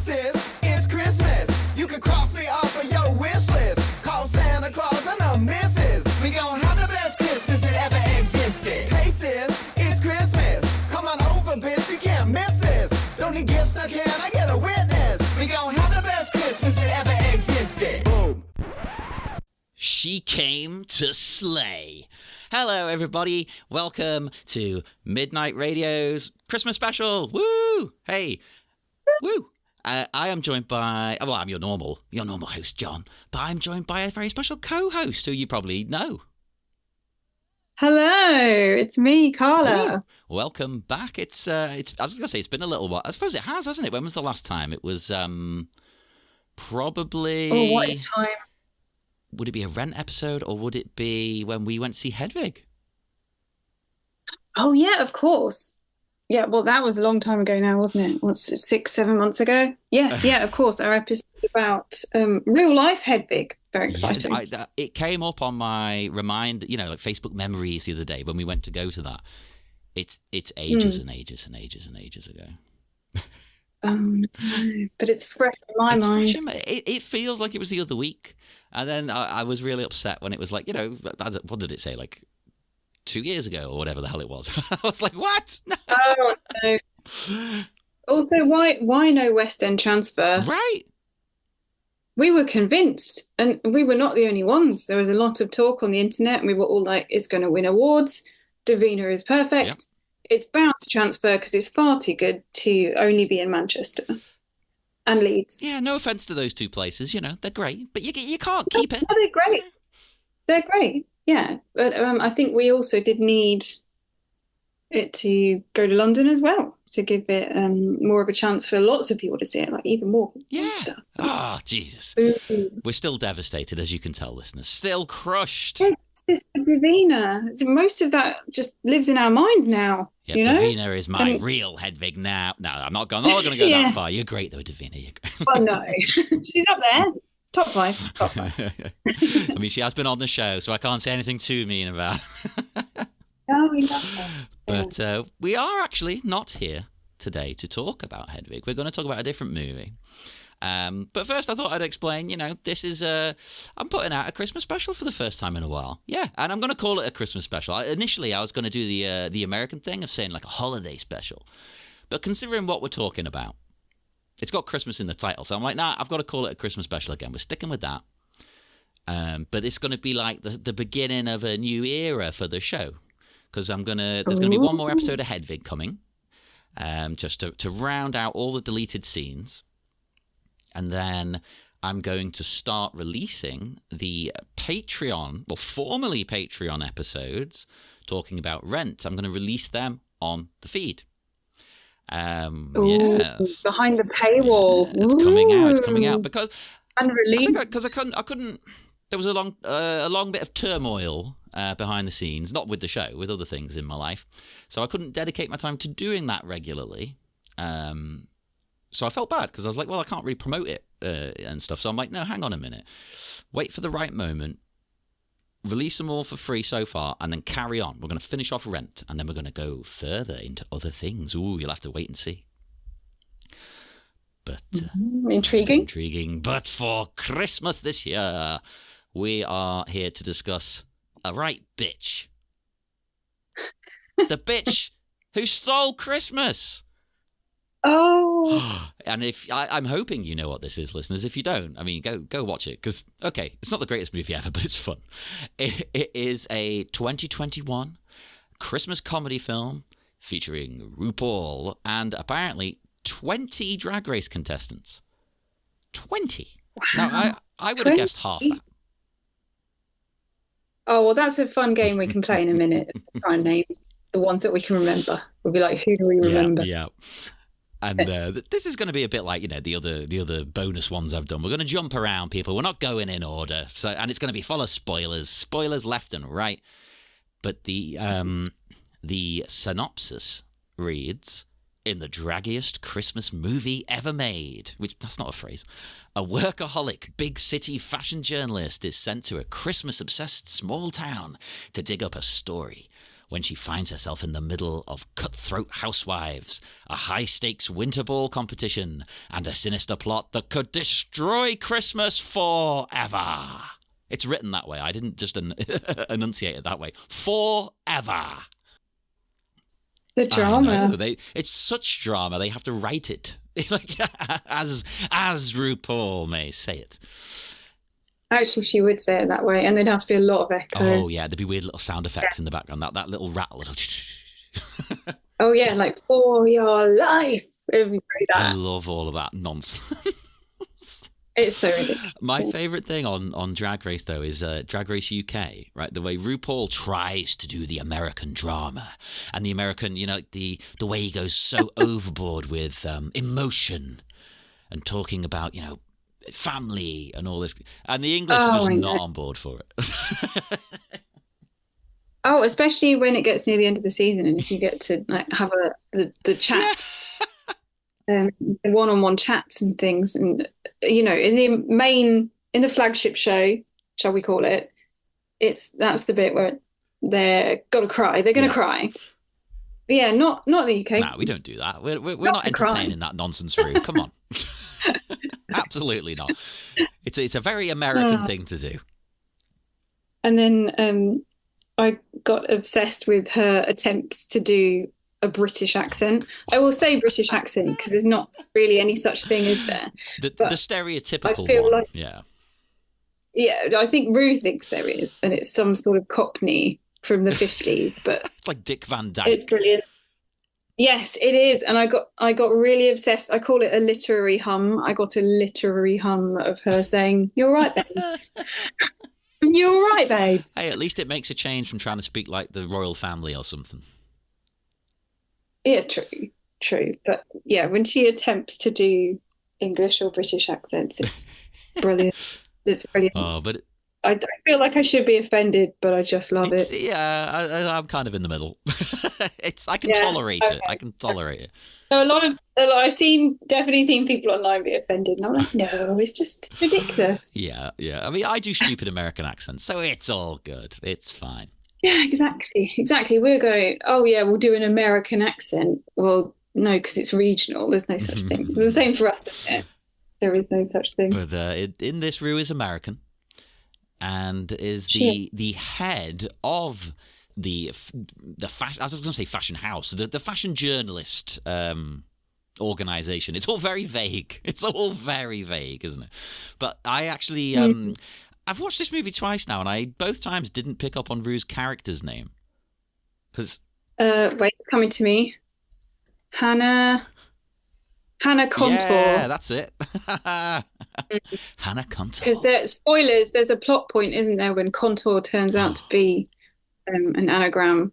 sis, it's Christmas. You can cross me off of your wish list. Call Santa Claus and the missus. We gon' have the best Christmas that ever existed. Hey sis, it's Christmas. Come on over, bitch, you can't miss this. Don't need gifts, now can I get a witness? We gon' have the best Christmas that ever existed. Boom. She came to slay. Hello, everybody. Welcome to Midnight Radio's Christmas special. Woo! Hey, woo! I am joined by, well, I'm your normal host, John, but I'm joined by a very special co-host who you probably know. Hello, it's me, Kahla. Woo. Welcome back. It's. I was gonna say it's been a little while. I suppose it has, hasn't it? When was the last time? It was probably. Oh, what is time? Would it be a Rent episode, or would it be when we went to see Hedwig? Oh, yeah, of course. Yeah, well, that was a long time ago now, wasn't it? What's it, 6-7 months ago? Yes, yeah, of course. Our episode about real life Hedwig. Very exciting. Yeah, it came up on my like Facebook memories the other day when we went to go to that. It's ages and ages and ages and ages ago. No, but it's fresh in my mind. It feels like it was the other week. And then I was really upset when it was like, what did it say? Like 2 years ago or whatever the hell it was. I was like, what? No. Oh, no. Also, why no West End transfer? Right. We were convinced, and we were not the only ones. There was a lot of talk on the internet, and we were all like, it's going to win awards. Davina is perfect. Yep. It's bound to transfer because it's far too good to only be in Manchester and Leeds. Yeah, no offence to those two places. They're great, but you can't keep it. No, they're great. They're great, yeah. But I think we also did need it to go to London as well to give it more of a chance for lots of people to see it, like even more. Yeah. Stuff. Oh, Jesus. We're still devastated, as you can tell, listeners. Still crushed. It's Davina. Most of that just lives in our minds now. Yeah, you know? Davina is my real Hedwig now. No, I'm not going to go that far. You're great, though, Davina. Oh, no. She's up there. Top five. I mean, she has been on the show, so I can't say anything too mean about her. Oh, we love her. But we are actually not here today to talk about Hedwig. We're going to talk about a different movie. But first, I thought I'd explain, this is I'm putting out a Christmas special for the first time in a while. Yeah, and I'm going to call it a Christmas special. Initially, I was going to do the American thing of saying like a holiday special. But considering what we're talking about, it's got Christmas in the title. So I'm like, nah, I've got to call it a Christmas special again. We're sticking with that. But it's going to be like the beginning of a new era for the show. Because there's going to be one more episode of Hedwig coming, just to round out all the deleted scenes. And then I'm going to start releasing the Patreon, well, formerly Patreon episodes, talking about Rent. I'm going to release them on the feed. Yes. Behind the paywall. Yeah, it's coming out because unreleased. I couldn't. There was a long bit of turmoil behind the scenes, not with the show, with other things in my life. So I couldn't dedicate my time to doing that regularly. So I felt bad because I was like, well, I can't really promote it and stuff. So I'm like, no, hang on a minute. Wait for the right moment. Release them all for free so far and then carry on. We're going to finish off Rent and then we're going to go further into other things. Ooh, you'll have to wait and see. But Intriguing. But for Christmas this year, we are here to discuss a right bitch. The bitch who stole Christmas. Oh. And I'm hoping you know what this is, listeners. If you don't, I mean, go watch it. Because, okay, it's not the greatest movie ever, but it's fun. It is a 2021 Christmas comedy film featuring RuPaul and apparently 20 Drag Race contestants. 20. Wow. Now, I would have guessed half that. Oh, well, that's a fun game we can play in a minute. Try and name the ones that we can remember. We'll be like, who do we remember? Yeah. And this is going to be a bit like, the other bonus ones I've done. We're going to jump around, people. We're not going in order. And it's going to be full of spoilers left and right. But the synopsis reads, in the draggiest Christmas movie ever made, which that's not a phrase, a workaholic big city fashion journalist is sent to a Christmas-obsessed small town to dig up a story when she finds herself in the middle of cutthroat cutthroat housewives, a high-stakes winter ball competition, and a sinister plot that could destroy Christmas forever. It's written that way. I didn't just enunciate it that way. Forever. The drama. It's such drama. They have to write it like as RuPaul may say it. Actually, she would say it that way, and there'd have to be a lot of echo. Oh yeah, there'd be weird little sound effects in the background. That little rattle. Oh yeah, like for your life. It would be great. I love all of that nonsense. It's so ridiculous. My favourite thing on Drag Race, though, is Drag Race UK, right? The way RuPaul tries to do the American drama and the American, the way he goes so overboard with emotion and talking about, family and all this. And the English are just not on board for it. Oh, especially when it gets near the end of the season and if you get to have the chats. Yeah. One-on-one chats and things, and in the flagship show, shall we call it, that's the bit where they're gonna cry. They're gonna cry. But yeah, not the UK. No, we don't do that. We're not entertaining that nonsense, Rue. Come on. Absolutely not. It's a very American thing to do. And then I got obsessed with her attempts to do a British accent. I will say British accent because there's not really any such thing, is there? The stereotypical one. Yeah, I think Rue thinks there is, and it's some sort of Cockney from the 50s. But it's like Dick Van Dyke. It's brilliant. Yes, it is, and I got really obsessed. I call it a literary hum. I got a literary hum of her saying, "You're right, babes." You're right, babes. Hey, at least it makes a change from trying to speak like the royal family or something. Yeah, true. But yeah, when she attempts to do English or British accents, it's brilliant. It's brilliant. Oh, but I feel like I should be offended, but I just love it. Yeah, I'm kind of in the middle. I can tolerate it. I can tolerate it. No, I've definitely seen people online be offended, and I'm like, no, it's just ridiculous. Yeah. I mean, I do stupid American accents, so it's all good. It's fine. Yeah, exactly. We're going, oh yeah, we'll do an American accent. Well, no, because it's regional. There's no such thing. It's the same for us, isn't it? There is no such thing. But in this, Rue is American and is the head of the fashion. I was going to say fashion house, the fashion journalist organization. It's all very vague. It's all very vague, isn't it? But I actually I've watched this movie twice now, and I both times didn't pick up on Rue's character's name. Because wait, coming to me, Hannah Contour. Yeah, that's it. Hannah Contour. Because spoilers, there's a plot point, isn't there, when Contour turns out to be an anagram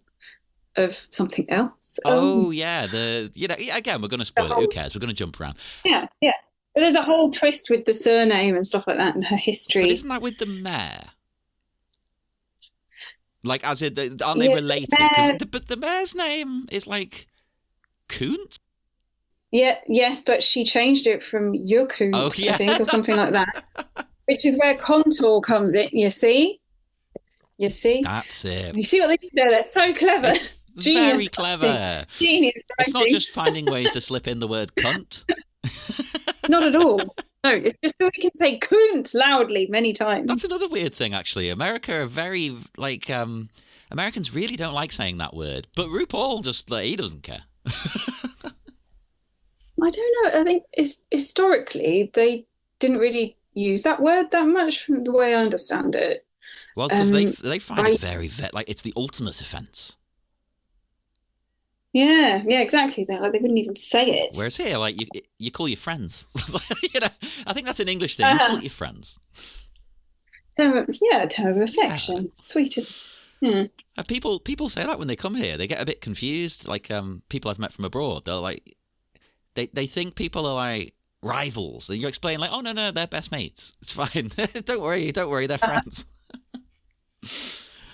of something else. Oh yeah, again, we're going to spoil it. Who cares? We're going to jump around. Yeah. But there's a whole twist with the surname and stuff like that and her history. But isn't that with the mayor? Like, as in, aren't they related? But the mayor's name is like Kunt. Yeah, yes, but she changed it from Yukut, I think, or something like that. Which is where Contour comes in. You see? That's it. You see what they did there? That's so clever. It's Genius. very clever. Genius. It's not just finding ways to slip in the word cunt. Not at all. No, it's just so we can say "kunt" loudly many times. That's another weird thing, actually. America are very, Americans really don't like saying that word. But RuPaul he doesn't care. I don't know. I think historically they didn't really use that word that much from the way I understand it. Well, because they find it very, it's the ultimate offence. Yeah, exactly. They wouldn't even say it. Whereas here, you call your friends. I think that's an English thing. Insult your friends. Term of affection. Yeah. Sweet as. People say that when they come here. They get a bit confused. Like people I've met from abroad, they're like, they think people are like rivals, and you explain like, oh no, they're best mates. It's fine. Don't worry, they're friends.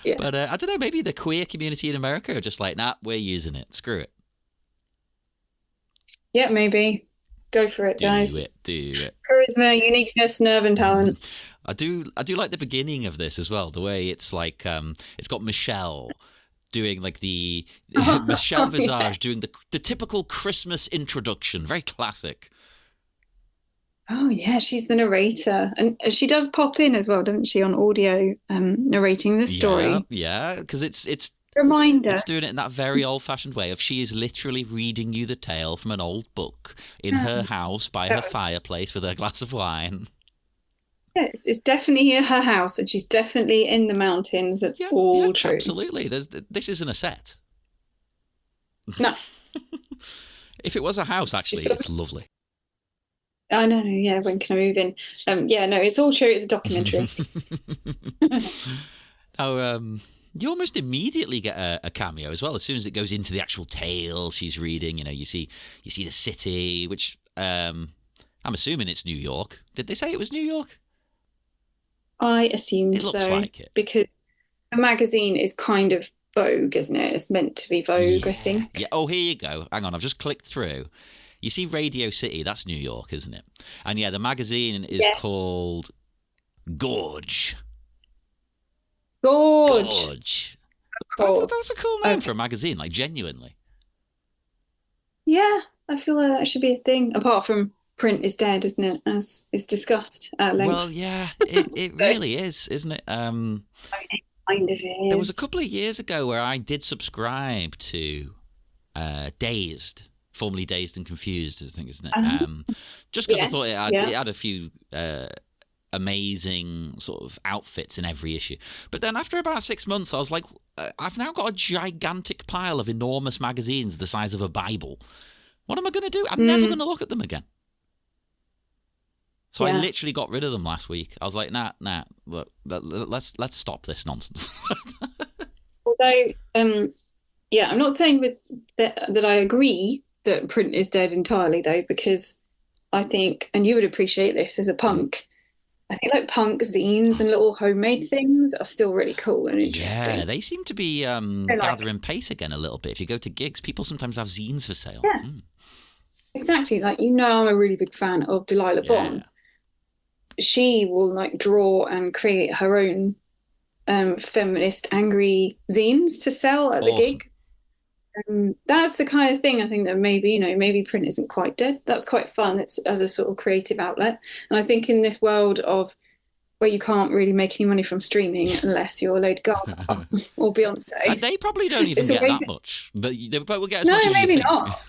Yeah. But I don't know, maybe the queer community in America are just like, nah, we're using it. Screw it. Yeah, maybe. Go for it, guys. Do it. Charisma, uniqueness, nerve, and talent. I do like the beginning of this as well. The way it's like, it's got Michelle doing like the Oh, Michelle yeah. Visage doing the typical Christmas introduction, very classic. Oh, yeah, she's the narrator. And she does pop in as well, doesn't she, on audio, narrating the Yeah, story. yeah, because it's Reminder. doing it in that very old-fashioned way of she is literally reading you the tale from an old book in Yeah, her house by her that was, fireplace with her glass of wine. yeah, it's definitely her house, and she's definitely in the mountains. That's Yeah, yeah, all true. absolutely. This isn't a set. No, If it was a house, she's actually, got. it's lovely. I know. Yeah, when can I move in? Yeah, no, it's all true. It's a documentary. Now, you almost immediately get a cameo as well. As soon as it goes into the actual tale she's reading, you see the city, which I'm assuming it's New York. Did they say it was New York? I assumed It looks so like it. because the magazine is kind of Vogue, isn't it? It's meant to be Vogue, I Yeah, yeah. think. Oh, here you go. Hang on, I've just clicked through. You see Radio City, that's New York, isn't it? And yeah, the magazine is Yes, called Gorge. Gorge. Gorge. Of That's course. a cool name for Okay. a magazine, like genuinely. Yeah, I feel like that should be a thing. Apart from print is dead, isn't it? As is discussed at Well, length. yeah, it So, really is, isn't it? it kind of There was a is. couple of years ago where I did subscribe to Dazed, formerly Dazed and Confused, I think, isn't it? Um, Just because I thought yes, it yeah. had a few amazing sort of outfits in every issue. But then after about 6 months, I was like, I've now got a gigantic pile of enormous magazines the size of a Bible. What am I going to do? I'm never going Mm, to look at them again. So I yeah. literally got rid of them last week. I was like, nah, look, let's stop this nonsense. Although, yeah, I'm not saying with that I agree that print is dead entirely, though, because I think, and you would appreciate this as a Mm. punk, I think like punk zines and little homemade things are still really cool and Yeah, interesting. they seem to be They're like, gathering pace again a little bit. If you go to gigs, people sometimes have zines for sale. yeah, exactly. Like, I'm a really big fan of Delilah Yeah, Bond. She will like draw and create her own feminist angry zines to sell at the awesome. gig. That's the kind of thing I think that maybe, maybe print isn't quite dead. That's quite fun. It's as a sort of creative outlet. And I think in this world of where you can't really make any money from streaming unless you're Lady Gaga or And Beyonce, they probably don't even it's a get way that that, much, but they will get as no, much as you maybe think. not.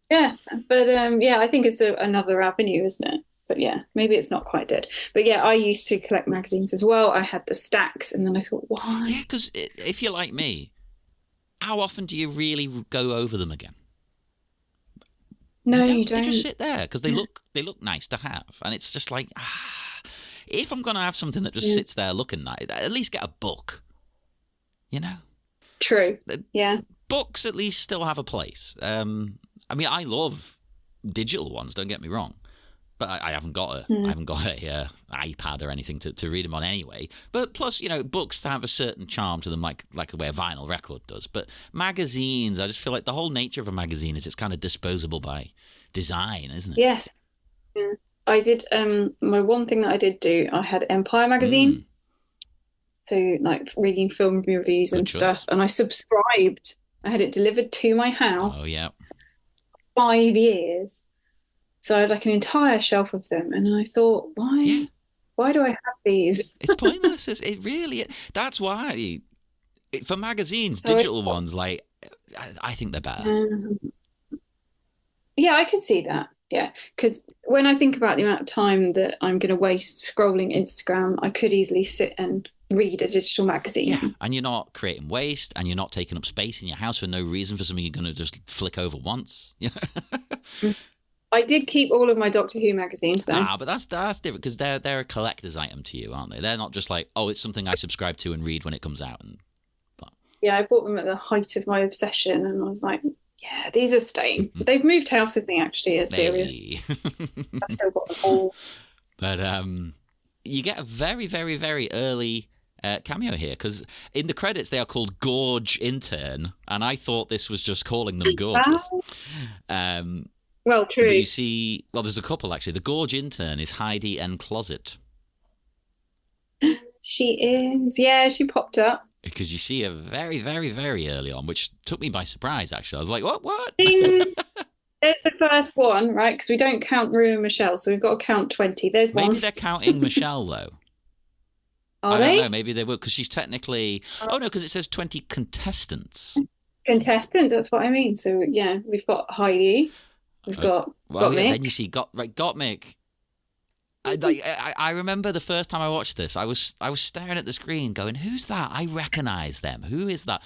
Yeah. But yeah, I think it's another avenue, isn't it? But yeah, maybe it's not quite dead. But yeah, I used to collect magazines as well. I had the stacks and then I thought, Yeah, why? because if you're like me, how often do you really go over them again? You No, you don't. They just don't. sit there because Yeah. they look nice to have, and it's just like if I'm gonna have something that just Yeah. sits there looking nice, at least get a book. You know, True. Yeah. books at least still have a place. I mean, I love digital ones. Don't get me wrong, but I haven't got I Mm. haven't got a iPad or anything to read them on anyway. But plus, books have a certain charm to them, like the way a vinyl record does. But magazines, I just feel like the whole nature of a magazine is it's kind of disposable by design, isn't it? Yes. Yeah. I did my one thing that I did do, I had Empire magazine, Mm, so like reading film reviews good and stuff, choice. and I subscribed. I had it delivered to my Oh house yeah, 5 years. So I had like an entire shelf of them, and I thought, yeah. why do I have these? It's pointless. It really. That's why for magazines, So I digital stopped. ones, like I think they're better. Um, yeah, I could see that. Yeah, because when I think about the amount of time that I'm going to waste scrolling Instagram, I could easily sit and read a digital Yeah, magazine. and you're not creating waste, and you're not taking up space in your house for no reason for something you're going to just flick over once. I did keep all of my Doctor Who magazines though. But that's different because they're a collector's item to you, aren't they? They're not just like, oh, it's something I subscribe to and read when it comes out. And but, Yeah, I bought them at the height of my obsession, and I was like, yeah, these are staying. They've moved house with me actually. It's serious. hey, I've still got them all. but you get a very very very early. Cameo here because in the credits they are called Gorge Intern, and I thought this was just calling them gorgeous. Wow. Um, Well, but you truth. see, well, there's a couple actually. The Gorge Intern is Heidi N. Closet. She is. Yeah, she popped up. because you see her very, very, very early on, which took me by surprise, actually. I was like, what? Ding! There's the first one, right? Because we don't count Rue and Michelle, so we've got to count 20. There's one. Maybe they're counting Michelle, though. Are I don't they? know. Maybe they will, because she's technically... Oh, no, because it says 20 contestants. Contestants, that's what I mean. So, yeah, we've got Heidi. We've got Well, yeah, Gottmik. then you see Gottmik. I remember the first time I watched this, I was staring at the screen going, who's that? I recognise them. Who is that?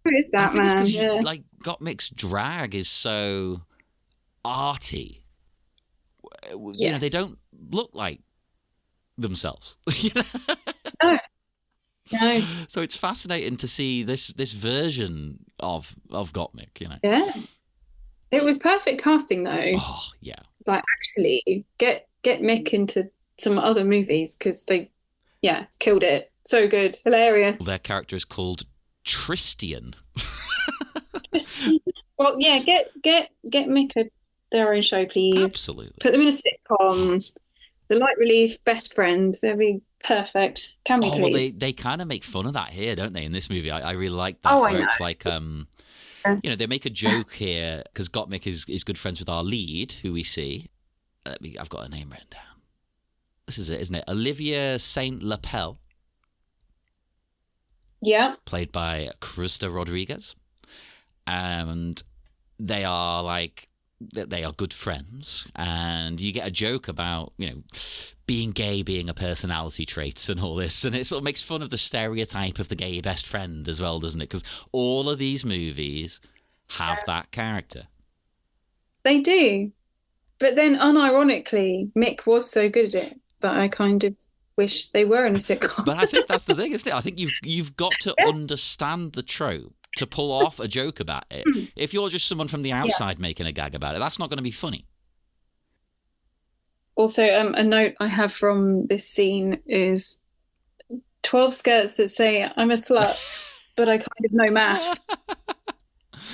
Who is I that, think it's man? 'cause Yeah. like Gottmik's drag is so arty. You know, they Yes. don't look like themselves. No. No. So it's fascinating to see this version of Gottmik, you know. Yeah. It was perfect casting, though. Oh, yeah. Like, actually, get Mick into some other movies because they, killed it. So good. Hilarious. Well, their character is called Tristian. Well, yeah, get Mick their own show, please. Absolutely. Put them in a sitcom. The light relief, best friend. They'll be perfect. Can we Oh, well, please? they kind of make fun of that here, don't they, in this movie? I really like that. Oh, I where know. it's like, you know, they make a joke here because Gottmik is good friends with our lead, who we see. I've got her name written down. This is it, isn't it? Olivia Saint Lapel, Yeah. played by Krista Rodriguez. And they are good friends, and you get a joke about, you know, being gay being a personality trait and all this, and it sort of makes fun of the stereotype of the gay best friend as well, doesn't it? Because all of these movies have that character. They do. But then, unironically, Mick was so good at it that I kind of wish they were in a sitcom. But I think that's the thing, isn't it? I think you've got to understand the trope to pull off a joke about it. If you're just someone from the outside making a gag about it, that's not going to be funny. Also, a note I have from this scene is 12 skirts that say, I'm a slut, but I kind of know math.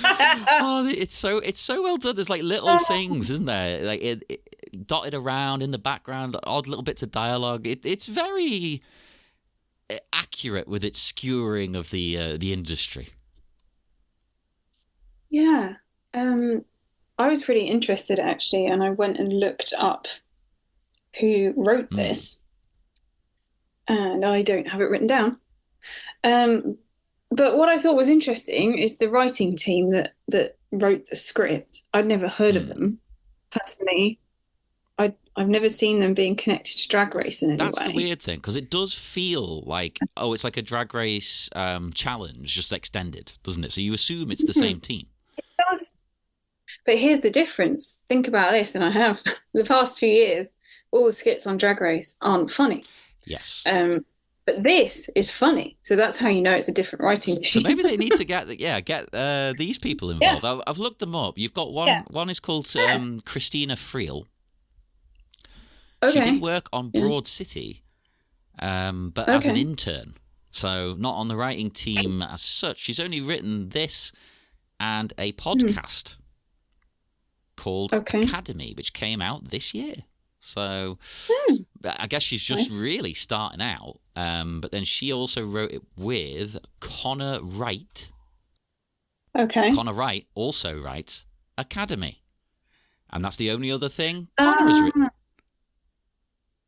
Oh, it's so well done. There's like little things, isn't there? Like it dotted around in the background, odd little bits of dialogue. It's very accurate with its skewering of the industry. Yeah. I was really interested, actually, and I went and looked up who wrote this, and I don't have it written down. But what I thought was interesting is the writing team that wrote the script. I'd never heard of them personally. I've never seen them being connected to Drag Race in any That's way. the weird thing, because it does feel like, it's like a Drag Race challenge, just extended, doesn't it? So you assume it's the same team. It does. But here's the difference. Think about this, and I have the past few years, all the skits on Drag Race aren't funny. Yes. But this is funny, so that's how you know it's a different writing team. So maybe they need to get these people involved. Yeah. I've looked them up. You've got one. Yeah. One is called Christina Friel. Okay. She did work on Broad City, but as an intern, so not on the writing team as such. She's only written this and a podcast called Academy, which came out this year. So I guess she's just really starting out. But then she also wrote it with Connor Wright. Okay. Connor Wright also writes Academy. And that's the only other thing Connor has written.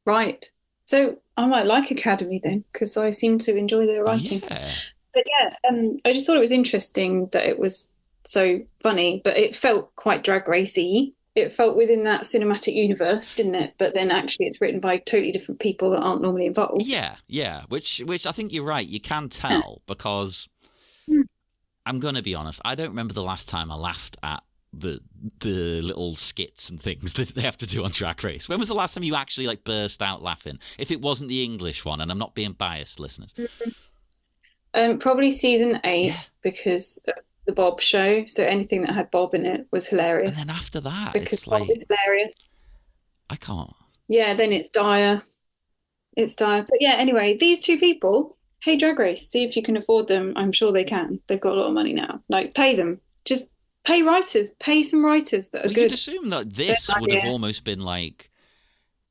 Right. So I might like Academy then, because I seem to enjoy their writing. Yeah. But I just thought it was interesting that it was so funny, but it felt quite Drag Racy. It felt within that cinematic universe, didn't it? But then actually it's written by totally different people that aren't normally involved. Yeah. Which I think you're right. You can tell because I'm going to be honest. I don't remember the last time I laughed at the little skits and things that they have to do on Drag Race. When was the last time you actually like burst out laughing? If it wasn't the English one, and I'm not being biased, listeners. Probably season 8 because of the Bob show. So anything that had Bob in it was hilarious. And then after that, because it's Bob like is hilarious. I can't. Yeah, then it's dire. It's dire. But yeah, anyway, these two people, hey Drag Race, see if you can afford them. I'm sure they can. They've got a lot of money now. Like, pay them. Just pay writers. Pay some writers that are good. You'd assume that this would have almost been like,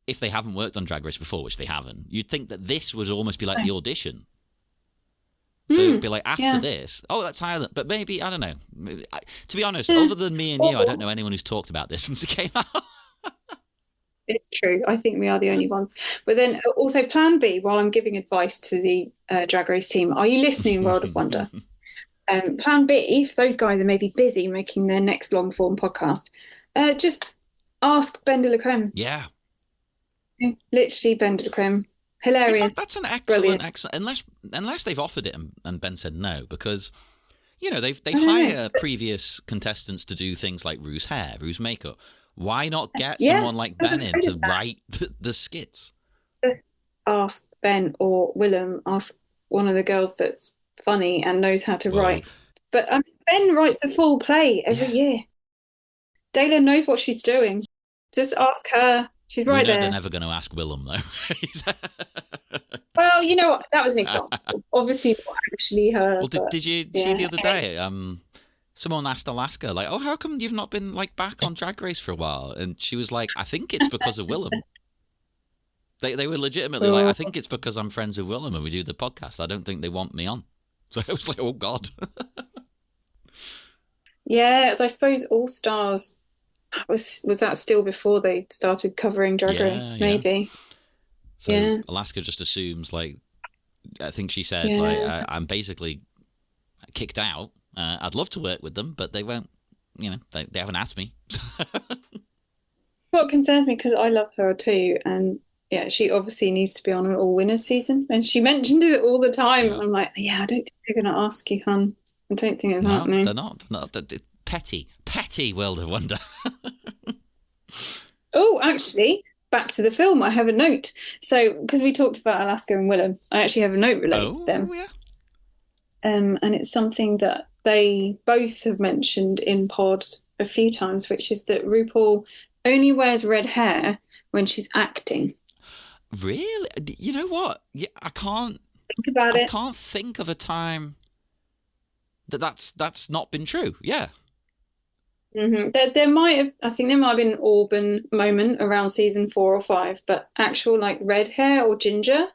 if they haven't worked on Drag Race before, which they haven't, you'd think that this would almost be like the audition. So it'd be like after yeah. this, that's higher than, but maybe, I don't know. To be honest, other than me and you, I don't know anyone who's talked about this since it came out. It's true. I think we are the only ones. But then also plan B, while I'm giving advice to the Drag Race team, are you listening, World of Wonder? Plan B, if those guys are maybe busy making their next long form podcast, just ask Ben de la Creme. Yeah. Literally Ben de la Creme. Hilarious. In fact, that's an excellent, unless they've offered it and Ben said no, because, they hire previous contestants to do things like Rue's hair, Rue's makeup. Why not get someone like Ben in to write the skits? Ask Ben or Willem, ask one of the girls that's funny and knows how to write. But Ben writes a full play every year. Dayla knows what she's doing. Just ask her. She's right there. They're never going to ask Willem, though. Well, you know what? That was an example. Obviously, not actually her. Well, did you see the other day? Someone asked Alaska, like, how come you've not been back on Drag Race for a while? And she was like, I think it's because of Willem. They were legitimately like, I think it's because I'm friends with Willem and we do the podcast. I don't think they want me on. So I was like, oh God. Yeah, I suppose All Stars was that still before they started covering Drag Race? Maybe. So Alaska just assumes, I think she said, I'm basically kicked out. I'd love to work with them, but they won't, they haven't asked me. What concerns me, because I love her too, and she obviously needs to be on an all winners season, and she mentioned it all the time. Yeah. I'm like, I don't think they're going to ask you, hon. I don't think it's happening. They're not. Petty World of Wonder. Oh, actually, back to the film, I have a note. So, because we talked about Alaska and Willem, I actually have a note related to them. Yeah. And it's something that they both have mentioned in pod a few times, which is that RuPaul only wears red hair when she's acting. Really? You know what? Yeah, I can't think about it. I can't think of a time that's not been true. Yeah. Mm-hmm. There might have been an Auburn moment around season 4 or 5, but actual red hair or ginger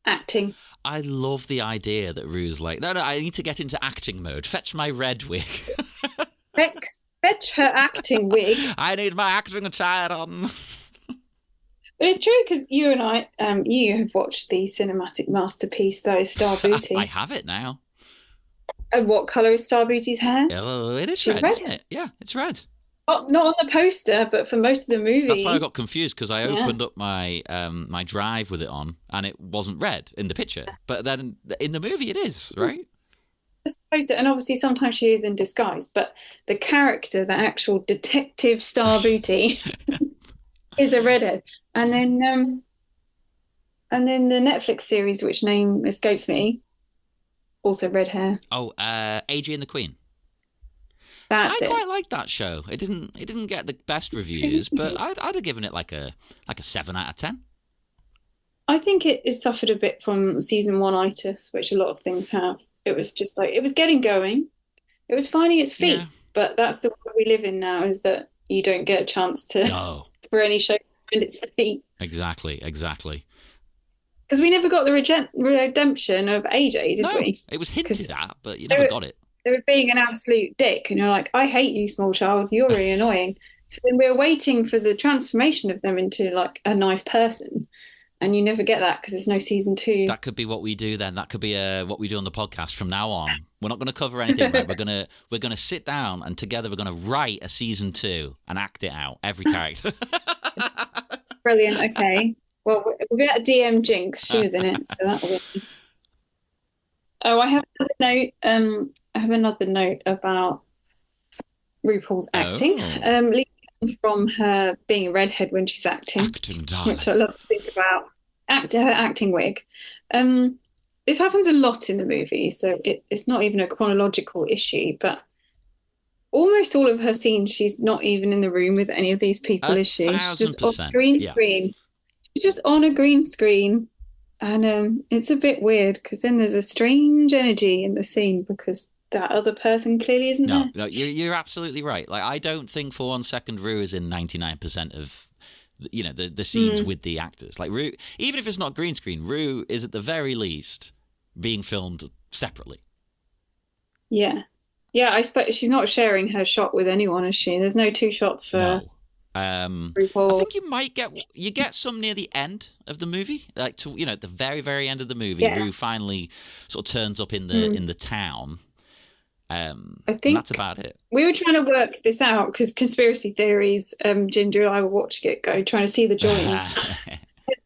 acting. I love the idea that Rue's like, no, I need to get into acting mode. Fetch my red wig. Fetch her acting wig. I need my acting attire on. But it's true, because you and I, you have watched the cinematic masterpiece, though, Star Booty. I have it now. And what colour is Star Booty's hair? Oh, it is red, isn't it? Yeah, it's red. Not on the poster, but for most of the movie. That's why I got confused, because I opened up my my drive with it on, and it wasn't red in the picture. But then in the movie, it is, right? And obviously sometimes she is in disguise, but the character, the actual detective Star Booty, is a redhead. And then the Netflix series, which name escapes me, also red hair. Oh, AJ and the Queen. I quite liked that show. It didn't get the best reviews, but I'd have given it like a 7 out of 10. I think it suffered a bit from season 1-itis, which a lot of things have. It was just it was getting going. It was finding its feet. Yeah. But that's the world we live in now, is that you don't get a chance for any show to find its feet. Exactly. Because we never got the redemption of AJ, did we? It was hinted at, but you never got it. They were being an absolute dick, and you're like, I hate you, small child. You're really annoying. So then we're waiting for the transformation of them into a nice person, and you never get that because there's no season 2. That could be what we do then. That could be what we do on the podcast from now on. We're not going to cover anything. Right? We're gonna sit down and together we're going to write a season 2 and act it out, every character. Brilliant. Okay. Well, we'll get a DM Jinx. She was in it, so that'll be nice. Oh, I have another note about RuPaul's acting. From her being a redhead when she's acting, which I love to think about. Her acting wig. This happens a lot in the movie, so it's not even a chronological issue, but almost all of her scenes, she's not even in the room with any of these people, is she? She's just on a green screen. She's just on a green screen. And it's a bit weird, because then there's a strange energy in the scene because that other person clearly isn't there. No, you're absolutely right. I don't think for 1 second Rue is in 99% of the scenes with the actors. Rue, even if it's not green screen, Rue is at the very least being filmed separately. Yeah. Yeah, I suppose she's not sharing her shot with anyone, is she? There's no two shots for No. I RuPaul. think you get some near the end of the movie, like to at the very very end of the movie. Yeah. Rue finally sort of turns up in Mm. the town, I and that's think about it. we were trying to work this out because conspiracy theories, Ginger and I were watching it go, trying to see the joins.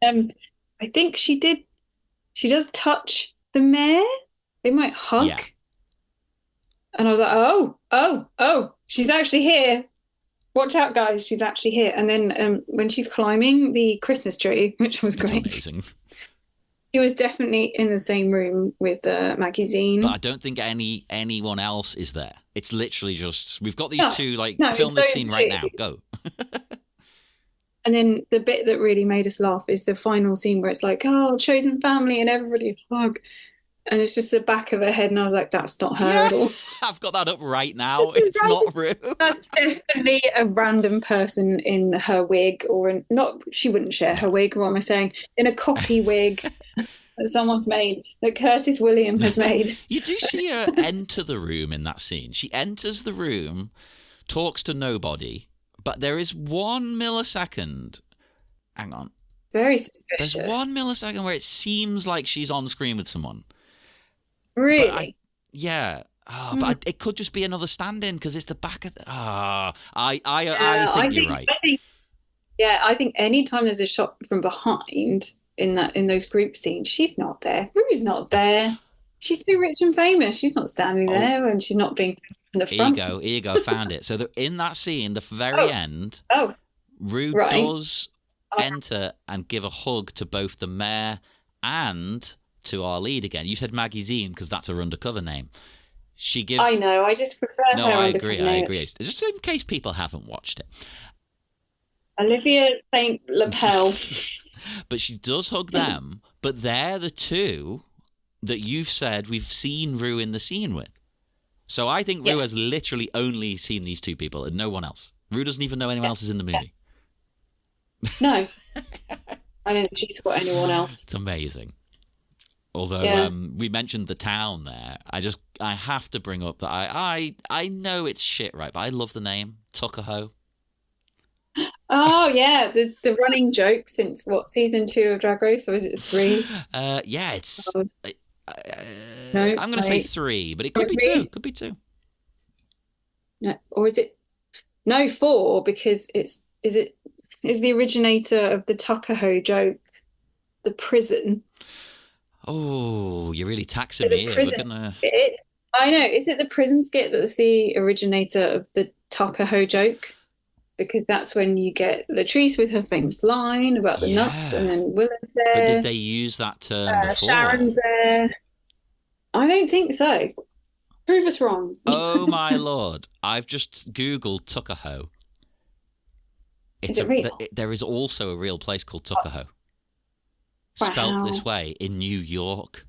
Um, I think she does touch the mayor. They might hug. Yeah, And I was like, oh, she's actually here. Watch out, guys, she's actually here. And then when she's climbing the Christmas tree, which was it's great, amazing. she was definitely in the same room with Maggie But I Zine. don't think anyone else is there. It's literally just we've got these No, two. Like, no, it's film this those scene right two. now. Go. And then the bit that really made us laugh is the final scene where it's like, oh, chosen family, and everybody hug. And it's just the back of her head. And I was like, that's not her Yeah, at all. I've got that up right now. It's not Rue. That's definitely a random person in her wig, or in, not, she wouldn't share No. her wig. What am I saying? In a copy wig that someone's made, that Curtis William has made. You do see her enter the room in that scene. She enters the room, talks to nobody, but there is 1 millisecond. Hang on. Very There's suspicious. 1 millisecond where it seems like she's on screen with someone. Really? Yeah. Oh, Hmm. it could just be another stand-in because it's the back of the. I Yeah, think you're right. yeah, I think anytime there's a shot from behind in those group scenes, she's not there. Ruby's not there. She's too rich and famous. She's not standing Oh, there, and she's not being in the here you front. go. Here you go. Found it. So in that scene, the very Oh, end, oh, Rue right. does enter and give a hug to both the mayor and to our lead again. You said Maggie Zine because that's her undercover name. She gives. I know. I just prefer No, her I undercover agree. I name. agree. It's Just in case people haven't watched it. Olivia Saint Lapel. But she does hug them, but they're the two that you've said we've seen Rue in the scene with. So I think Rue Yes. has literally only seen these two people and no one else. Rue doesn't even know anyone else is in the movie. No, I don't think she saw anyone else. It's amazing. Although Yeah. we mentioned the town there, I have to bring up that I know it's shit, right? But I love the name Tuckahoe. Oh yeah, the running joke since what, season 2 of Drag Race, or is it 3? Yeah, it's. Oh, no, I'm going to say wait. 3, but it Oh, could be 3? 2. Could be 2. No, or is it no 4? Because is the originator of the Tuckahoe joke the prison? Oh, you're really taxing The me here. We're prison gonna. skit. I know. Is it the prison skit that's the originator of the Tuckahoe joke? Because that's when you get Latrice with her famous line about the nuts, and Yeah. then Willem's But there, did they use that term before? Sharon's there. I don't think so. Prove us wrong. Oh my lord! I've just Googled Tuckahoe. Is it real? There is also a real place called Tuckahoe, spelt Wow. this way in New York,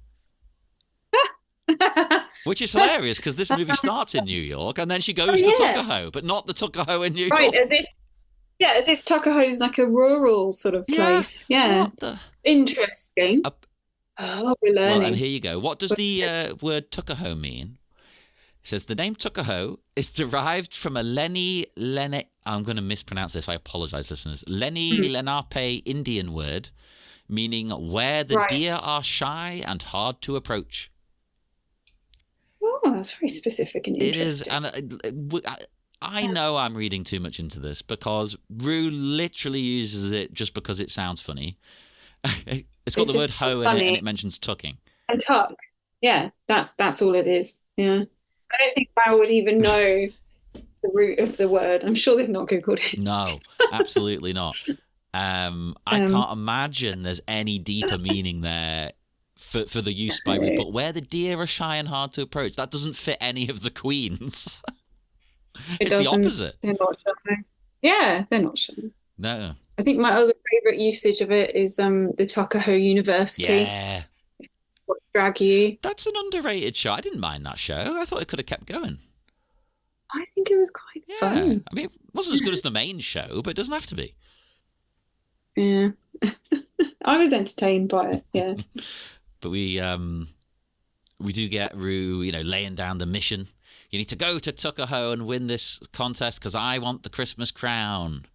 which is hilarious because this movie starts in New York and then she goes to yeah. Tuckahoe, but not the Tuckahoe in New Right, York. as if Tuckahoe's like a rural sort of place. Yeah. What the? Interesting. Oh, we're Well, learning. and here you go. What does the word Tuckahoe mean? It says the name Tuckahoe is derived from a I'm going to mispronounce this. I apologize, listeners. Lenni Lenape Indian word meaning where the Right. deer are shy and hard to approach. Oh, that's very specific and It is, interesting. and I know I'm reading too much into this because Rue literally uses it just because it sounds funny. It's got It's the word just hoe in it, funny. and it mentions tucking. And tuck. Yeah, that's all it is. Yeah. I don't think Val would even know the root of the word. I'm sure they've not Googled it. No, absolutely not. I can't imagine there's any deeper meaning there for the use by Rue. But where the deer are shy and hard to approach, that doesn't fit any of the queens. It It's the doesn't. opposite. They're not shy. Yeah, they're not shy. No. I think my other favorite usage of it is the Tuckahoe University. Yeah. What drag you. That's an underrated show. I didn't mind that show. I thought it could have kept going. I think it was quite Yeah. fun. I mean, it wasn't as good as the main show, but it doesn't have to be. Yeah. I was entertained by it. Yeah. But we We do get Rue, laying down the mission. You need to go to Tuckahoe and win this contest because I want the Christmas crown.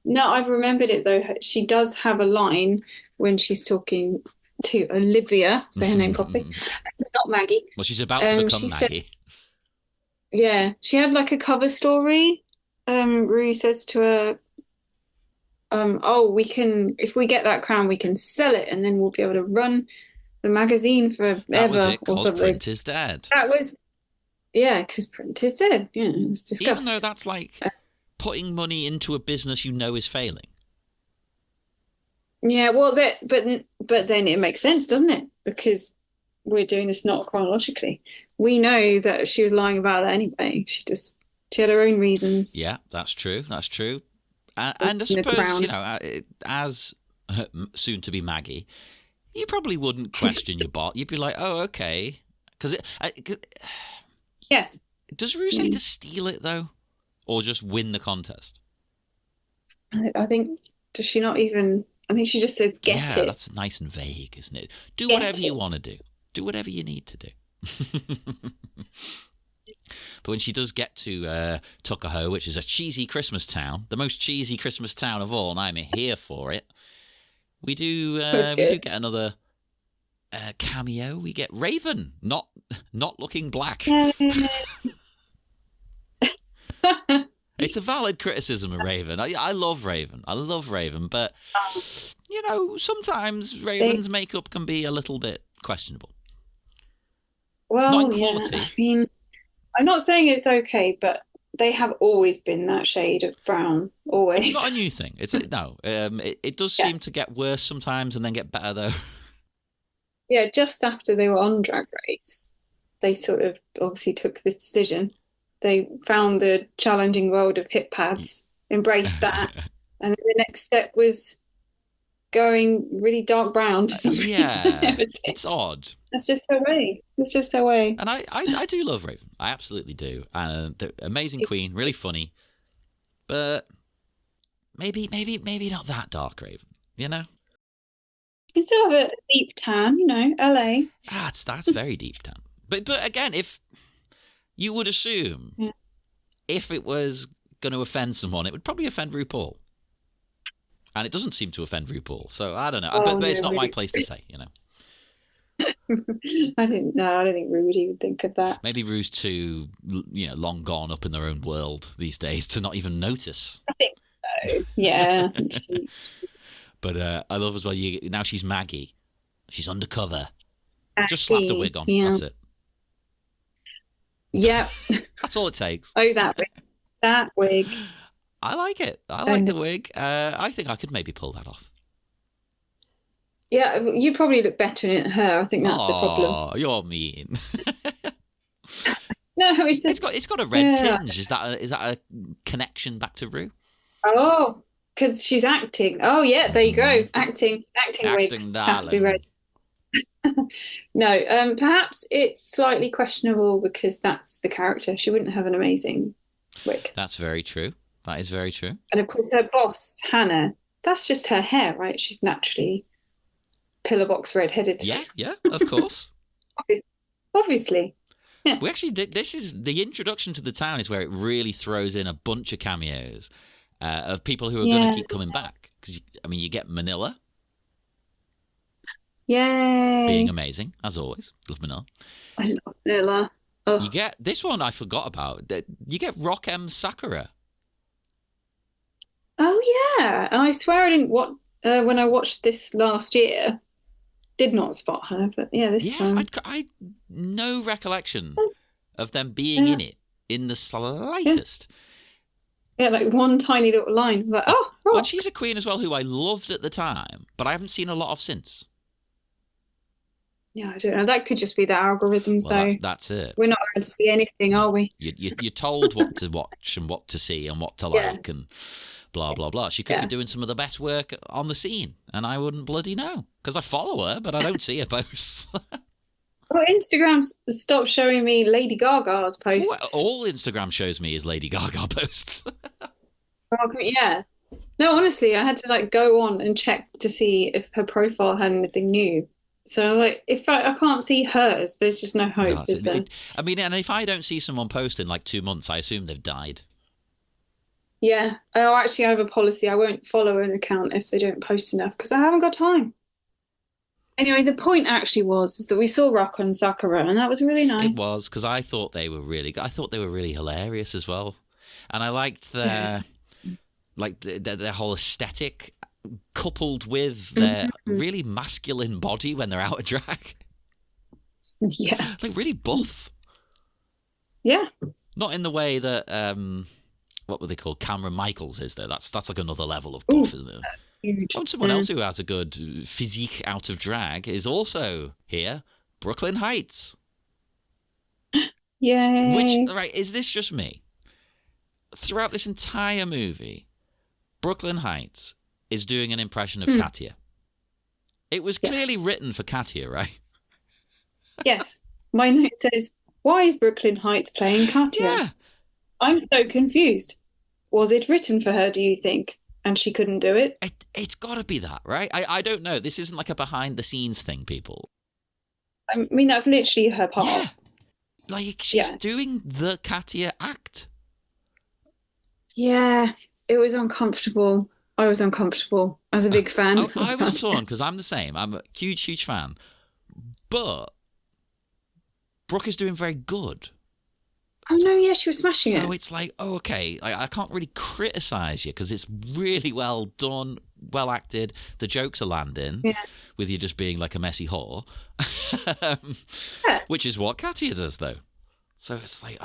No, I've remembered it though. She does have a line when she's talking to Olivia, say her name properly, not Maggie. Well, she's about to become Maggie. Yeah, she had like a cover story. Rue says to her, "Oh, we can if we get that crown, we can sell it, and then we'll be able to run the magazine forever." That was it, or because something. print is dead. That was, yeah, because print is dead. Yeah, it's discussed. Even though that's like putting money into a business is failing. Yeah, well, but then it makes sense, doesn't it? Because we're doing this not chronologically. We know that she was lying about that anyway. She had her own reasons. Yeah, that's true. That's true. And I suppose, as soon to be Maggie, you probably wouldn't question your bot. You'd be like, "Oh, okay." Because yes. Does Rue say to steal it though, or just win the contest? I think, does she not even? I think she just says, "Get it." Yeah, that's nice and vague, isn't it? Do whatever you want to do. Do whatever you need to do. But when she does get to Tuckahoe, which is a cheesy Christmas town, the most cheesy Christmas town of all, and I'm here for it, we do get another cameo. We get Raven, not looking black. It's a valid criticism of Raven. I love Raven. I love Raven, but sometimes Raven's makeup can be a little bit questionable. Well, not in quality. Yeah. I mean, I'm not saying it's okay, but they have always been that shade of brown. Always. It's not a new thing. It does seem to get worse sometimes and then get better though. Yeah, just after they were on Drag Race, they sort of obviously took this decision. They found the challenging world of hip pads, embraced that, and then the next step was going really dark brown for some reason. Yeah, it's odd. That's just her way. It's just her way. And I do love Raven. I absolutely do. And the amazing queen, really funny, but maybe not that dark Raven. You can still have a deep tan, LA. That's very deep tan. But again, if you would assume if it was going to offend someone, it would probably offend RuPaul. And it doesn't seem to offend RuPaul. So I don't know. But it's not my place to say, I don't think Ru would even think of that. Maybe Ru's too, long gone up in their own world these days to not even notice. I think so. Yeah. But I love as well, now she's Maggie. She's undercover. Maggie, just slapped a wig on. Yeah. That's it. Yep. That's all it takes. Oh, that wig. That wig. I like it. I like the wig. I think I could maybe pull that off. Yeah, you probably look better in it than her. I think that's the problem. Oh, you're mean. No, it's got a red tinge. Is that a connection back to Rue? Oh, because she's acting. Oh yeah, there you go. Acting wigs have to be red. No, perhaps it's slightly questionable because that's the character. She wouldn't have an amazing wig. That's very true. That is very true. And of course, her boss, Hannah, that's just her hair, right? She's naturally pillar box red-headed. Yeah, of course. Obviously. Yeah. We actually did. This is the introduction to the town is where it really throws in a bunch of cameos of people who are going to keep coming back. Because you get Manila. Yay! Being amazing as always. Love Manila. I love Manila. Oh. You get this one I forgot about. You get Rock M Sakura. Oh yeah, and I swear I didn't when I watched this last year. Did not spot her, but this time. I no recollection of them being in it in the slightest. Yeah, like one tiny little line. Like, oh, Rock. Well, she's a queen as well who I loved at the time, but I haven't seen a lot of since. Yeah, I don't know. That could just be the algorithms, though. That's it. We're not going to see anything, are we? You're told what to watch and what to see and what to like and blah, blah, blah. She could be doing some of the best work on the scene, and I wouldn't bloody know. Because I follow her, but I don't see her posts. Well, Instagram stopped showing me Lady Gaga's posts. Well, all Instagram shows me is Lady Gaga posts. Yeah. No, honestly, I had to go on and check to see if her profile had anything new. So like, if I can't see hers, there's just no No, hope, that's is it. there? I mean, and if I don't see someone post in like 2 months, I assume they've died. Yeah. Oh, actually, I have a policy. I won't follow an account if they don't post enough because I haven't got time. Anyway, the point actually was is that we saw Rocco and Sakura, and that was really It nice. was because I thought they were really good. I thought they were really hilarious as well, and I liked Yes. their whole aesthetic coupled with their Mhm. really masculine body when they're out of drag. Yeah. Like really buff. Yeah. Not in the way that what were they called? Cameron Michaels is there. That's like another level of Ooh, buff, isn't it? huge. Oh, and someone else who has a good physique out of drag is also here. Brooklyn Heights. Which, Yay. right, is this just me? Throughout this entire movie, Brooklyn Heights is doing an impression of Katya. It was clearly Yes. written for Katya, right? Yes. My note says, why is Brooklyn Heights playing Katya? Yeah. I'm so confused. Was it written for her, do you think? And she couldn't do it? It's got to be that, right? I don't know. This isn't like a behind the scenes thing, people. I mean, that's literally her part. Yeah. Like, she's Yeah. doing the Katya act. Yeah. It was uncomfortable. I was uncomfortable as a big fan. I was torn because I'm the same. I'm a huge, huge fan. But Brooke is doing very good. Oh no, yeah, she was smashing it. So it's like, oh, okay, I can't really criticize you because it's really well done, well acted. The jokes are landing with you just being like a messy whore, which is what Katya does, though. So it's like,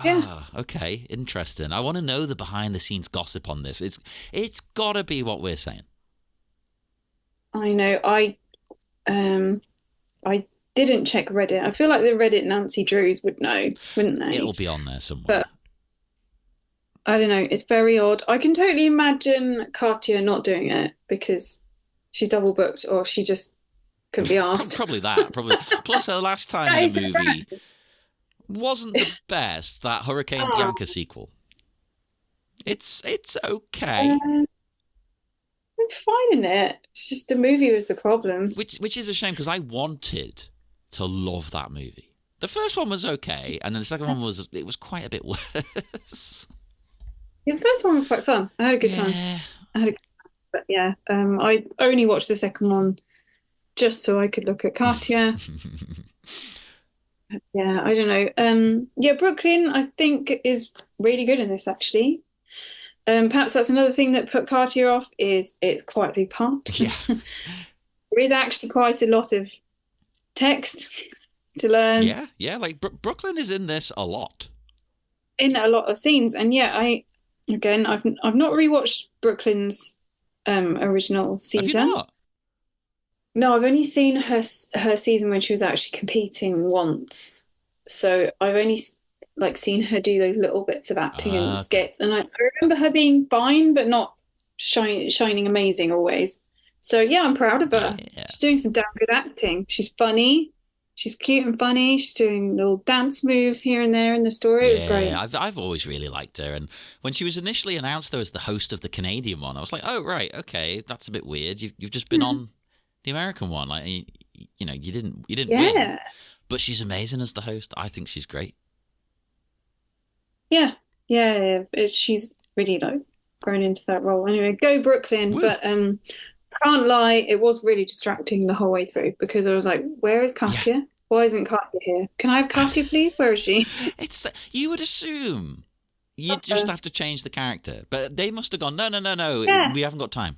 okay, interesting. I want to know the behind the scenes gossip on this. It's got to be what we're saying. I know. I didn't check Reddit. I feel like the Reddit Nancy Drews would know, wouldn't they? It'll be on there somewhere. But I don't know. It's very odd. I can totally imagine Katya not doing it because she's double booked or she just couldn't be asked. Probably that. Probably. Plus, her last time in the movie wasn't the best. That Hurricane Bianca sequel. It's okay. I'm fine in it. It's just the movie was the problem. Which is a shame because I wanted to love that movie. The first one was okay, and then the second one was quite a bit worse. Yeah, the first one was quite fun. I had a good time. But yeah, I only watched the second one just so I could look at Katya. Yeah, I don't know. Yeah, Brooklyn, I think, is really good in this actually. Perhaps that's another thing that put Katya off is it's quite a big part. Yeah. There is actually quite a lot of text to learn. Yeah. Like Brooklyn is in this a lot. In a lot of scenes, and yeah, I've not rewatched Brooklyn's original season. Have you not? No, I've only seen her season when she was actually competing once. So I've only like seen her do those little bits of acting in the skits, and I remember her being fine, but not shining amazing always. So yeah, I'm proud of her. Yeah. She's doing some damn good acting. She's funny. She's cute and funny. She's doing little dance moves here and there in the story. It was great. I've always really liked her, and when she was initially announced though as the host of the Canadian one, I was like, oh right, okay, that's a bit weird. You've just been on the American one, like you know, you didn't win, but she's amazing as the host. I think she's great. Yeah. She's really like grown into that role. Anyway, go Brooklyn. Woo. But I can't lie, it was really distracting the whole way through because I was like, where is Katya? Yeah. Why isn't Katya here? Can I have Katya, please? Where is she? You would assume you just have to change the character, but they must have gone, no, Yeah. we haven't got time.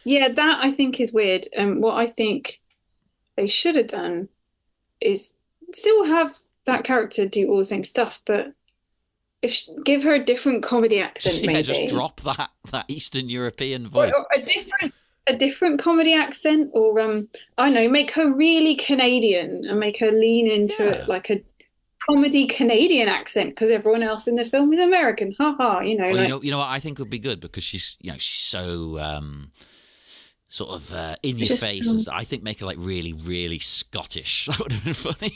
Yeah, that I think is weird. What I think they should have done is still have that character do all the same stuff, but give her a different comedy accent, maybe. Yeah, just drop that Eastern European voice. Or a different comedy accent, or I don't know, make her really Canadian and make her lean into it like a comedy Canadian accent because everyone else in the film is American. Ha ha, you know. Well, you know what I think would be good because she's so sort of in your face. I think make her like really, really Scottish. That would have been funny.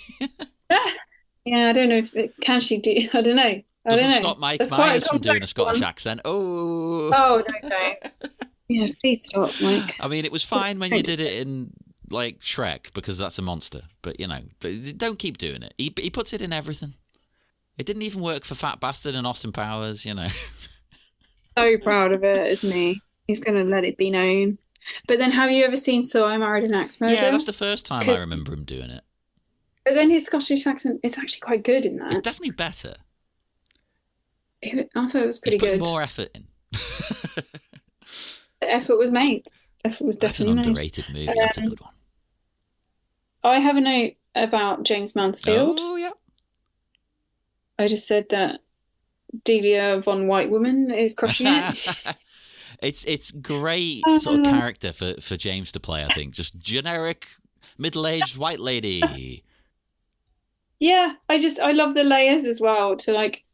Yeah, I don't know can she do? I don't know. Doesn't stop Mike Myers from doing a Scottish accent. Oh no, don't. Yeah, please stop, Mike. I mean, it was fine when you did it in like Shrek because that's a monster. But, you know, don't keep doing it. He puts it in everything. It didn't even work for Fat Bastard and Austin Powers, you know. So proud of it, isn't he? He's going to let it be known. But then have you ever seen So I Married an Axe Murderer? Yeah, that's the first time I remember him doing it. But then his Scottish accent is actually quite good in that. It's definitely better. I thought it was pretty He's putting good. more effort in. The effort was made. Effort was That's an definitely made. underrated movie. That's a good one. I have a note about James Mansfield. Oh, yeah. I just said that Delia von White Woman is crushing it. It's great sort of character for James to play, I think. Just generic middle-aged white lady. Yeah, I love the layers as well to like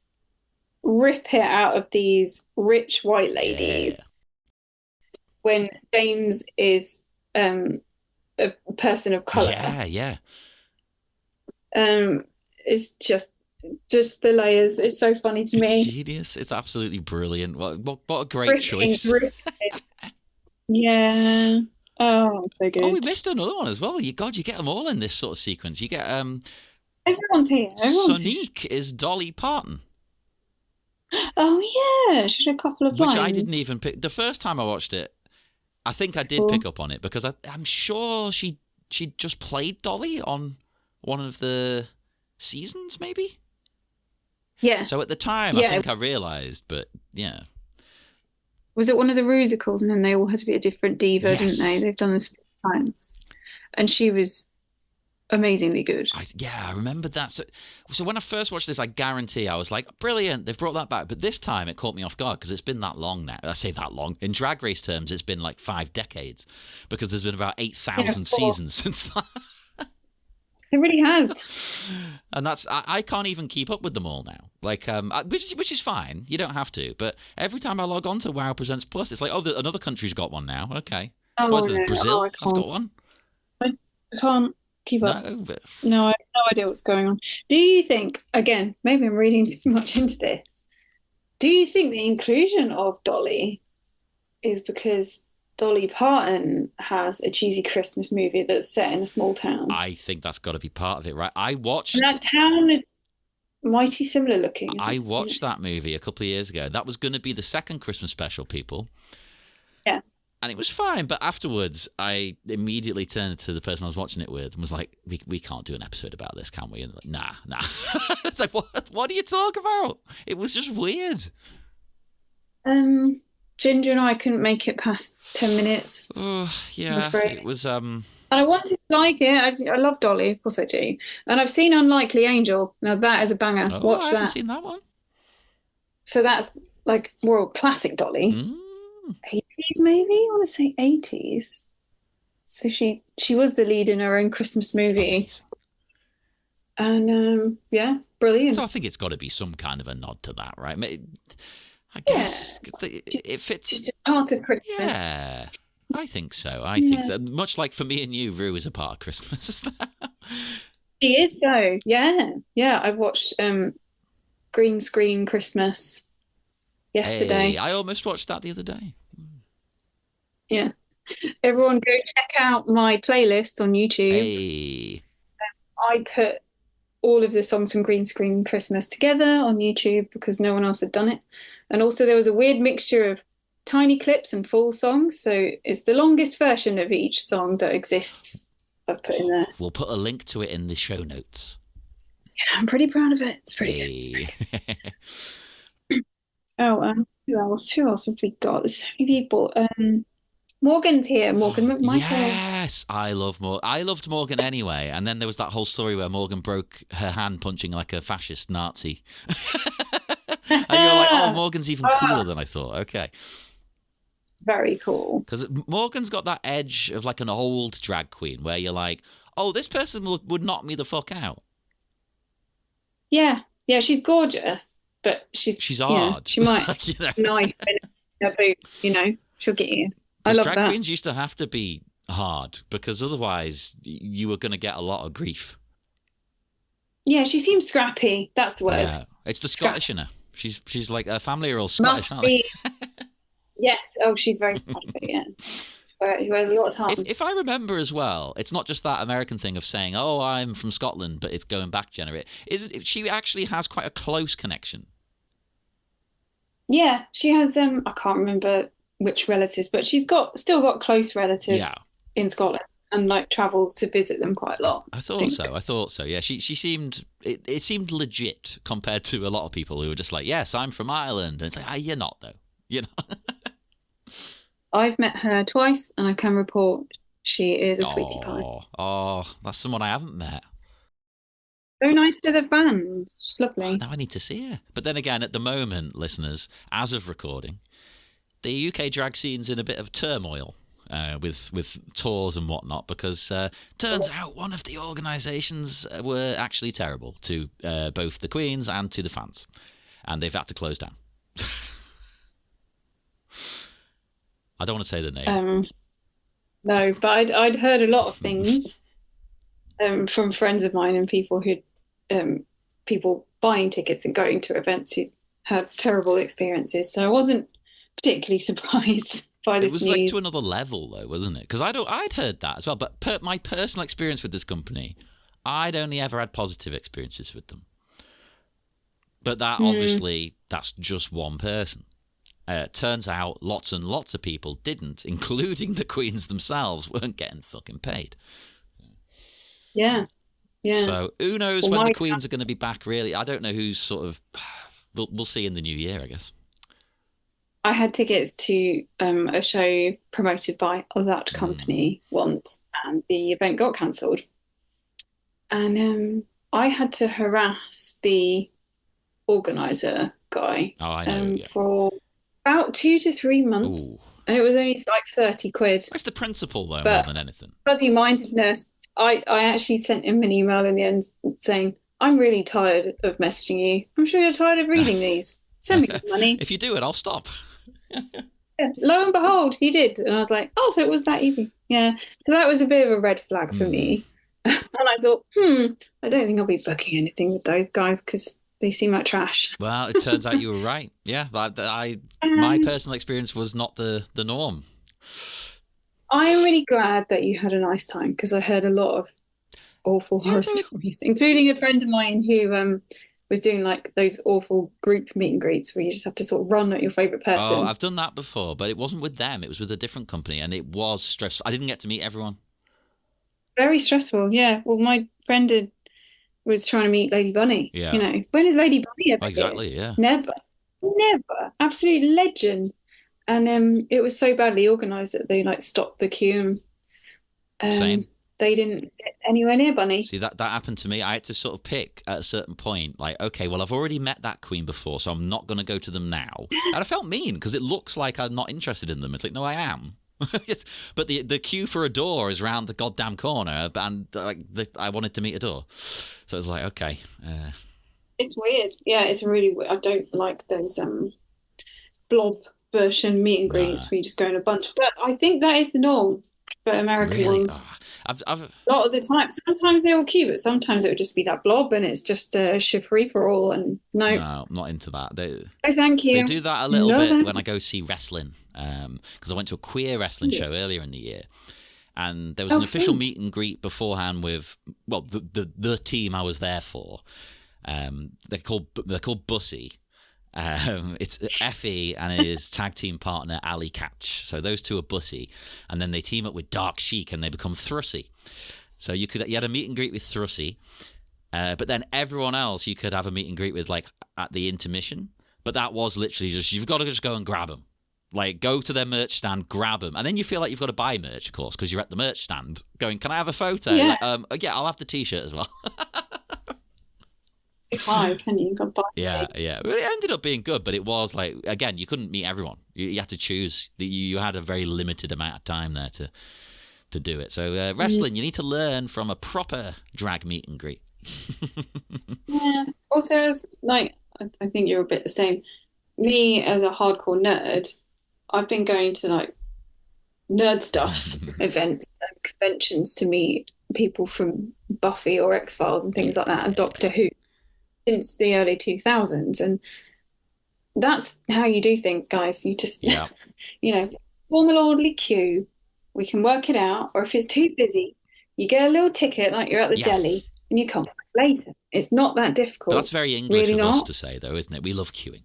rip it out of these rich white ladies when James is a person of color. Yeah. It's just the layers. It's so funny to me. It's genius. It's absolutely brilliant. What a great choice. Yeah. Oh, so good. Oh, we missed another one as well. You get them all in this sort of sequence. You get Everyone's here. Sonique is Dolly Parton. Oh yeah, she had a couple of lines. Which I didn't even pick. The first time I watched it, I think I did pick up on it because I'm sure she just played Dolly on one of the seasons, maybe. Yeah. So at the time, I think I realised, but yeah. Was it one of the musicals, and then they all had to be a different diva, didn't they? They've done this a few times, and she was amazingly good. I remembered that. So when I first watched this, I guarantee I was like, brilliant, they've brought that back. But this time it caught me off guard because it's been that long now. I say that long. In Drag Race terms, it's been like 5 decades because there's been about 8,000 seasons since that. It really has. And I can't even keep up with them all now. Like, which is fine. You don't have to. But every time I log on to Wow Presents Plus, it's like, oh, another country's got one now. Okay. Oh, no. Brazil has got one. I can't keep up. No, I have no idea what's going on. Do you think, again, maybe I'm reading too much into this, do you think the inclusion of Dolly is because Dolly Parton has a cheesy Christmas movie that's set in a small town? I think that's got to be part of it, right? And that town is mighty similar looking. I watched that movie a couple of years ago. That was going to be the second Christmas special, people. Yeah. And it was fine, but afterwards, I immediately turned to the person I was watching it with and was like, "We can't do an episode about this, can we?" And like, nah. It's like, what are you talking about? It was just weird. Ginger and I couldn't make it past 10 minutes. Oh, yeah, it was. And I wanted to like it. I love Dolly, of course I do. And I've seen Unlikely Angel. Now that is a banger. Watch that. I haven't seen that one. So that's like world classic Dolly. 80s maybe? I want to say 80s. So she was the lead in her own Christmas movie. And yeah, brilliant. So I think it's got to be some kind of a nod to that, right? I guess it fits. It's just part of Christmas. Yeah, I think so. I think so. Much like for me and you, Rue is a part of Christmas. She is though. Yeah. I watched Green Screen Christmas yesterday. Hey, I almost watched that the other day. Yeah. Everyone go check out my playlist on YouTube. Hey. I put all of the songs from Green Screen Christmas together on YouTube because no one else had done it. And also there was a weird mixture of tiny clips and full songs. So it's the longest version of each song that exists I've put in there. We'll put a link to it in the show notes. Yeah, I'm pretty proud of it. It's pretty good. Oh, who else? Who else have we got? There's so many people. Morgan's here. Morgan McMichael. Yes, I loved Morgan anyway. And then there was that whole story where Morgan broke her hand punching like a fascist Nazi. And you're like, oh, Morgan's even cooler than I thought. Okay. Very cool. Because Morgan's got that edge of like an old drag queen where you're like, oh, this person would knock me the fuck out. Yeah, she's gorgeous, but she's hard. She might knife in her boot, she'll get you. I love drag that. queens used to have to be hard because otherwise you were going to get a lot of grief. Yeah, she seems scrappy. That's the word. Yeah. It's the Scottish in her. She's like, her family are all Scottish, aren't they? Yes. Oh, she's very proud of it, yeah. where a lot of If times. if I remember as well, it's not just that American thing of saying, "Oh, I'm from Scotland," but it's going back generate. She actually has quite a close connection. Yeah, she has I can't remember which relatives, but she's got still got close Yeah, relatives in Scotland and like travels to visit them quite a lot, I I thought so. think. I thought so. Yeah, she seemed it seemed legit compared to a lot of people who were just like, "Yes, I'm from Ireland," and it's like, "Ah, you're not though." You know. I've met her twice and I can report she is a sweetie pie. That's someone I haven't met. Very nice to the fans. She's Oh, lovely. now I need to see her. But then again, at the moment, listeners, as of recording, the UK drag scene's in a bit of turmoil. With tours and whatnot, because turns out one of the organisations were actually terrible to both the queens and to the fans, and they've had to close down. I don't want to say the name. Um, no, but I'd heard a lot of things from friends of mine and people buying tickets and going to events who had terrible experiences. So I wasn't particularly surprised by It this was like to news. another level, though, wasn't it? Because I'd heard that as well, but my personal experience with this company, I'd only ever had positive experiences with them. But that Hmm. obviously, that's just one person. Turns out lots and lots of people didn't, including the queens themselves, weren't getting fucking paid. Yeah, yeah. So who knows Well, when the my queens are going to be back? Really, I don't know who's sort of. We'll see in the new year, I guess. I had tickets to a show promoted by that Mm. company once, and the event got cancelled. And I had to harass the organizer guy Oh, I know. Yeah. for about 2 to 3 months, Ooh, and it was only like 30 quid. that's the principle though, more But than anything. bloody mindedness, I actually sent him an email in the end saying, I'm really tired of messaging you. I'm sure you're tired of reading these. Send me the money. If you do it, I'll stop. Yeah, lo and behold, he did. And I was like, oh, so it was that easy. Yeah. So that was a bit of a red flag for Hmm. me. And I thought, I don't think I'll be booking anything with those guys because they seem like trash. Well, it turns out you were right. Yeah, my And personal experience was not the norm. I'm really glad that you had a nice time because I heard a lot of awful Yeah, horror stories, including a friend of mine who was doing like those awful group meet and greets where you just have to sort of run at your favorite oh, person. I've done that before, but it wasn't with them. It was with a different company, and it was stressful. I didn't get to meet everyone. Very stressful. Yeah. Well, my friend was trying to meet Lady Bunny. You Yeah, know, when is Lady Bunny ever here? exactly. Yeah, Never. Never. Absolute legend. And it was so badly organized that they like stopped the queue and same. they didn't get anywhere near Bunny. See that happened to me. I had to sort of pick at a certain point, like, okay, well, I've already met that queen before, so I'm not going to go to them now. And I felt mean because it looks like I'm not interested in them. It's like, no, I am. Yes, but the queue for a door is around the goddamn corner, and I wanted to meet a door, so it was like, okay, It's weird. Yeah, it's really weird. I don't like those blob version meet and nah, greets where you just go in a bunch. But I think that is the norm for American really, ones. I've A lot of the time, sometimes they're all cute, but sometimes it would just be that blob and it's just a free for all. And no, no, I'm not into that. no, thank They you. do that a little No, bit thank when I go see wrestling, because I went to a queer wrestling you. show earlier in the year, and there was an Oh, official fun. meet and greet beforehand with, well, the team I was there for. They're called Bussy. It's Effie and his tag team partner Ali Catch. So those two are Bussy, and then they team up with Dark Sheik and they become Thrussy. So you had a meet and greet with Thrussy, but then everyone else you could have a meet and greet with like at the intermission. But that was literally just you've got to just go and grab them. Like, go to their merch stand, grab them, and then you feel like you've got to buy merch, of course, because you're at the merch stand. Going, can I have a photo? Yeah, Like, yeah, I'll have the T-shirt as well. it's high, can you? God, bye. Yeah, yeah. But it ended up being good, but it was like, again, you couldn't meet everyone. You had to choose. You had a very limited amount of time there to do it. So Mm, wrestling, you need to learn from a proper drag meet and greet. yeah. Also, as like, I think you're a bit the same. Me as a hardcore nerd, I've been going to like nerd stuff events and conventions to meet people from Buffy or X-Files and things like that, and Yeah, Doctor Who since the early 2000s. And that's how you do things, guys. You just, yeah. form an orderly queue, we can work it out. Or if it's too busy, you get a little ticket like you're at the deli Yes. and you come back later. It's not that But that's difficult. very English Really of us not. to say, though, isn't it? We love queuing.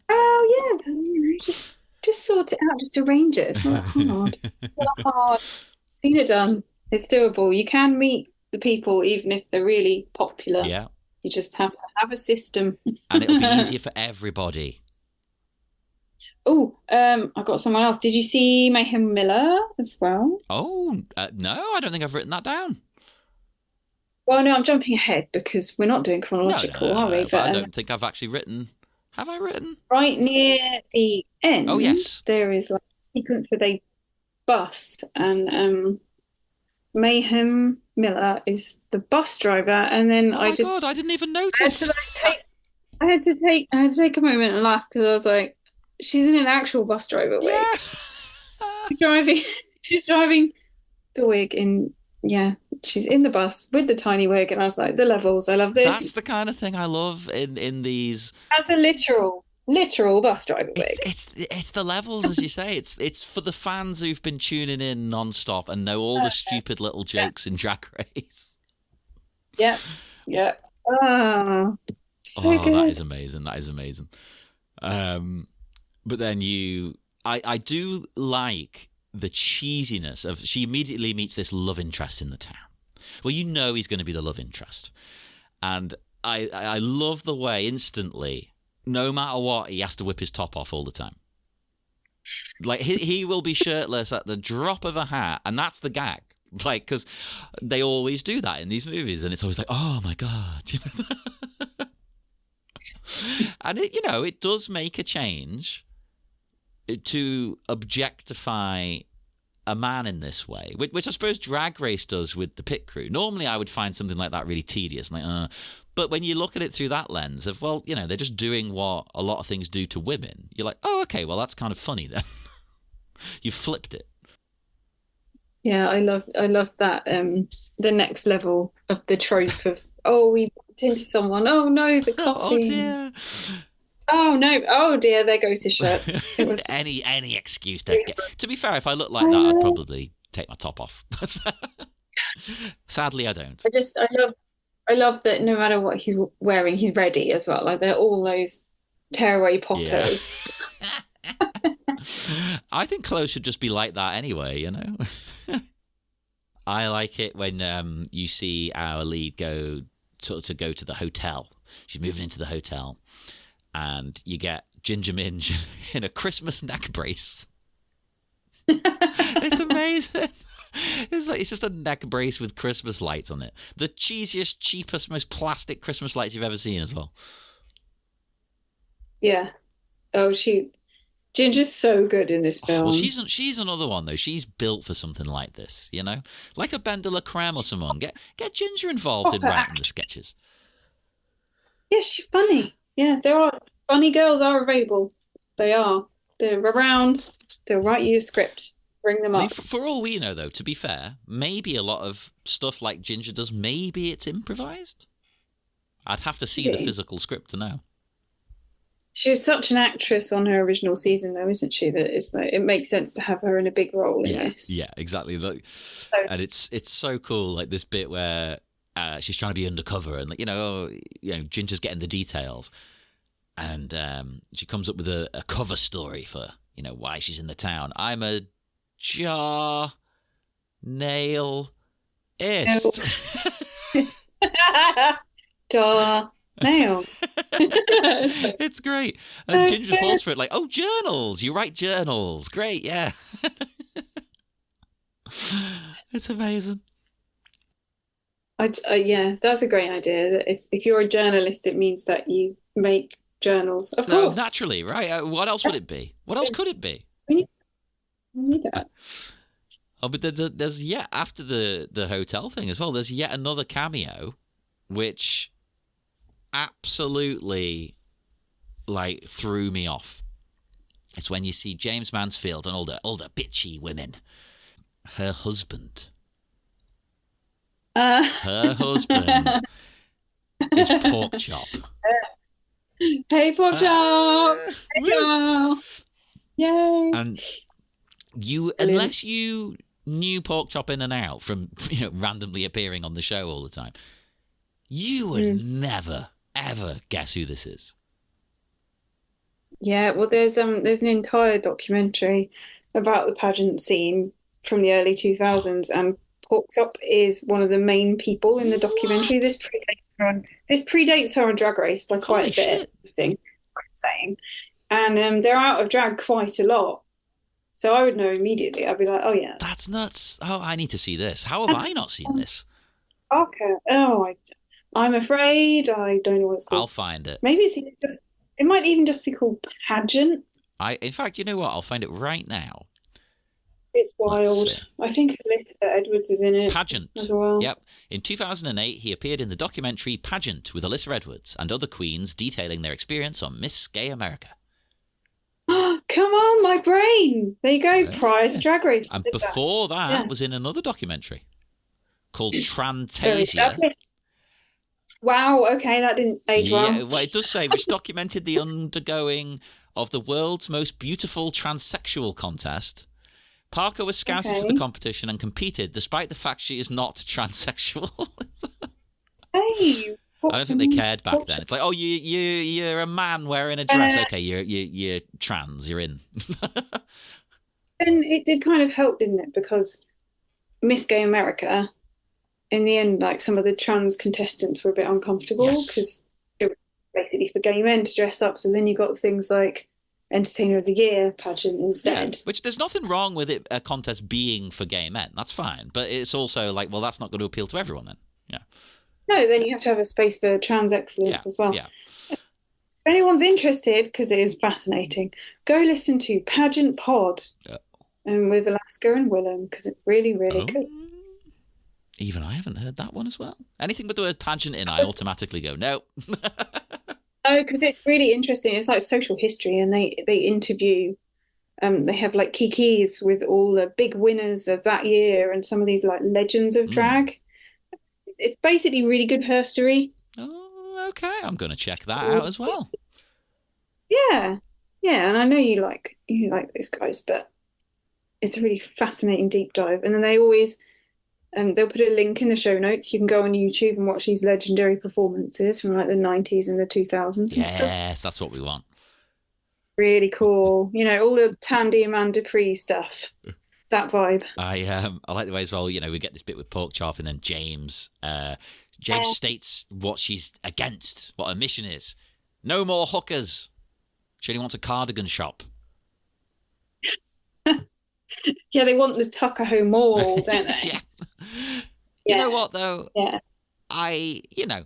Oh yeah, but, just sort it out, just arrange it. It's not that hard. It's not that hard. Seen it done. It's doable. You can meet the people even if they're really popular. Yeah. You just have to have a system. And it'll be easier for everybody. Oh, I got someone else. Did you see Mayhem Miller as well? Oh, no, I don't think I've written that down. Well, no, I'm jumping ahead because we're not doing No, chronological, are we? but I don't think I've actually written. Have I written? Right near the end, Oh, yes. there is like a sequence where they bus, and Mayhem Miller is the bus driver, and then Oh my God, I didn't even notice. I had to take a moment and laugh because I was like, she's in an actual bus driver wig. Yeah. She's driving, she's driving the wig in, yeah, she's in the bus with the tiny wig, and I was like, the levels, I love this. That's the kind of thing I love in these. As a literal bus driver wig. It's the levels, as you say. It's for the fans who've been tuning in non-stop and know all the stupid little jokes in Drag Race. Yeah, yeah. Oh, so good. That is amazing. That is amazing. But then I do like the cheesiness of, she immediately meets this love interest in the town. Well, you know he's going to be the love interest. And I love the way instantly, no matter what, he has to whip his top off all the time. Like he will be shirtless at the drop of a hat, and that's the gag. Like, because they always do that in these movies, and it's always like, oh my God, you know. And it does make a change to objectify a man in this way, which I suppose Drag Race does with the pit crew. Normally, I would find something like that really tedious, but when you look at it through that lens of, well, they're just doing what a lot of things do to women, you're like, oh, okay, well, that's kind of funny then. You flipped it. Yeah, I love that. The next level of the trope of, oh, we bumped into someone. Oh no, the coffee. Oh dear. Oh no. Oh dear, there goes his shirt. It was any excuse to get. To be fair, if I looked like that, I'd probably take my top off. Sadly, I don't. I love that no matter what he's wearing, he's ready as well. Like they're all those tearaway poppers. Yeah. I think clothes should just be like that anyway, I like it when you see our lead go to the hotel. She's moving into the hotel, and you get Ginger Minge in a Christmas neck brace. It's amazing. It's just a neck brace with Christmas lights on it. The cheesiest, cheapest, most plastic Christmas lights you've ever seen as well. Yeah. Oh, Ginger's so good in this film. Well, she's another one though. She's built for something like this, like a Ben de la Creme or someone. Get Ginger involved in writing the sketches. Yeah, she's funny. Yeah, there are funny girls are available. They are. They're around. They'll write you a script. Bring them up. I mean, for all we know, though, to be fair, maybe a lot of stuff like Ginger does, maybe it's improvised. I'd have to see the physical script to know. She was such an actress on her original season, though, isn't she? That it makes sense to have her in a big role in this. Yeah, exactly. And it's so cool, like this bit where she's trying to be undercover, and Ginger's getting the details, and she comes up with a cover story for why she's in the town. I'm a jaw nail ist. Jaw nail. It's great. And Ginger falls for it, like, oh, journals. You write journals. Great, yeah. It's amazing. Yeah, that's a great idea. That if you're a journalist, it means that you make journals. Of course. Naturally, right? What else would it be? What else could it be? We need that. But there's yet, after the hotel thing as well, there's yet another cameo, which absolutely threw me off. It's when you see James Mansfield and all the bitchy women. Her husband. Her husband is Pork Chop. Hey, Pork Chop! Hey, girl! Yay! And Unless you knew Porkchop in and out from randomly appearing on the show all the time, you would never ever guess who this is. Yeah, well, there's an entire documentary about the pageant scene from the early 2000s, and Porkchop is one of the main people in the documentary. This predates her on Drag Race by quite a bit, I think, I'm saying. And they're out of drag quite a lot. So I would know immediately. I'd be like, oh, yeah. That's nuts. Oh, I need to see this. How have I not seen this? Okay. Oh, I'm afraid I don't know what it's called. I'll find it. Maybe it might even just be called Pageant. In fact, you know what? I'll find it right now. It's wild. I think Alyssa Edwards is in it. Pageant as well. Yep. In 2008, he appeared in the documentary Pageant with Alyssa Edwards and other queens detailing their experience on Miss Gay America. Come on, my brain. There you go. Prior to Drag Race. And before that was in another documentary called Trantasia. Wow, okay, that didn't age well. Yeah, well, it does say, which documented the undergoing of the world's most beautiful transsexual contest. Parker was scouted for the competition and competed despite the fact she is not transsexual. Hey, I don't think they cared back then. It's like, oh, you're a man wearing a dress. Okay, you're trans. You're in. And it did kind of help, didn't it? Because Miss Gay America, in the end, like some of the trans contestants were a bit uncomfortable because it was basically for gay men to dress up. So then you got things like Entertainer of the Year pageant instead. Yeah, which there's nothing wrong with it, a contest being for gay men. That's fine. But it's also like, well, that's not going to appeal to everyone then. Yeah. No, then you have to have a space for trans excellence as well. Yeah. If anyone's interested, because it is fascinating, go listen to Pageant Pod with Alaska and Willem, because it's really, really good. Even I haven't heard that one as well. Anything with the word pageant in, I automatically go, no. No, because it's really interesting. It's like social history, and they interview. They have like kikis with all the big winners of that year, and some of these like legends of drag. It's basically really good herstory. Oh, okay. I'm going to check that out as well. Yeah, and I know you like those guys, but it's a really fascinating deep dive. And then they always. They'll put a link in the show notes. You can go on YouTube and watch these legendary performances from like the 90s and the 2000s and stuff. Yes, that's what we want. Really cool. All the Tandy Amanda Dupree stuff. That vibe. I like the way as well, we get this bit with Porkchop and then James. James states what she's against, what her mission is. No more hookers. She only wants a cardigan shop. Yeah, they want the Tuckahoe Mall, don't they? Yeah. You know what, though? Yeah. I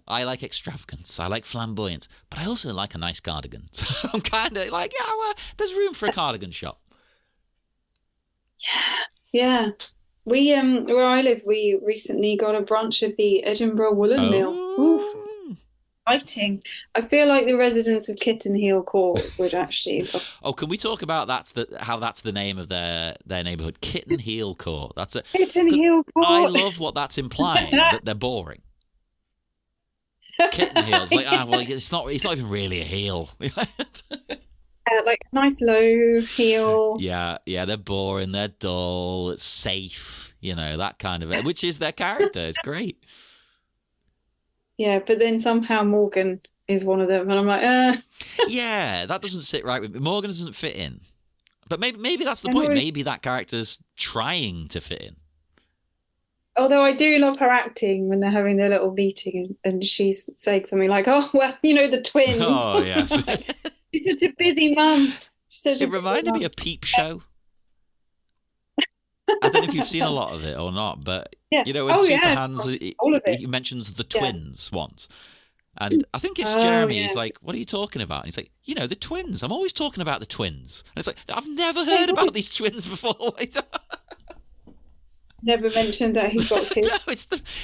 like extravagance. I like flamboyance. But I also like a nice cardigan. So I'm kind of like, there's room for a cardigan shop. Yeah. We, where I live, we recently got a branch of the Edinburgh Woolen Mill. Ooh. Exciting. I feel like the residents of Kitten Heel Court would actually. Can we talk about how that's the name of their neighbourhood? Kitten Heel Court. That's it. Kitten Heel Court. I love what that's implying, that they're boring. Kitten heels, like it's not even really a heel. Like a nice low heel. Yeah, they're boring. They're dull. It's safe. That kind of it, which is their character. It's great. Yeah, but then somehow Morgan is one of them, and I'm like, Yeah, that doesn't sit right with me. Morgan doesn't fit in. But maybe that's the point. Maybe that character's trying to fit in. Although I do love her acting when they're having their little meeting and she's saying something like, oh, well, the twins. Oh, yes. She's such a busy mum. It reminded me of Peep Show. I don't know if you've seen a lot of it or not, but when Superhands, he mentions the twins once. And I think it's Jeremy. He's like, what are you talking about? And he's like, the twins. I'm always talking about the twins. And it's like, I've never heard about these twins before. Never mentioned that he's got kids.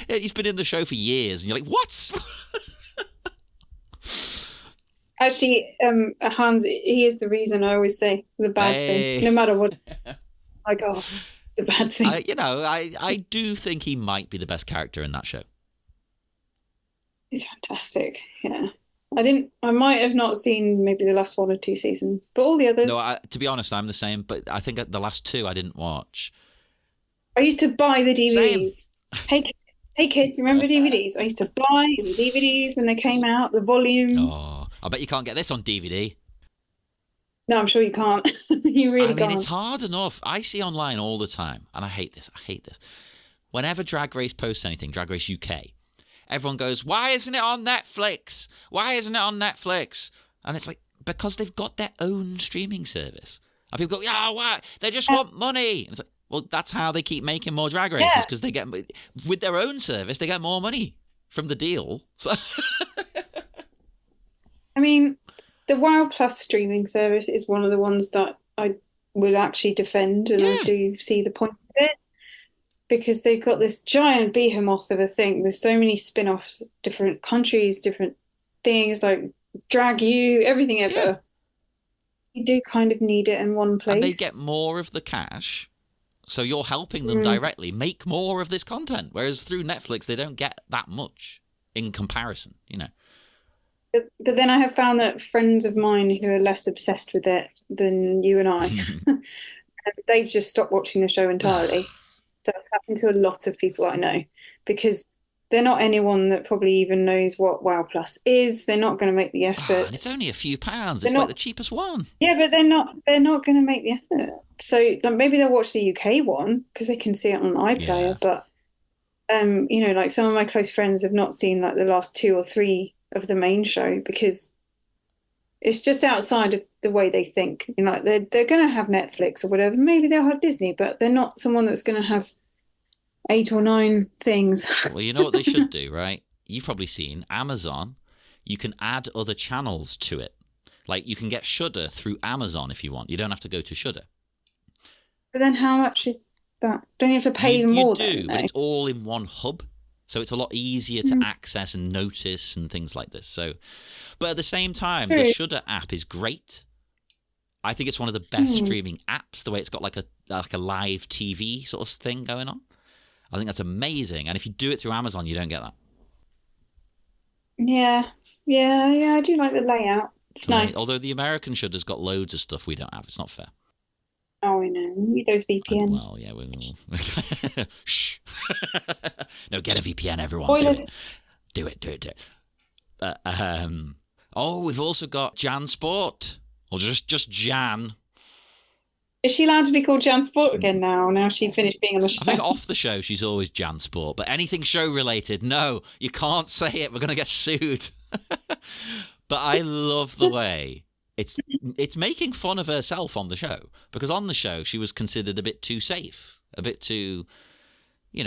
No, he's been in the show for years. And you're like, what? Actually, Hans, he is the reason I always say the bad thing, no matter what. Like, oh, the bad thing. I do think he might be the best character in that show. He's fantastic, yeah. I might have not seen maybe the last one or two seasons, but all the No, others. to be honest, I'm the same. But I think the last two I didn't watch. I used to buy the Same. DVDs. Hey, hey kids, remember DVDs? I used to buy the DVDs when they came out, the volumes. Oh, I bet you can't get this on DVD. No, I'm sure you can't. You I really mean, it's can't. hard enough. I see online all the time, and I hate this. I hate this. Whenever Drag Race posts anything, Drag Race UK, everyone goes, "Why isn't it on Netflix? Why isn't it on Netflix?" And it's like, because they've got their own streaming service. And people go, "Yeah, why? They just want money." And it's like, well, that's how they keep making more Drag Races, Yeah. because they get, with their own service, they get more money from the deal. So I mean, the Wow Plus streaming service is one of the ones that I will actually defend, and I yeah, do see the point of it because they've got this giant behemoth of a thing with so many spin-offs, different countries, different things like Drag You, everything yeah. ever. You do kind of need it in one And they get place. more of the cash. So you're helping them Mm. directly make more of this content. Whereas through Netflix, they don't get that much in comparison, you know. But then I have found that friends of mine who are less obsessed with it than you and I, they've just stopped watching the show entirely. That's happened to a lot of people I know because they're not anyone that probably even knows what Wow Plus is. They're not going to make the Ah, and it's effort. only a few pounds. They're It's like the not, cheapest one. yeah, but they're not going to make the effort. So like maybe they'll watch the UK one because they can see it on Yeah. iPlayer. But like some of my close friends have not seen like the last two or three of the main show because it's just outside of the way they think. Like they're going to have Netflix or whatever. Maybe they'll have Disney, but they're not someone that's going to have eight or nine things. Well, you know what they should do, right? You've probably seen Amazon. You can add other channels to it. Like you can get Shudder through Amazon if you want. You don't have to go to Shudder. But then how much is that? Don't you have to pay You even you more do, then? but No? it's all in one hub. So it's a lot easier to Mm, access and notice and things like this. So, but at the same time, the true. Shudder app is great. I think it's one of the best Mm, streaming apps. The way it's got like a live TV sort of thing going on. I think that's amazing. And if you do it through Amazon, you don't get that. yeah, yeah. I do like the layout. It's I mean, nice. although the American Shudder's got loads of stuff we don't have. It's not fair. Oh, I know. With those VPNs. Well, yeah, we will. Shh. No, get a VPN, everyone. Do Spoilers. it. Do it. Do it. Do it. Oh, we've also got Jan Sport, or just Jan. Is she allowed to be called Jan Sport again now? Now she finished being on the I think show. off the show she's always Jan Sport, but anything show related, no, you can't say it. We're gonna get sued. But I love the way it's making fun of herself on the show, because on the show she was considered a bit too safe, a bit too,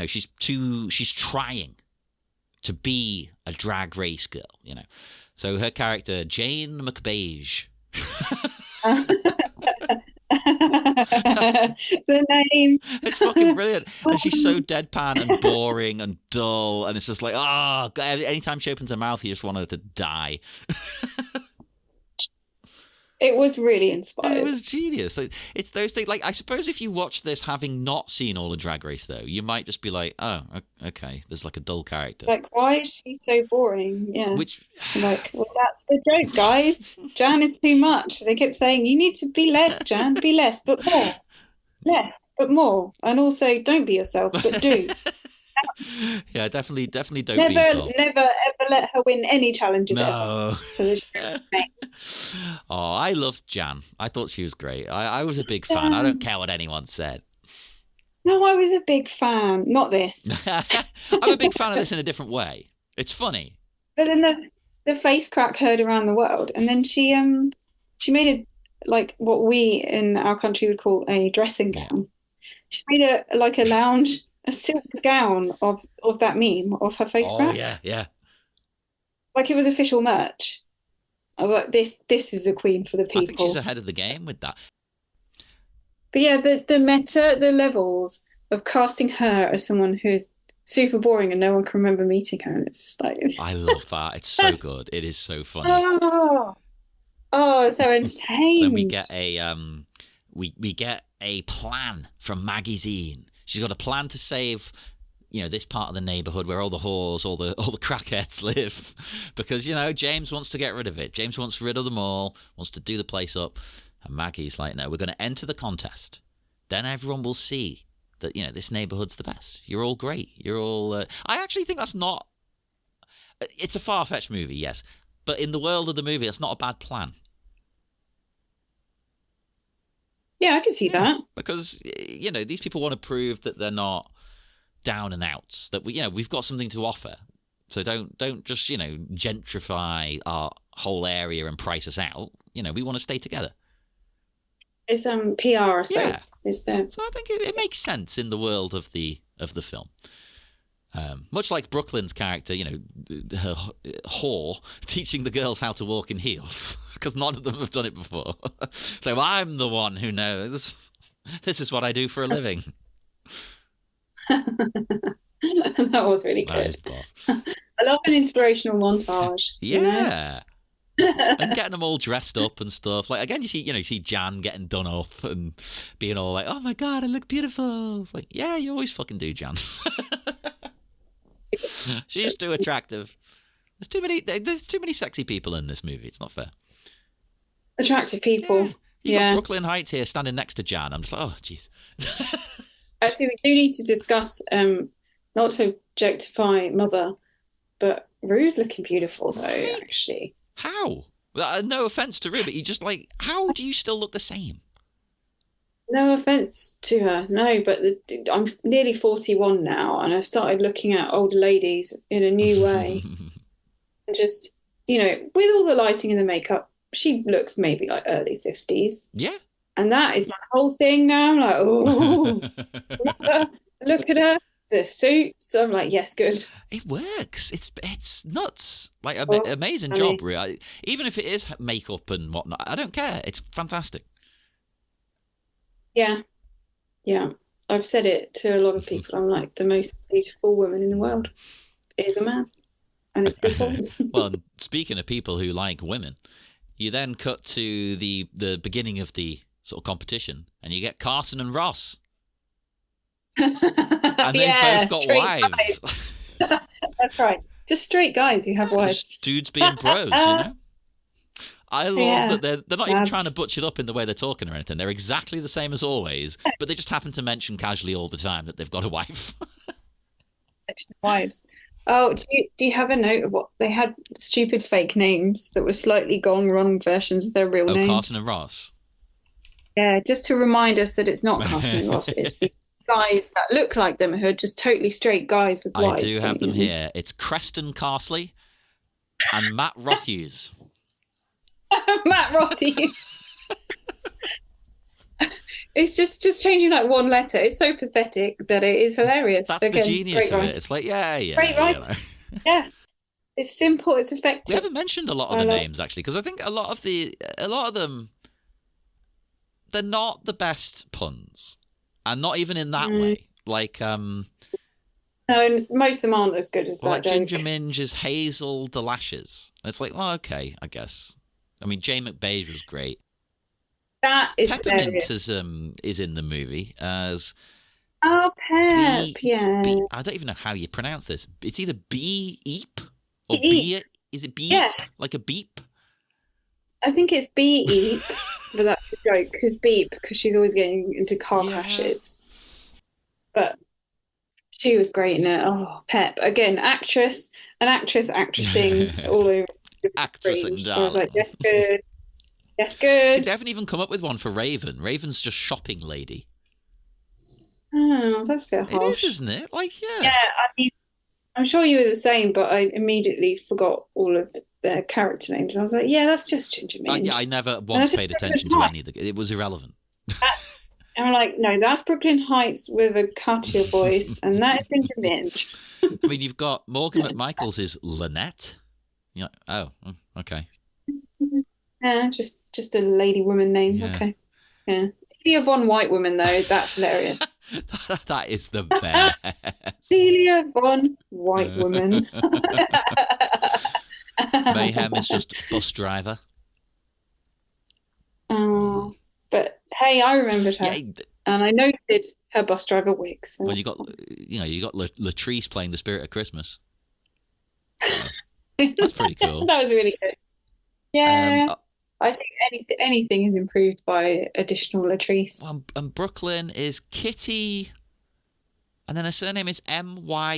she's trying to be a drag race girl, So her character Jane McBeige. The name. It's fucking brilliant. And she's so deadpan and boring and dull. And it's just like, oh, God. Anytime she opens her mouth, you just want her to die. It was really It inspired. was genius. Like, it's those things. Like, I suppose if you watch this having not seen all of Drag Race, though, you might just be like, oh, okay, there's like a dull character. Like, why is she so boring? Yeah. Which, Like, well, that's the joke, guys. Jan is too much. They kept saying, you need to be less, Jan. Be less, but more. Less, but more. And also, don't be yourself, but do. yeah, definitely don't be Never, yourself. never, ever let her win any challenges ever. No. So that Oh, I loved Jan. I thought she was great. I was a big fan. I don't care what anyone said. no, I was a big fan. Not this. I'm a big fan of this in a different way. It's funny. But then the face crack heard around the world, and then she made a like what we in our country would call a dressing Yeah. gown. She made a lounge, a silk gown of that meme of her face Oh, crack. yeah. Like it was official merch. I was like, this is a queen for the I think she's people. ahead of the game with that. But yeah, the levels of casting her as someone who's super boring and no one can remember meeting her, and it's just like I love that. It's so good. It is so funny. oh, so Then we entertained. get a we get a plan from Maggie Zine. She's got a plan to save this part of the neighborhood where all the whores, all the crackheads live, because James wants to get rid of it. James wants rid of them all, wants to do the place up, and Maggie's like, no, we're going to enter the contest. Then everyone will see that this neighborhood's the best. You're all great. You're all. I actually think that's not. It's a far-fetched movie, yes, but in the world of the movie, it's not a bad plan. Yeah, I can see that. Because these people want to prove that they're not down and outs. That we've got something to offer. So don't just gentrify our whole area and price us out. We want to stay together. It's PR, I suppose. Yeah. Is there? So I think it makes sense in the world of the film. Much like Brooklyn's character, her whore teaching the girls how to walk in heels, because none of them have done it before. So I'm the one who knows. This is what I do for a living. That was really good. That is boss. I love an inspirational montage. Yeah. And getting them all dressed up and stuff. Like, again, you see Jan getting done up and being all like, oh my God, I look beautiful. It's like, yeah, you always fucking do, Jan. She's too attractive. There's too many sexy people in this movie. It's not fair. Attractive people. You got Brooklyn Heights here standing next to Jan. I'm just like, oh, jeez. Actually, we do need to discuss, not to objectify Mother, but Rue's looking beautiful, though, actually. How? No offense to Rue, but you just like, how do you still look the same? No offense to her, no, but I'm nearly 41 now, and I've started looking at older ladies in a new way. And just, with all the lighting and the makeup, she looks maybe like early 50s. Yeah. And that is my whole thing now. I'm like, oh, look at her, the suits. I'm like, yes, good. It works. It's nuts. Like, amazing job, Rue. Even if it is makeup and whatnot, I don't care. It's fantastic. Yeah. I've said it to a lot of people. I'm like, the most beautiful woman in the world is a man. And it's important. Well, speaking of people who like women, you then cut to the beginning of the sort of competition, and you get Carson and Ross. And they've both got wives. That's right. Just straight guys who have wives. Just dudes being bros, I love that they're not even trying to butch it up in the way they're talking or anything. They're exactly the same as always, but they just happen to mention casually all the time that they've got a wife. Wives. Oh, do you have a note of what they had? Stupid fake names that were slightly gone wrong versions of their real names. Carson and Ross. Yeah, just to remind us that it's not Carson and Ross. It's the guys that look like them who are just totally straight guys with wives. I do have them here. It's Creston Carsley and Matt Rothhues. Matt Rothhues. It's just changing like one letter. It's so pathetic that it is hilarious. That's the genius of it. It's like, yeah. Great writing. Yeah. It's simple. It's effective. We haven't mentioned a lot of the names actually, because I think a lot of them, they're not the best puns, and not even in that way. Like, no, most of them aren't as good as that. Like joke. Ginger Minge is Hazel Delashes. It's like, oh, okay, I guess. I mean, Jay McBaige was great. That is Peppermint is in the movie as Pep. Yeah. I don't even know how you pronounce this. It's either Beep or B. Is it Beep? Yeah. Like a beep? I think it's Beep, but that's a joke because Beep because she's always getting into car crashes. But she was great in it. Oh, Pep again, actressing all over. Actressing, I was like, yes, good. Yes, good. See, they haven't even come up with one for Raven. Raven's just shopping lady. Oh, that's a bit harsh. It is, isn't it? Like, yeah. Yeah, I mean, I'm sure you were the same, but I immediately forgot all of their character names. I was like, yeah, that's just Ginger Minge. I never once paid attention to any of the... It was irrelevant. And I'm like, no, that's Brooklyn Heights with a cattier voice, and that is Ginger Minge. I mean, you've got Morgan McMichaels is Lynette. You're like, oh, okay. Yeah, just a lady woman name. Yeah. Okay. Yeah. Celia Von White Woman, though, that's hilarious. That is the best. Celia Von White Woman. Mayhem is just bus driver. Oh, but hey, I remembered her. Yeah, And I noted her bus driver wig. So Well, you got Latrice playing the Spirit of Christmas. So that's pretty cool. that was really good. Um, Yeah, uh, I think anything is improved by additional Latrice. and Brooklyn is Kitty, and then her surname is Mya.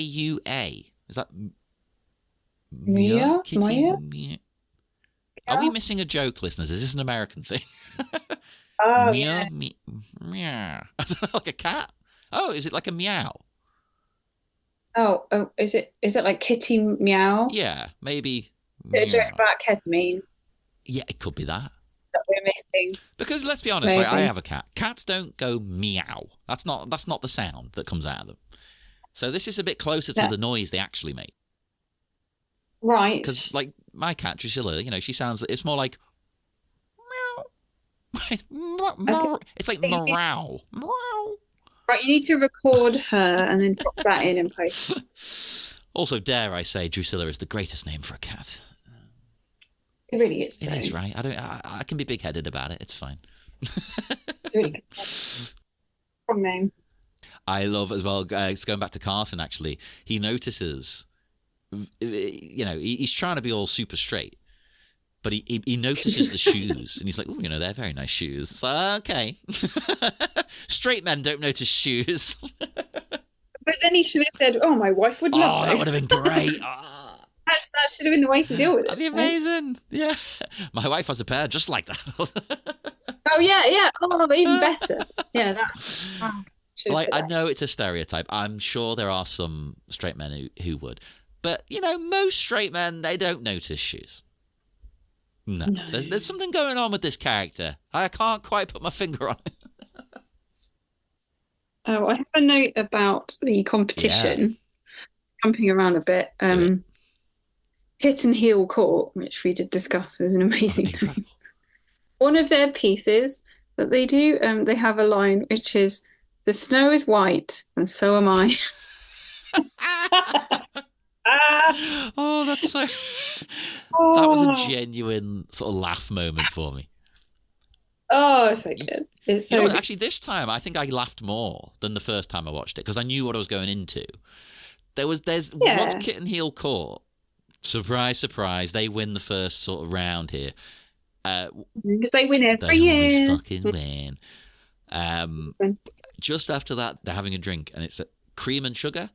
Is that Mia? Mia, Kitty Maya. Mia? Are we missing a joke, listeners? Is this an American thing? Oh Mia, yeah. meow. I don't know, like a cat. Oh, is it like a meow? Oh, is it like Kitty Meow? Yeah, maybe A joke meow. about ketamine Yeah, it could be that. that we're missing, Because let's be honest, like I maybe. have a cat. Cats don't go meow. That's not the sound that comes out of them. So this is a bit closer to Yeah. the noise they actually make. Right. Because like my cat Drusilla, she sounds. It's more like meow. Okay. It's like So you need, meow. Meow. right, you need to record her and then drop that in post. Also, dare I say, Drusilla is the greatest name for a cat. It really is, It though. is, right? I can be big-headed about it. It's fine. It's really good. Strong name. I love as well. It's going back to Carson. Actually, he notices. He's trying to be all super straight, but he notices the shoes, and he's like, "Oh, they're very nice shoes." It's like, okay, straight men don't notice shoes. But then he should have said, "Oh, my wife would love Oh, that those." would have been great. Oh, That should have been the way to deal with that'd be it, right? amazing. Yeah, my wife has a pair just like that. Oh yeah, yeah. Oh, even better. Yeah, that should have Like, put I that. know it's a stereotype. I'm sure there are some straight men who would. But, most straight men, they don't notice shoes. No. No. There's something going on with this character. I can't quite put my finger on it. Oh, I have a note about the competition, jumping around a bit. Do it. Tit and Heel Court, which we did discuss, was an amazing thing. Incredible. One of their pieces that they do, they have a line which is, "The snow is white, and so am I." Oh, that's so... That was a Oh, genuine sort of laugh moment for me. oh, it's so good. It's You know so what? good. Actually, this time I think I laughed more than the first time I watched it because I knew what I was going into. There's Yeah. What's Kitten Heel Court? Surprise, surprise! They win the first sort of round here. Because they win They every always year. fucking win. Just after that, they're having a drink, and it's cream and sugar.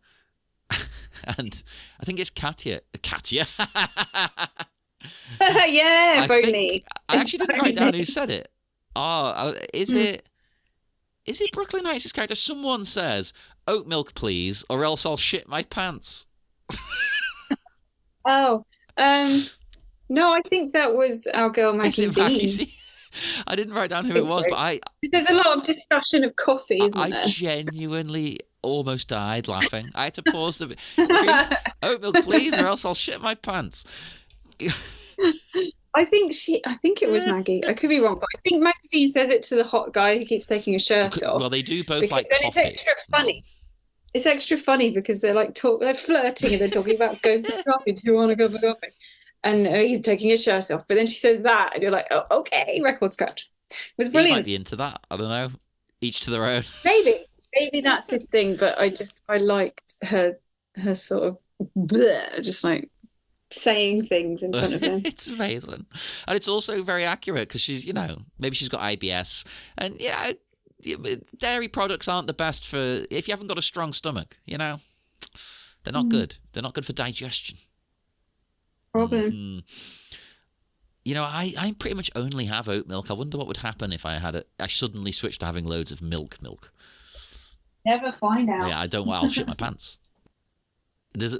And I think it's Katya. Katya. Yeah, I if think only. I actually didn't write down who said it. Oh, is it? Is it Brooklyn Heights' character? Someone says, "Oat milk, please, or else I'll shit my pants." Oh, no, I think that was our girl Is Maggie it Maggie Z. Z? I didn't write down who it Think was, so. but I There's a lot of discussion of coffee, isn't I there? genuinely almost died laughing. I had to pause the oat milk, please, or else I'll shit my pants. I think it was Maggie. I could be wrong, but I think Magazine says it to the hot guy who keeps taking his shirt off. Well, they do both Because like then coffee. it's extra funny. It's extra funny because they're flirting and they're talking about going for coffee. Do you want to go for coffee? And he's taking his shirt off. But then she says that, and you're like, oh, okay, record scratch. It was He might brilliant. be into that. I don't know. Each to their own. Maybe that's his thing. But I liked her sort of bleh, just like saying things in front of him. It's amazing, and it's also very accurate because she's, maybe she's got IBS, and dairy products aren't the best for if you haven't got a strong stomach. They're not good. They're not good for digestion. Problem. I pretty much only have oat milk. I wonder what would happen if I suddenly switched to having loads of milk. Never find out. Yeah, I don't. I'll shit my pants. There's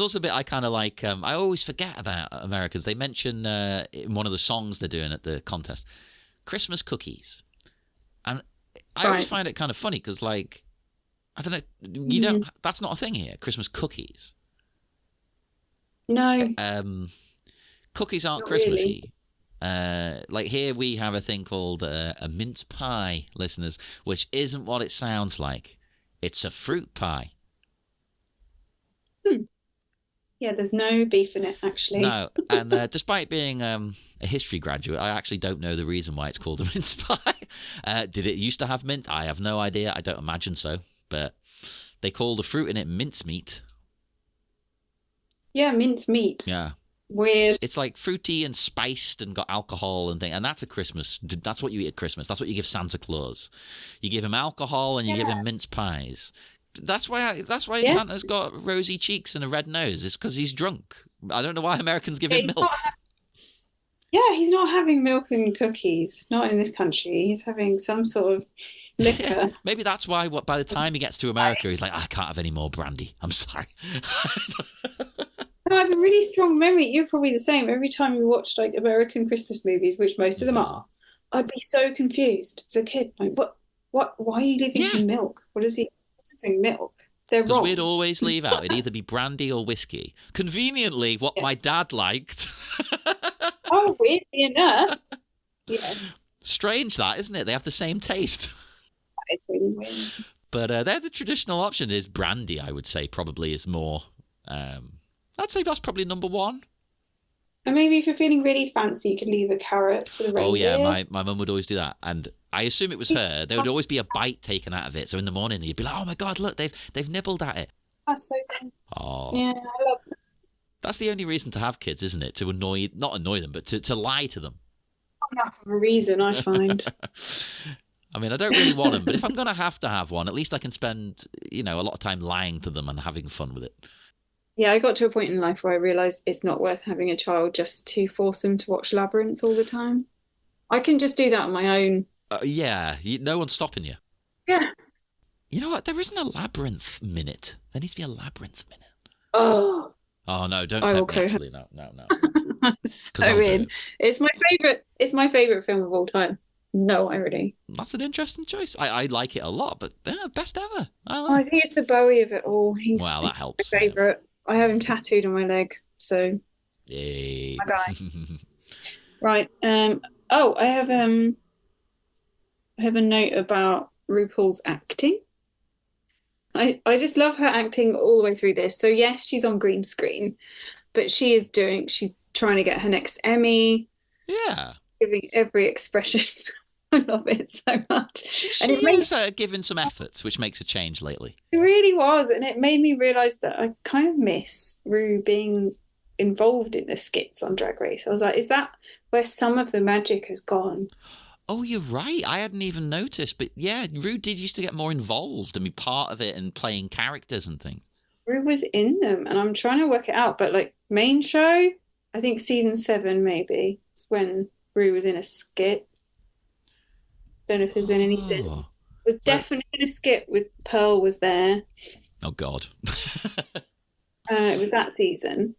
also a bit I kind of like. I always forget about Americans. They mention in one of the songs they're doing at the contest, Christmas cookies, and I always find it kind of funny because, like, I don't know, you don't. That's not a thing here. Christmas cookies. No. Cookies aren't Not Christmassy. Like here we have a thing called a mince pie, listeners, which isn't what it sounds like. It's a fruit pie. Yeah, there's no beef in it, actually. No, and despite being a history graduate, I actually don't know the reason why it's called a mince pie. Did it used to have mint? I have no idea. I don't imagine so. But they call the fruit in it mincemeat. Yeah, mincemeat. Yeah. Weird. It's like fruity and spiced and got alcohol and thing. And that's a Christmas. That's what you eat at Christmas. That's what you give Santa Claus. You give him alcohol and you give him mince pies. That's why Santa's got rosy cheeks and a red nose. It's because he's drunk. I don't know why Americans give him milk. He's not having milk and cookies. Not in this country. He's having some sort of liquor. Yeah, maybe that's why by the time he gets to America, he's like, I can't have any more brandy. I'm sorry. I have a really strong memory. You're probably the same. Every time we watched like American Christmas movies, which most of them are, I'd be so confused as a kid. Like, what? Why are you leaving him milk? What is he? What's he doing milk? They're wrong. Because we'd always leave out. It'd either be brandy or whiskey. Conveniently, what my dad liked. Oh, weirdly enough. Yes. Strange that, isn't it? They have the same taste. That is really weird. But they're the traditional option. Is brandy, I would say, probably is more. I'd say that's probably number one. And maybe if you're feeling really fancy, you could leave a carrot for the reindeer. Oh yeah, my mum would always do that, and I assume it was her. There would always be a bite taken out of it. So in the morning, you'd be like, "Oh my god, look, they've nibbled at it." That's so good. Oh yeah, I love it. That's the only reason to have kids, isn't it? To not annoy them, but to lie to them. Not enough of a reason, I find. I mean, I don't really want them, but if I'm going to have one, at least I can spend, a lot of time lying to them and having fun with it. Yeah, I got to a point in life where I realised it's not worth having a child just to force them to watch Labyrinth all the time. I can just do that on my own. No one's stopping you. Yeah. You know what? There isn't a Labyrinth minute. There needs to be a Labyrinth minute. Oh. Oh no! Don't tempt me. Actually, no. I'm so in. It's my favorite. It's my favorite film of all time. No irony. That's an interesting choice. I like it a lot, but best ever. I think it's the Bowie of it all. That helps. My favorite. I have him tattooed on my leg. So. Yay! My guy. Right. I have a note about RuPaul's acting. I just love her acting all the way through this. So yes, she's on green screen, but she's trying to get her next Emmy. Yeah. Giving every expression. I love it so much. She is given some efforts, which makes a change lately. It really was. And it made me realise that I kind of miss Ru being involved in the skits on Drag Race. I was like, is that where some of the magic has gone? Oh, you're right. I hadn't even noticed. But yeah, Ru did used to get more involved and be part of it and playing characters and things. Ru was in them, and I'm trying to work it out. But like main show, I think season 7 maybe is when Ru was in a skit. Don't know if there's been any since. There's definitely been a skit with Pearl was there. Oh God. With that season.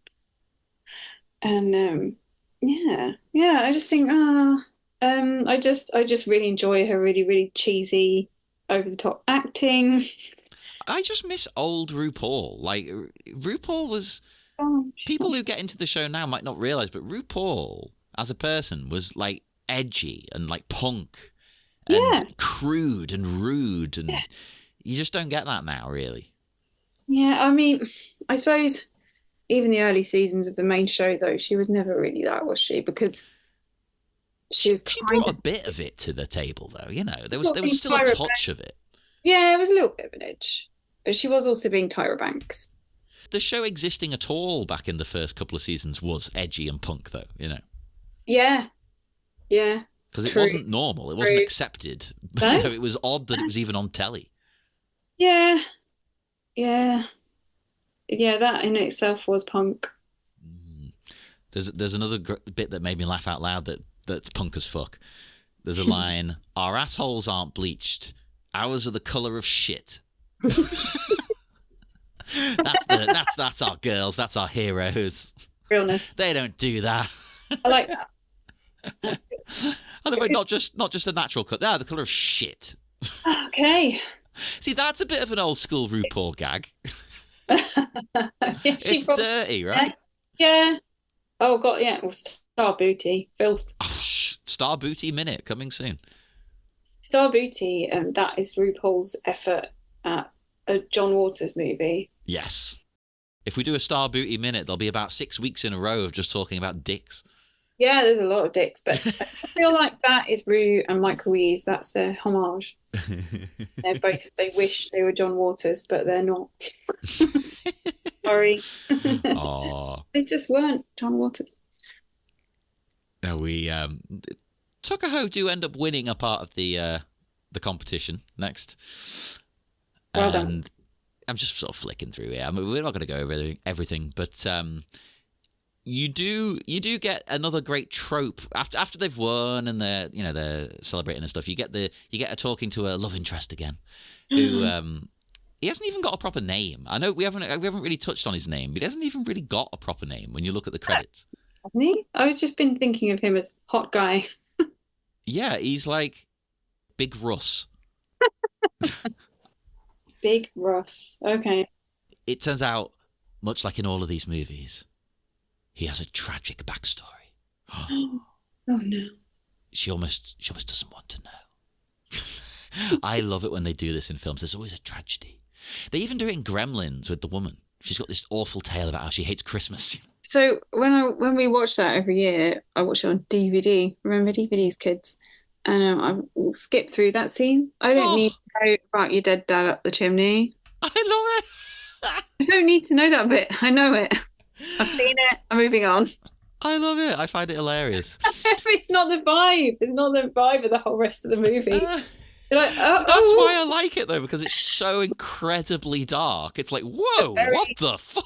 And I just think I just really enjoy her really, really cheesy, over the top acting. I just miss old RuPaul. Like RuPaul was people who get into the show now might not realize, but RuPaul as a person was like edgy and like punk and crude and rude, and you just don't get that now, really. Yeah, I mean, I suppose even the early seasons of the main show, though, she was never really that, was she? Because she brought a bit of it to the table, though. There was still a touch of it. Yeah, it was a little bit of an edge, but she was also being Tyra Banks. The show existing at all back in the first couple of seasons was edgy and punk, though. Yeah. Because it wasn't normal. It wasn't accepted. No? It was odd that it was even on telly. Yeah. That in itself was punk. There's another bit that made me laugh out loud that's punk as fuck. There's a line, "Our assholes aren't bleached. Ours are the colour of shit." That's our girls. That's our heroes. Realness. They don't do that. I like that. Not just a natural colour. No, the colour of shit. Okay. See, that's a bit of an old school RuPaul gag. It's dirty, right? Yeah. Oh God, yeah. Well, Star Booty, filth. Oh, Star Booty minute coming soon. Star Booty, that is RuPaul's effort at a John Waters movie. Yes. If we do a Star Booty minute, there'll be about 6 weeks in a row of just talking about dicks. Yeah, there's a lot of dicks, but I feel like that is Rue and Michael Wees. That's their homage. They wish they were John Waters, but they're not. Sorry. Oh, They just weren't John Waters. no, Tuckahoe do end up winning a part of the competition next. Well and done. I'm just sort of flicking through here. I mean, we're not going to go over everything, but you do get another great trope after they've won and they're celebrating and stuff. You get a talking to a love interest again, who he hasn't even got a proper name. I know we haven't really touched on his name, but he hasn't even really got a proper name when you look at the credits. Hasn't he? I was just been thinking of him as hot guy. Yeah, he's like Big Russ. Big Russ. Okay. It turns out, much like in all of these movies, he has a tragic backstory. Oh no. She almost doesn't want to know. I love it when they do this in films. There's always a tragedy. They even do it in Gremlins with the woman. She's got this awful tale about how she hates Christmas. So when we watch that every year, I watch it on DVD. Remember DVDs, kids? And I will skip through that scene. I don't need to know about your dead dad up the chimney. I love it. I don't need to know that bit. I know it. I've seen it. I'm moving on. I love it. I find it hilarious. It's not the vibe. It's not the vibe of the whole rest of the movie. You're like, That's why I like it though, because it's so incredibly dark. It's like, whoa, what the fuck?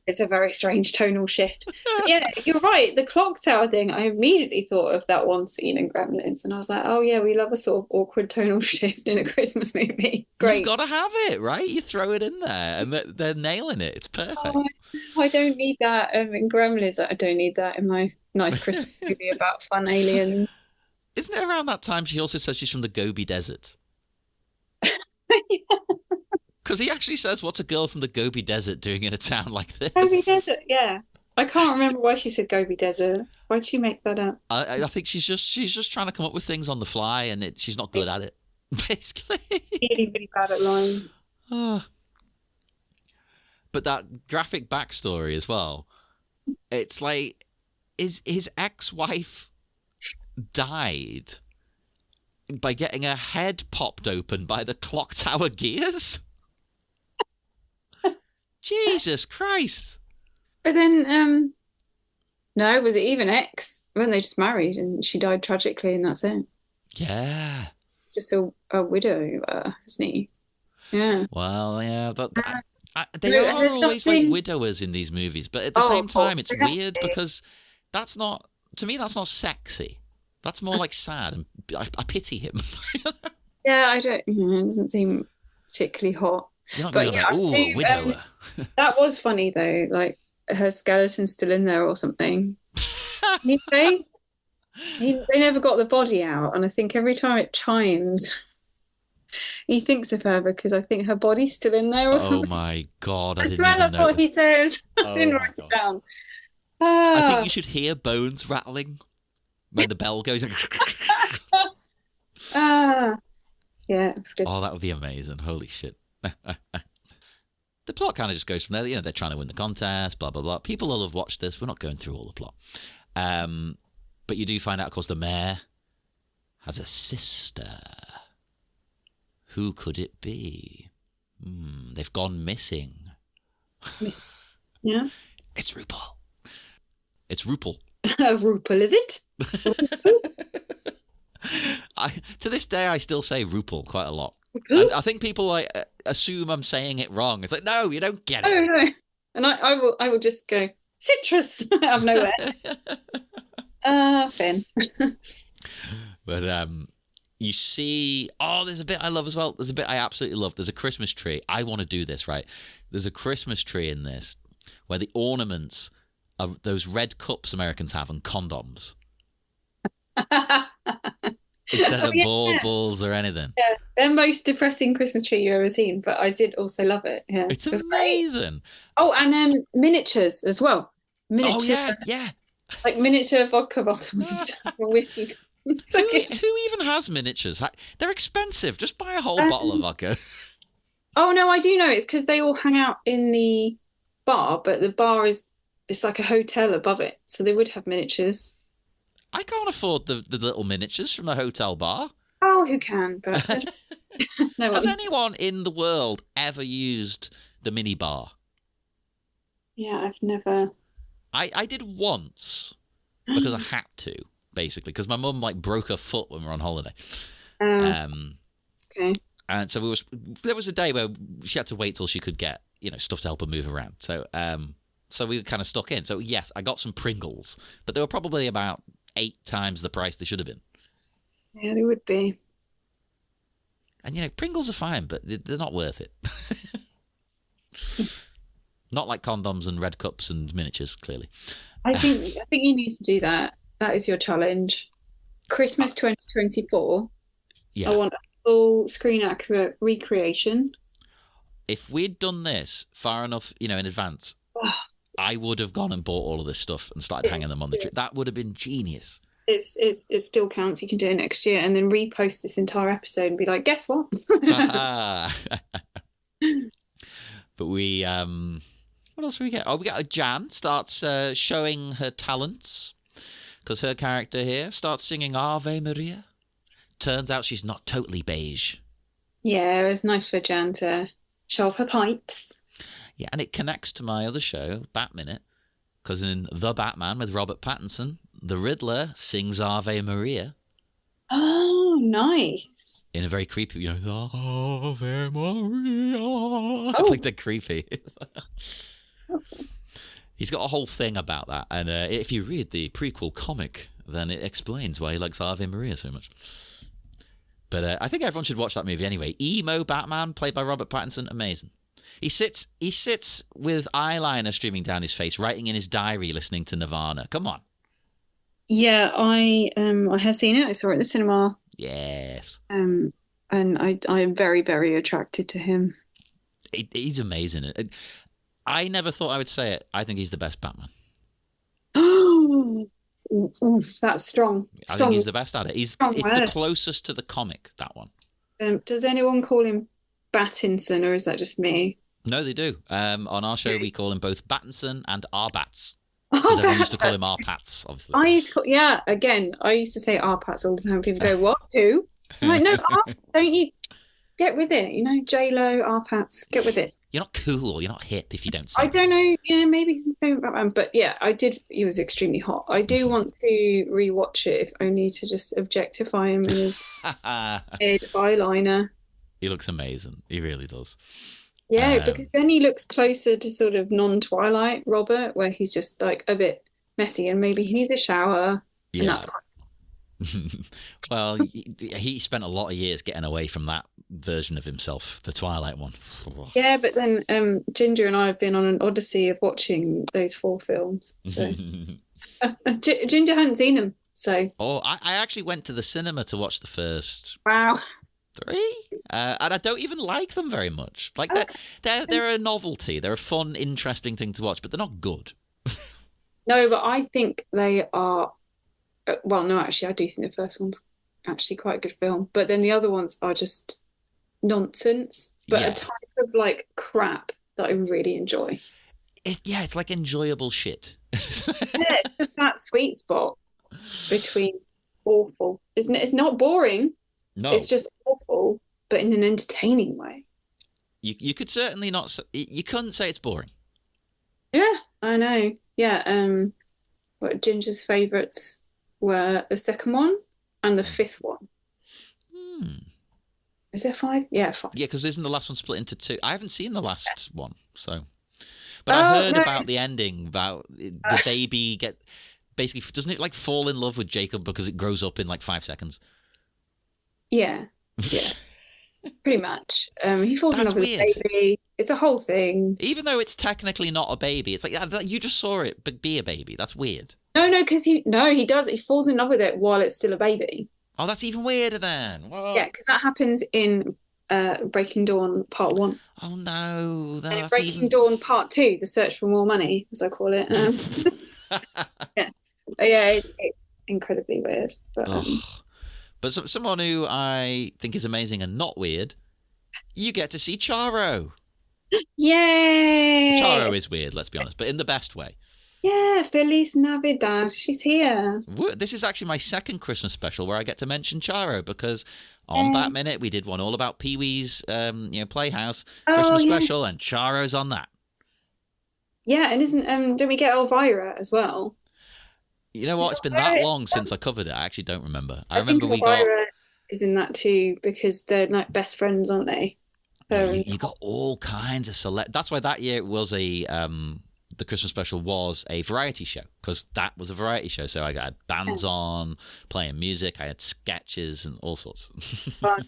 It's a very strange tonal shift. But yeah, you're right. The clock tower thing, I immediately thought of that one scene in Gremlins, and I was like, oh yeah, we love a sort of awkward tonal shift in a Christmas movie. Great. You've got to have it, right? You throw it in there, and they're nailing it. It's perfect. Oh, I don't need that in Gremlins. I don't need that in my nice Christmas movie about fun aliens. Isn't it around that time she also says she's from the Gobi Desert? Yeah. Because he actually says, what's a girl from the Gobi Desert doing in a town like this? Gobi Desert, yeah. I can't remember why she said Gobi Desert. Why'd she make that up? I think she's just trying to come up with things on the fly, and she's not good at it, basically. Really, really bad at lying. But that graphic backstory as well, it's like his ex-wife died by getting her head popped open by the clock tower gears. Jesus Christ. But then, no, was it even ex? Weren't they just married and she died tragically and that's it? Yeah. It's just a widow, isn't he? Yeah. Well, yeah, they are always like widowers in these movies, but at the same time, it's weird because that's not sexy. That's more like sad, and I pity him. Yeah, I don't. It doesn't seem particularly hot. You're not going like, ooh, a widower. That was funny though. Like her skeleton's still in there or something. They never got the body out, and I think every time it chimes, he thinks of her because I think her body's still in there or something. Oh my God! I swear that's what he said. I didn't write it down. I think you should hear bones rattling when the bell goes. Yeah, it was good. Oh, that would be amazing! Holy shit! The plot kind of just goes from there. You know, they're trying to win the contest, blah blah blah. People will have watched this. We're not going through all the plot, but you do find out, of course, the mayor has a sister. Who could it be? They've gone missing. Yeah. It's RuPaul. It's RuPaul. RuPaul, is it? To this day, I still say RuPaul quite a lot. I think people assume I'm saying it wrong. It's like, no, you don't get it. Oh no. And I will just go citrus out of nowhere. Finn. But you see, there's a bit I love as well. There's a bit I absolutely love. There's a Christmas tree. I want to do this, right? There's a Christmas tree in this where the ornaments are those red cups Americans have and condoms. Instead of baubles or anything. Yeah, the most depressing Christmas tree you've ever seen, but I did also love it. Yeah, it's amazing. Oh, and miniatures as well. Miniature, yeah. Like miniature vodka bottles and stuff for whiskey. Who even has miniatures? They're expensive. Just buy a whole bottle of vodka. Oh no, I do know. It's because they all hang out in the bar, but the bar it's like a hotel above it, so they would have miniatures. I can't afford the little miniatures from the hotel bar. Oh, who can? But no Has one. anyone in the world ever used the mini bar? Yeah, I've never. I did once because I had to, basically, because my mum like broke her foot when we were on holiday. Okay. And so there was a day where she had to wait till she could get, stuff to help her move around. So so we were kind of stuck in. So yes, I got some Pringles, but they were probably about 8 times the price they should have been. Yeah, they would be. And Pringles are fine, but they're not worth it. Not like condoms and red cups and miniatures, clearly. I think you need to do that. That is your challenge. Christmas 2024. Yeah. I want a full screen accurate recreation. If we'd done this far enough, in advance, I would have gone and bought all of this stuff and started hanging them on the tree. That would have been genius. It still counts. You can do it next year and then repost this entire episode and be like, guess what? But we what else do we get? Oh, we got a Jan starts showing her talents because her character here starts singing Ave Maria. Turns out she's not totally beige. Yeah, it was nice for Jan to show off her pipes. Yeah, and it connects to my other show, Bat Minute, because in The Batman with Robert Pattinson, the Riddler sings Ave Maria. Oh, nice. In a very creepy, Ave Maria. Oh. It's like the creepy. He's got a whole thing about that. And if you read the prequel comic, then it explains why he likes Ave Maria so much. But I think everyone should watch that movie anyway. Emo Batman, played by Robert Pattinson, amazing. He sits with eyeliner streaming down his face, writing in his diary, listening to Nirvana. Come on. Yeah, I have seen it. I saw it in the cinema. Yes. And I am very, very attracted to him. He's amazing. I never thought I would say it. I think he's the best Batman. Oh, that's strong. I think he's the best at it. It's the closest to the comic, that one. Does anyone call him Battinson, or is that just me? No, they do. On our show, we call him both Battinson and Arbats. Because everyone used to call him Arpats, obviously. I used to say Arpats all the time. People go, "What? Who?" I'm like, no, don't you get with it? J-Lo, Arpats, get with it. You're not cool. You're not hip if you don't say. I don't know. Yeah, maybe he's my favorite Batman, but yeah, I did. He was extremely hot. I do want to rewatch it, if only to just objectify him in his head eyeliner. He looks amazing. He really does. Yeah, because then he looks closer to sort of non-Twilight Robert, where he's just like a bit messy and maybe he needs a shower. Yeah. And that's fine. Well, he spent a lot of years getting away from that version of himself, the Twilight one. Yeah, but then Ginger and I have been on an odyssey of watching those 4 films. So. Ginger hadn't seen them, so. Oh, I actually went to the cinema to watch the first. Wow. 3, and I don't even like them very much. Like they're a novelty. They're a fun, interesting thing to watch, but they're not good. No, but I think they are. Well, no, actually, I do think the first one's actually quite a good film, but then the other ones are just nonsense, but a type of like crap that I really enjoy. It's like enjoyable shit. Yeah, it's just that sweet spot between awful, isn't it? It's not boring. No, it's just awful, but in an entertaining way. You could certainly not. You couldn't say it's boring. Yeah, I know. Yeah. What Ginger's favourites were the second one and the 5th one. Is there 5? Yeah, 5. Yeah, because isn't the last one split into 2? I haven't seen the last one, so. But I heard about the ending, about the baby basically, doesn't it like fall in love with Jacob because it grows up in like 5 seconds? Yeah. Pretty much. He falls in love with the baby. It's a whole thing. Even though it's technically not a baby, it's like you just saw it but be a baby. That's weird. No, because he does. He falls in love with it while it's still a baby. Oh, that's even weirder then. Whoa. Yeah, because that happens in Breaking Dawn Part 1. Oh no! And in Breaking Dawn Part 2, The Search for More Money, as I call it. It's incredibly weird. But someone who I think is amazing and not weird, you get to see Charo. Yay! Charo is weird, let's be honest, but in the best way. Yeah, Feliz Navidad. She's here. This is actually my second Christmas special where I get to mention Charo because on Yeah. Bat Minute we did one all about Pee Wee's, Playhouse Oh Christmas yeah. special, and Charo's on that. Yeah, and isn't don't we get Elvira as well? You know Is what? It's been that Elvira long since I covered it. I actually don't remember. I I think remember we got Elvira is in that too because they're like best friends, aren't they? yeah, Her you, and you got all kinds of select. That's why that year it was the Christmas special was a variety show because that was a variety show. So I got bands on playing music. I had sketches and all sorts. Tom.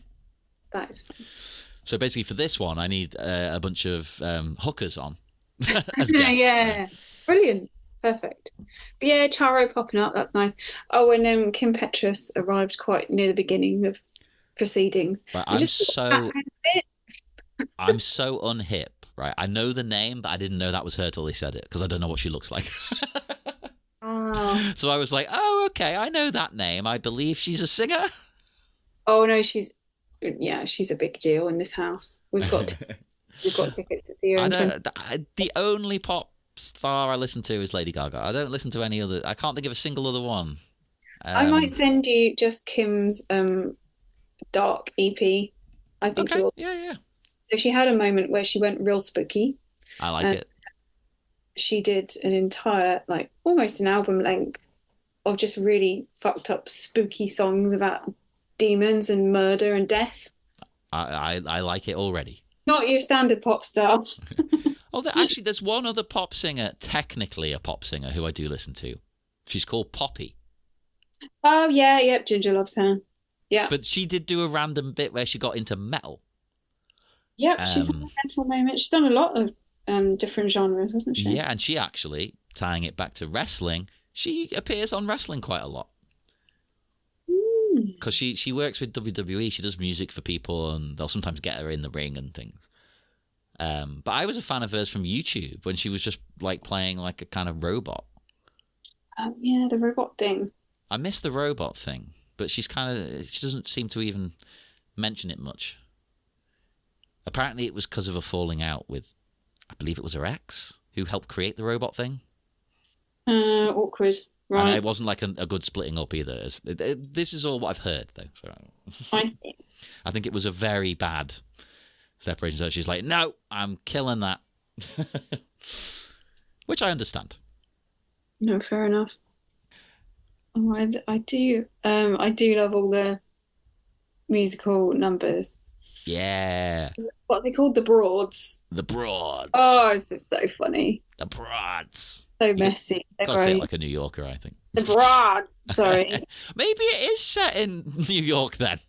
That is fun. So basically, for this one, I need a bunch of hookers on as Yeah, guests. yeah. Brilliant. Perfect. But yeah, Charo popping up, that's nice. Oh, and Kim Petras arrived quite near the beginning of proceedings. Right, We just sat down a bit. I'm so unhip. Right, I know the name, but I didn't know that was her till they said it because I don't know what she looks like. Oh. So I was like, oh, okay, I know that name. I believe she's a singer. Oh no, she's a big deal in this house. We've got tickets to see her I in 20. don't, the only pop star I listen to is Lady Gaga. I don't listen to any other. I can't think of a single other one. I might Um, send you just Kim's Dark EP. I think okay, you'll. yeah. So she had a moment where she went real spooky. I like Um, it. she did an entire, like almost an album length of just really fucked up spooky songs about demons and murder and death. I like it already. Not your standard pop star. Oh, actually, there's one other pop singer, technically a pop singer, who I do listen to. She's called Poppy. Oh yeah, yep, Ginger loves her. Yeah. But she did do a random bit where she got into metal. Yep, she's had a Um, mental moment. She's done a lot of different genres, hasn't she? yeah, and she actually, tying it back to wrestling, she appears on wrestling quite a lot. Mm. Because she works with WWE, she does music for people, and they'll sometimes get her in the ring and things. But I was a fan of hers from YouTube when she was just like playing like a kind of robot. Yeah, the robot thing. I miss the robot thing, but she doesn't seem to even mention it much. Apparently, it was because of a falling out with, I believe it was her ex, who helped create the robot thing. Awkward. And Right. it wasn't like a good splitting up either. This is all what I've heard, though. So I see. I think it was a very bad separation. So she's like, no, I'm killing that. Which I understand. No, fair enough. Oh, I do love all the musical numbers. Yeah. What are they called? The Broads. The Broads. Oh, it's just so funny. The Broads. So messy. They're Gotta say it great. like a New Yorker, I think. The Broads. Sorry. Maybe it is set in New York then.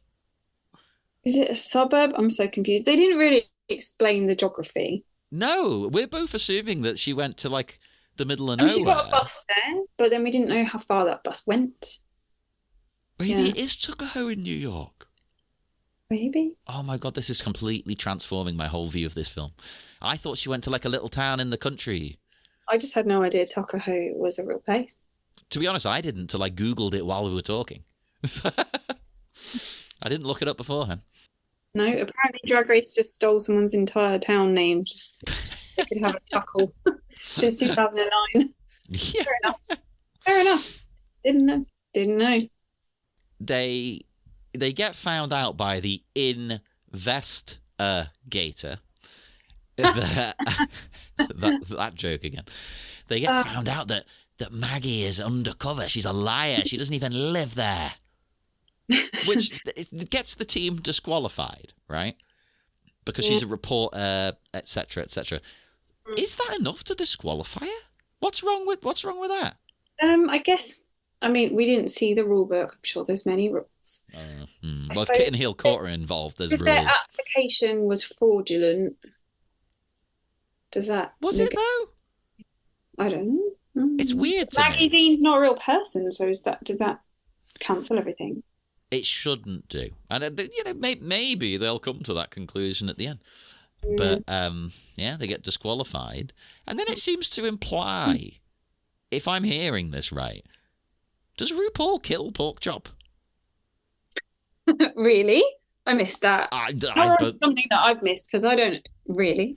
Is it a suburb? I'm so confused. They didn't really explain the geography. No, we're both assuming that she went to like the middle of And she got a nowhere. bus there, but then we didn't know how far that bus went. Maybe Yeah. it is Tuckahoe in New York. Maybe. Oh my god, this is completely transforming my whole view of this film. I thought she went to like a little town in the country. I just had no idea Tuckahoe was a real place. To be honest, I didn't till I Googled it while we were talking. I didn't look it up beforehand. No, apparently Drag Race just stole someone's entire town name just so they could have a chuckle since 2009. Yeah. Fair enough. Fair enough. Didn't know. Didn't know. They get found out by the investigator. that joke again. They get found out that Maggie is undercover. She's a liar. She doesn't even live there. Which it gets the team disqualified, right? Because she's a reporter, etc., etc. Is that enough to disqualify her? What's wrong with that? I guess, I mean, we didn't see the rule book. I'm sure there's many rules. Well, if suppose Kit and Heel Court are involved, there's Because their rules. application was fraudulent. Does that Was it neg- though? I don't know. It's weird to Maggie me. Dean's not a real person, so does that cancel everything? It shouldn't do, and maybe they'll come to that conclusion at the end. But yeah, they get disqualified, and then it seems to imply, if I'm hearing this right, does RuPaul kill Pork Chop? Really? I missed that. But Something that I've missed because I don't really.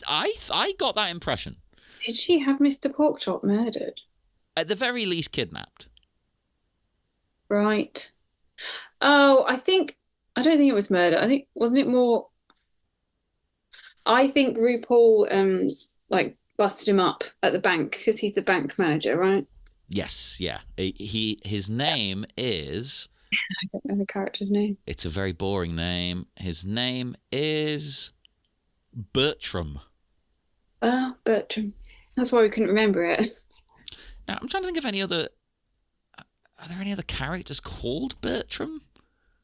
I got that impression. Did she have Mr. Porkchop murdered? At the very least, kidnapped. Right. Oh, I don't think it was murder. I think wasn't it more? I think RuPaul like busted him up at the bank because he's the bank manager, right? Yes, yeah. His name is. I don't know the character's name. It's a very boring name. His name is Bertram. Oh, Bertram. That's why we couldn't remember it. Now, I'm trying to think of any other. Are there any other characters called Bertram?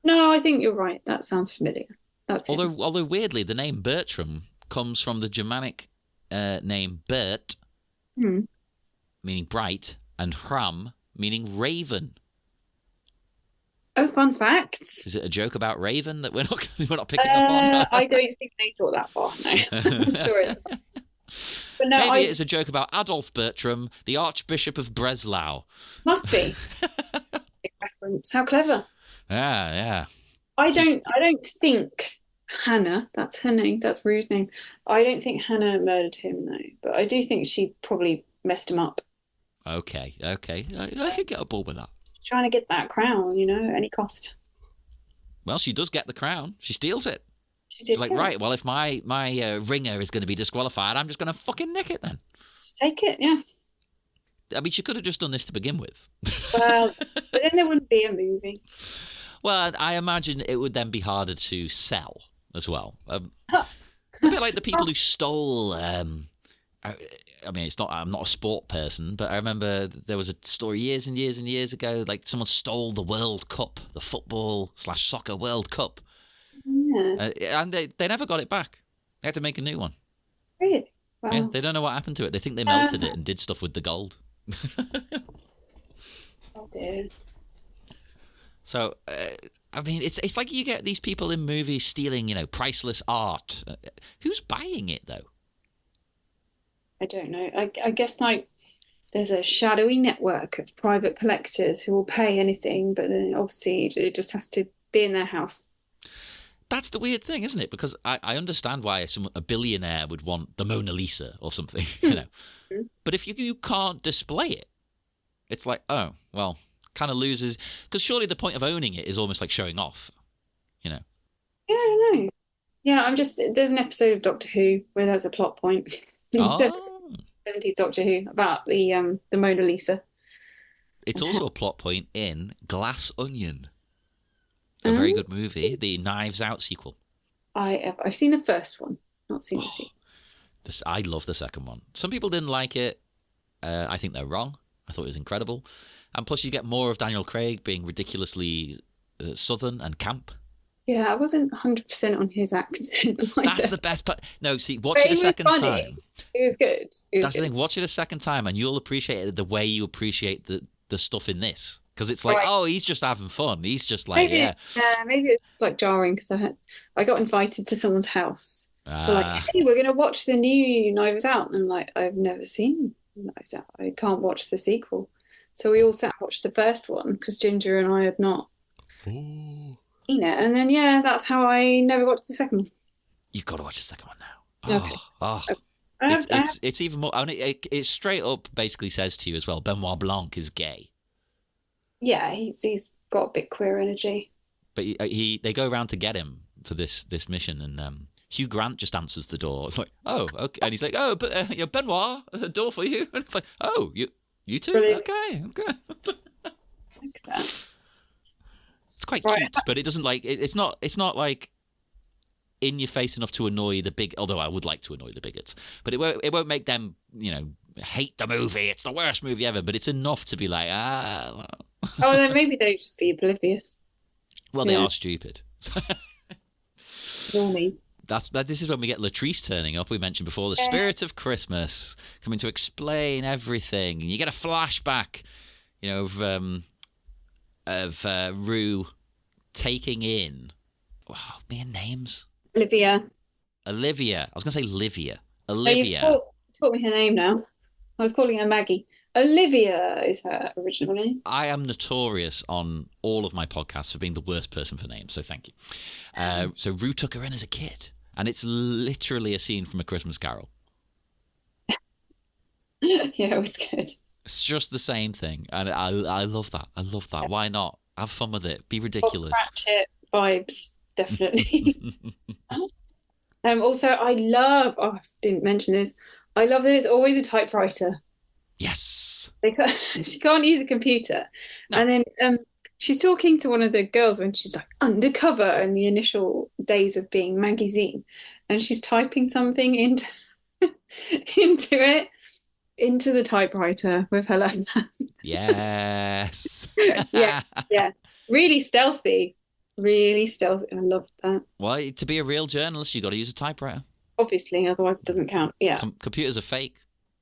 No, I think you're right. That sounds familiar. That's it. Although weirdly, the name Bertram comes from the Germanic name Bert, meaning bright, and Hram, meaning raven. Oh, fun facts. Is it a joke about raven that we're not picking up on? I don't think they thought that far. No, I'm sure it's not. But no, Maybe it's a joke about Adolf Bertram, the Archbishop of Breslau. Must be. Big reference. How clever. Yeah. I don't think Hannah, that's her name, that's Rue's name. I don't think Hannah murdered him, no. But I do think she probably messed him up. Okay. I could get on board with that. Trying to get that crown, at any cost. Well, she does get the crown. She steals it. She did. She's like, right, well, if my ringer is going to be disqualified, I'm just going to fucking nick it then. Just take it, yeah. I mean, she could have just done this to begin with. Well, but then there wouldn't be a movie. Well, I imagine it would then be harder to sell as well. A bit like the people who stole. I mean, I'm not a sport person, but I remember there was a story years and years and years ago. Like someone stole the World Cup, the football/soccer World Cup, and they never got it back. They had to make a new one. Really? Wow. Yeah, they don't know what happened to it. They think they melted it and did stuff with the gold. Oh dear. So, I mean, it's like you get these people in movies stealing, priceless art. Who's buying it, though? I don't know. I guess like there's a shadowy network of private collectors who will pay anything, but then obviously it just has to be in their house. That's the weird thing, isn't it? Because I understand why a billionaire would want the Mona Lisa or something, But if you can't display it, it's like, oh, well, kind of loses. Because surely the point of owning it is almost like showing off, Yeah, I don't know. Yeah, there's an episode of Doctor Who where there's a plot point in 70s Doctor Who about the Mona Lisa. It's also a plot point in Glass Onion, a very good movie, the Knives Out sequel. I've seen the first one, not seen the sequel. I love the second one. Some people didn't like it. I think they're wrong. I thought it was incredible. And plus you get more of Daniel Craig being ridiculously southern and camp. Yeah, I wasn't 100% on his accent. That's the best part. No, see, watch it a second time. It was good. That's the thing. Watch it a second time and you'll appreciate it the way you appreciate the stuff in this. Because it's like, oh, he's just having fun. He's just like, maybe it's like jarring because I got invited to someone's house. They're like, hey, we're going to watch the new Knives Out. And I'm like, I've never seen Knives Out. I can't watch the sequel. So we all sat and watched the first one because Ginger and I had not seen it. And then, that's how I never got to the second one. You've got to watch the second one now. Okay. It's even more. I mean, it straight up basically says to you as well, Benoit Blanc is gay. Yeah, he's got a bit queer energy. But they go around to get him for this mission, and Hugh Grant just answers the door. It's like, oh, okay, and he's like, oh, but Benoit, a door for you. And it's like, oh, you too, Brilliant. okay. Like that. It's quite cute, but it doesn't like it's not like in your face enough to annoy the big. Although I would like to annoy the bigots, but it won't make them hate the movie. It's the worst movie ever. But it's enough to be like Well. Oh, then maybe they just be oblivious. Well, they are stupid. Normally. This is when we get Latrice turning up. We mentioned before the spirit of Christmas coming to explain everything, and you get a flashback, of Rue taking in mere names. Olivia. I was going to say Livia. You Olivia. taught me her name now. I was calling her Maggie. Olivia is her original name. I am notorious on all of my podcasts for being the worst person for names, so thank you. So Rue took her in as a kid, and it's literally a scene from A Christmas Carol. Yeah, it was good. It's just the same thing, and I love that. I love that. Why not? Have fun with it. Be Bob ridiculous. Cratchit vibes, definitely. Also, I love, oh, I didn't mention this. I love that it's always a typewriter. Yes. She can't use a computer. No. And then she's talking to one of the girls when she's like undercover in the initial days of being Maggie Z. And she's typing something into into the typewriter with her left hand. Yes. Yeah, yeah. Really stealthy. Really stealthy. I love that. Well, to be a real journalist, you got to use a typewriter. Obviously, otherwise it doesn't count. Yeah. Computers are fake.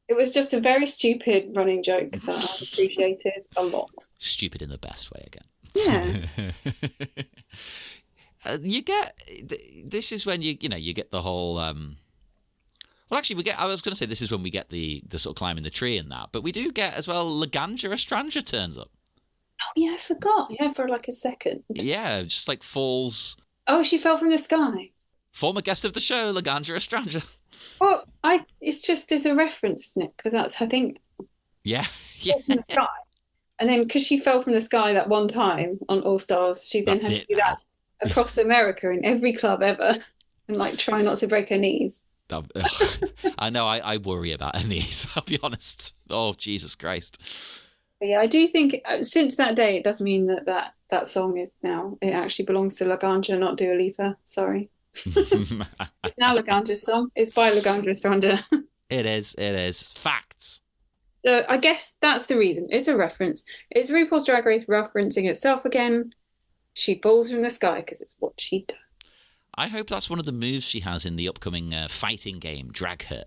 It was just a very stupid running joke that I appreciated a lot. Stupid in the best way again. Yeah. You get this is when you get the whole well, actually, I was going to say this is when we get the sort of climbing the tree and that, but we do get as well. Laganja Estranja turns up. Oh yeah, I forgot. Yeah, for like a second. Yeah, just like falls. Oh, she fell from the sky. Former guest of the show, Laganja Estranja. Well, it's a reference, isn't it? Because that's her thing. Yeah, yeah. From the sky. And then because she fell from the sky that one time on All Stars, she then has to do that across America in every club ever, and like try not to break her knees. I know. I worry about her knees. I'll be honest. Oh, Jesus Christ. But yeah, I do think since that day, it does mean that song is now, it actually belongs to Laganja, not Dua Lipa. Sorry. It's now Laganja's song. It's by Laganja Estranja. It is. Facts. I guess that's the reason. It's a reference. It's RuPaul's Drag Race referencing itself again. She falls from the sky because it's what she does. I hope that's one of the moves she has in the upcoming fighting game, Drag Her.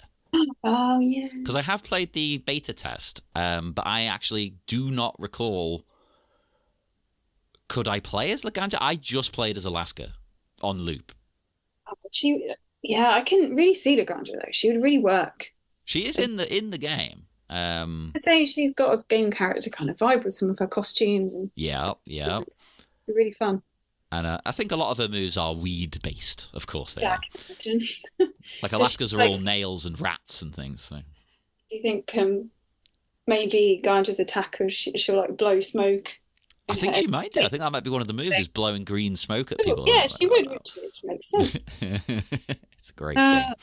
Oh, yeah. Because I have played the beta test, but I actually do not recall. Could I play as Laganja? I just played as Alaska on loop. Yeah, I couldn't really see Laganja though. She would really work. She is in the game. I say she's got a game character kind of vibe with some of her costumes and yeah. It's really fun. And I think a lot of her moves are weed based. Of course they are. I can imagine. Like Alaska's are all nails and rats and things. So. Do you think maybe Ganja's attacker she'll like blow smoke? I think she might do. I think that might be one of the moves is blowing green smoke at people. Yeah, she would, which makes sense. It's a great thing.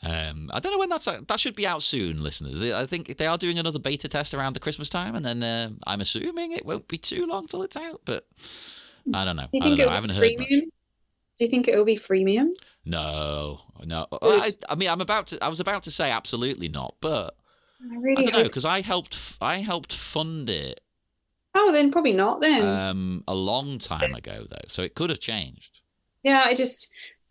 I don't know when that should be out soon, listeners. I think they are doing another beta test around the Christmas time, and then I'm assuming it won't be too long till it's out. But I don't know. I haven't heard much. Do you think it will be freemium? No. I mean, I was about to say absolutely not, but I don't know because I helped fund it. Oh, then probably not then. A long time ago though, so it could have changed. Yeah,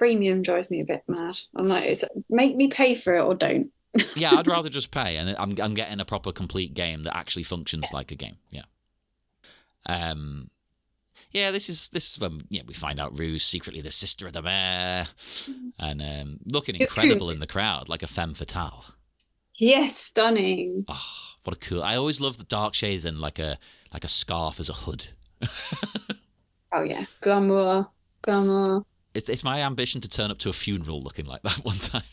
freemium drives me a bit mad. I'm like, make me pay for it or don't. Yeah, I'd rather just pay, and I'm getting a proper complete game that actually functions like a game. Yeah. Yeah, this is when we find out Rue's secretly the sister of the mayor, and looking incredible in the crowd, like a femme fatale. Yes, stunning. Oh, what a cool! I always love the dark shades and like a scarf as a hood. Oh yeah, glamour. It's my ambition to turn up to a funeral looking like that one time.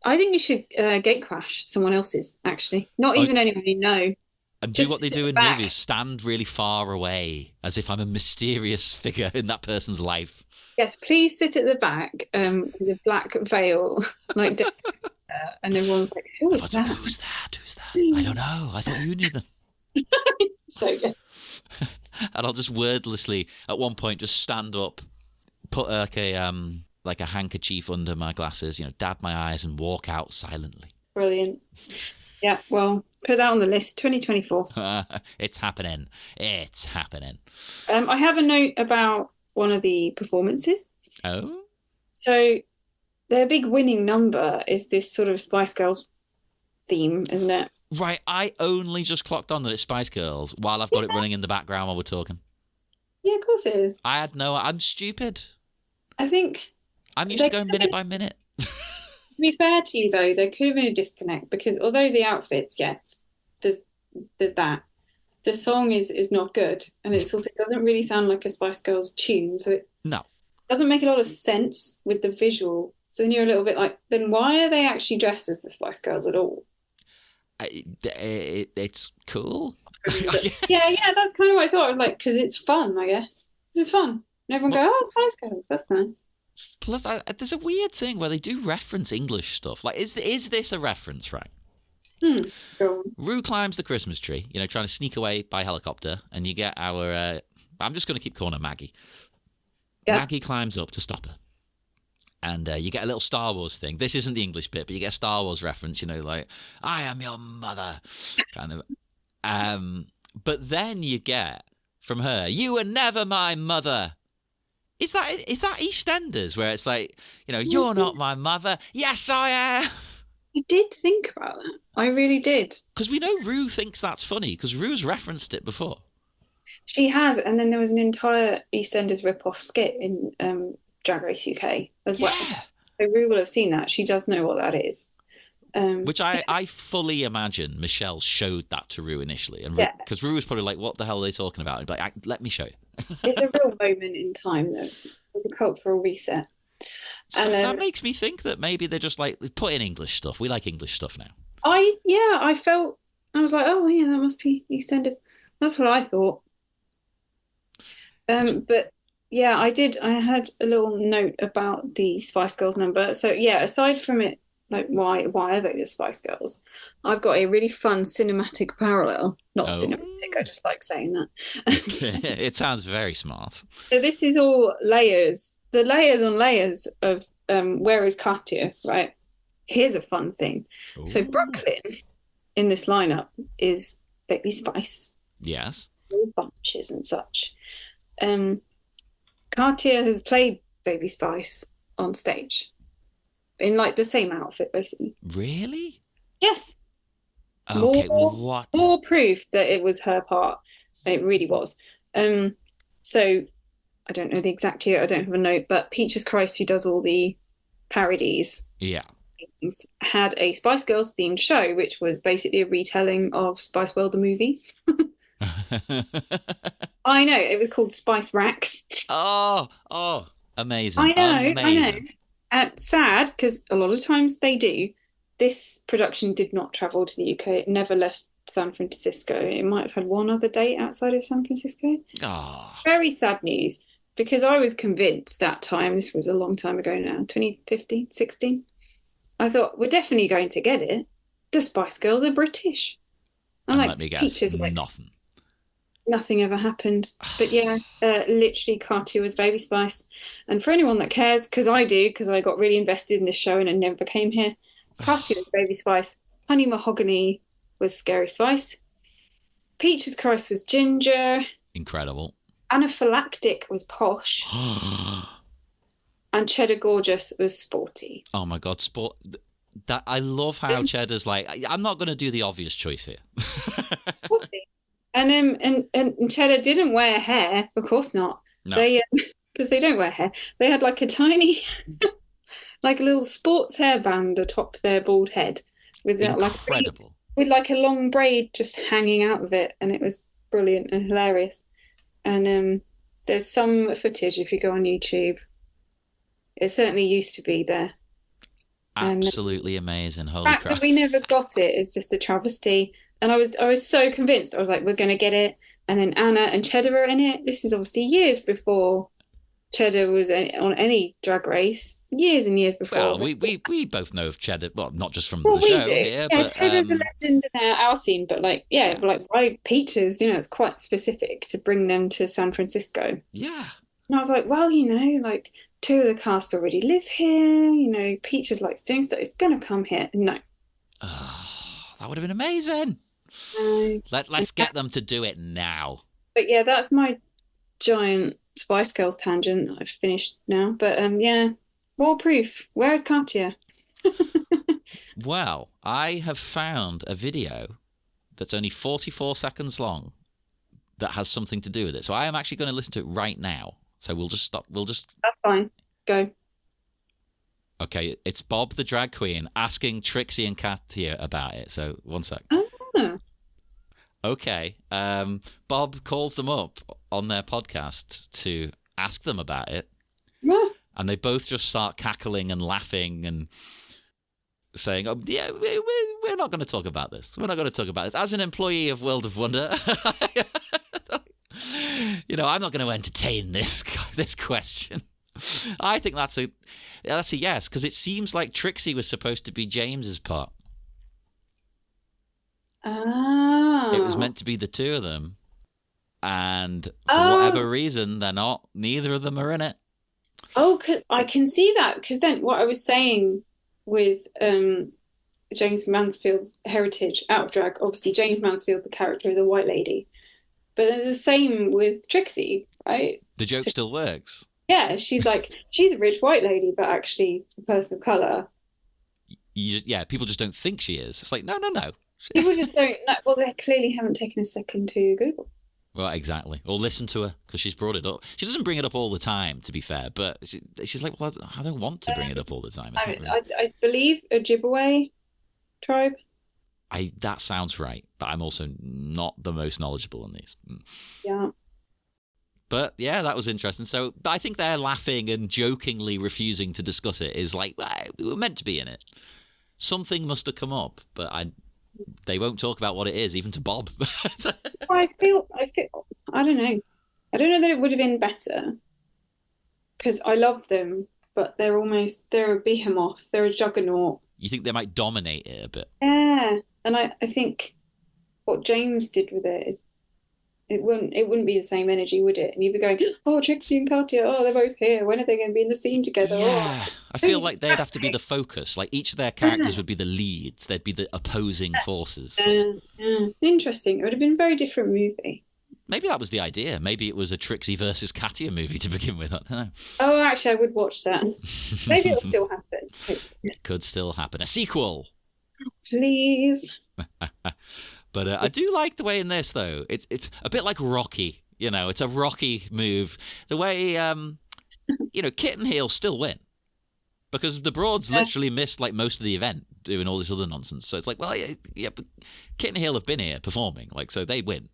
I think you should gate crash someone else's. Actually, not even anyone you know. And do what they do in movies: stand really far away, as if I'm a mysterious figure in that person's life. Yes, please sit at the back with a black veil, like, and everyone's like, "Who is that? Who's that? I don't know. I thought you knew them." So good. And I'll just wordlessly, at one point, just stand up, put like a handkerchief under my glasses, dab my eyes, and walk out silently. Brilliant. Yeah, well, put that on the list. 2024. It's happening. I have a note about one of the performances. Oh. So their big winning number is this sort of Spice Girls theme, isn't it? Right, I only just clocked on that it's Spice Girls while I've got it running in the background while we're talking. Yeah, of course it is. I'm stupid. I think... I'm used to going minute by minute. To be fair to you, though, there could have been a disconnect because although the outfits, yes, there's that, the song is not good. And it doesn't really sound like a Spice Girls tune. So it doesn't make a lot of sense with the visual. So then you're a little bit like, then why are they actually dressed as the Spice Girls at all? It's cool. Yeah, that's kind of what I thought. I was like, because it's fun, I guess. This is fun. And everyone Well, go, oh, Spice Girls. That's nice. plus, there's a weird thing where they do reference English stuff. Like, is this a reference, right? Go on. Rue climbs the Christmas tree, trying to sneak away by helicopter, and you get our. I'm just going to keep calling her Maggie. Yeah. Maggie climbs up to stop her. And you get a little Star Wars thing. This isn't the English bit, but you get a Star Wars reference, like, I am your mother, kind of. But then you get from her, you were never my mother. Is that EastEnders, where it's like, you're not my mother. Yes, I am. I did think about that. I really did. Because we know Rue thinks that's funny, because Rue's referenced it before. She has, and then there was an entire EastEnders rip-off skit in Drag Race UK as well. Yeah. So Rue will have seen that. She does know what that is. Which I fully imagine Michelle showed that to Rue initially. And because Rue was probably like, what the hell are they talking about? And like, let me show you. It's a real moment in time, though. It's a cultural reset. So that makes me think that maybe they're just like, put in English stuff. We like English stuff now. I was like, oh, yeah, that must be EastEnders. That's what I thought. But yeah, I had a little note about the Spice Girls number. So yeah, aside from it, like why are they the Spice Girls? I've got a really fun cinematic parallel. Not cinematic, I just like saying that. It sounds very smart. So this is all layers, the layers on layers of where is Katya, right? Here's a fun thing. Ooh. So Brooklyn in this lineup is Baby Spice. Yes. All bunches and such. Katya has played Baby Spice on stage in like the same outfit, basically. Really? Yes. Okay, what? More proof that it was her part. It really was. So I don't know the exact year. I don't have a note, but Peaches Christ, who does all the parodies, had a Spice Girls themed show, which was basically a retelling of Spice World the movie. I know, it was called Spice Racks. Oh, amazing. I know. And sad, because a lot of times they do. This production did not travel to the UK. It never left San Francisco. It might have had one other date outside of San Francisco. Oh. Very sad news, because I was convinced that time, this was a long time ago now, 2015, 16. I thought, we're definitely going to get it. The Spice Girls are British. And let me guess, Peaches, nothing. Nothing ever happened. But yeah, literally Katya was Baby Spice. And for anyone that cares, because I do, because I got really invested in this show and it never came here, Katya was Baby Spice. Honey Mahogany was Scary Spice. Peaches Christ was Ginger. Incredible. Anaphylactic was Posh. And Cheddar Gorgeous was Sporty. Oh my God, sport. That I love how Cheddar's like, I'm not going to do the obvious choice here. Sporty. And Cheddar didn't wear hair, of course not. No. They because they don't wear hair. They had like a tiny, like a little sports hairband atop their bald head with incredible, with like a long braid just hanging out of it, and it was brilliant and hilarious. And there's some footage if you go on YouTube. It certainly used to be there. Absolutely amazing. Holy crap! The fact that we never got it is just a travesty. And I was so convinced. I was like, we're going to get it. And then Anna and Cheddar are in it. This is obviously years before Cheddar was on any Drag Race. Years and years before. Well, we both know of Cheddar. Well, not just from the show here, yeah, but Cheddar's a legend in our scene. But like, why Peaches? It's quite specific to bring them to San Francisco. Yeah. And I was like, well, like 2 of the cast already live here. Peaches likes doing stuff. It's going to come here. No. Oh, that would have been amazing. Let's get them to do it now. But yeah, that's my giant Spice Girls tangent. I've finished now. But yeah, more proof. Where is Katya? Well, I have found a video that's only 44 seconds long that has something to do with it. So I am actually going to listen to it right now. So we'll just stop. That's fine. Go. Okay, it's Bob the drag queen asking Trixie and Katya about it. So 1 sec. Oh. Okay. Bob calls them up on their podcast to ask them about it. Yeah. And they both just start cackling and laughing and saying, oh, yeah, we're we're not going to talk about this. We're not going to talk about this. As an employee of World of Wonder, I'm not going to entertain this question. I think that's a yes, because it seems like Trixie was supposed to be James's part. Oh. It was meant to be the two of them, and for whatever reason, they're not. Neither of them are in it. Oh, I can see that, because then what I was saying with James Mansfield's heritage out of drag, obviously James Mansfield, the character of the white lady, but then the same with Trixie, right? The joke still works. Yeah, she's a rich white lady, but actually a person of color. People just don't think she is. It's like, no. People just don't know. Well, they clearly haven't taken a second to Google. Well, exactly. Or listen to her, because she's brought it up. She doesn't bring it up all the time, to be fair, but she's like, well, I don't want to bring it up all the time. I believe Ojibwe tribe. That sounds right, but I'm also not the most knowledgeable on these. Yeah. But yeah, that was interesting. So I think they're laughing and jokingly refusing to discuss it is like, well, we were meant to be in it. Something must have come up, but they won't talk about what it is, even to Bob. I feel, I don't know. I don't know that it would have been better, because I love them, but they're a behemoth. They're a juggernaut. You think they might dominate it a bit? Yeah. And I think what James did with it is, it wouldn't be the same energy, would it? And you'd be going, oh, Trixie and Katya, oh, they're both here. When are they going to be in the scene together? Yeah, oh, I feel like they'd have to be the focus. Like each of their characters would be the leads. They'd be the opposing forces. Interesting. It would have been a very different movie. Maybe that was the idea. Maybe it was a Trixie versus Katya movie to begin with. I don't know. Oh, actually, I would watch that. Maybe it'll still happen. It could still happen. A sequel. Please. But I do like the way in this, though. It's a bit like Rocky. It's a Rocky move. The way, Kit and Heel still win. Because the Broads literally missed like most of the event doing all this other nonsense. So it's like, well, yeah, but Kit and Heel have been here performing. Like, so they win.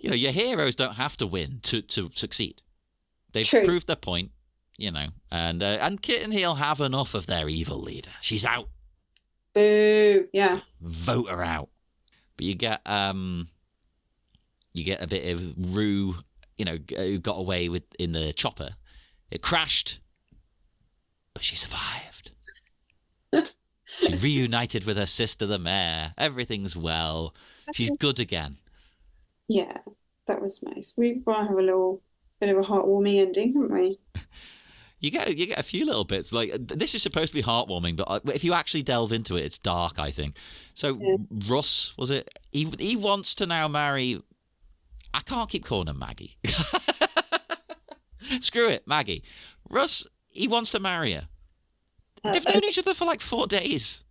Your heroes don't have to win to succeed. They've proved their point, and Kit and Heel have enough of their evil leader. She's out. Boo! Yeah. Vote her out. But you get a bit of Rue, who got away in the chopper. It crashed, but she survived. She reunited with her sister, the mayor. Everything's well. She's good again. Yeah, that was nice. We want to have a little bit of a heartwarming ending, haven't we? You get a few little bits. Like, this is supposed to be heartwarming, but if you actually delve into it, it's dark, I think. So Russ, was it? He wants to now marry. I can't keep calling her Maggie. Screw it, Maggie. Russ, he wants to marry her. They've known each other for like 4 days.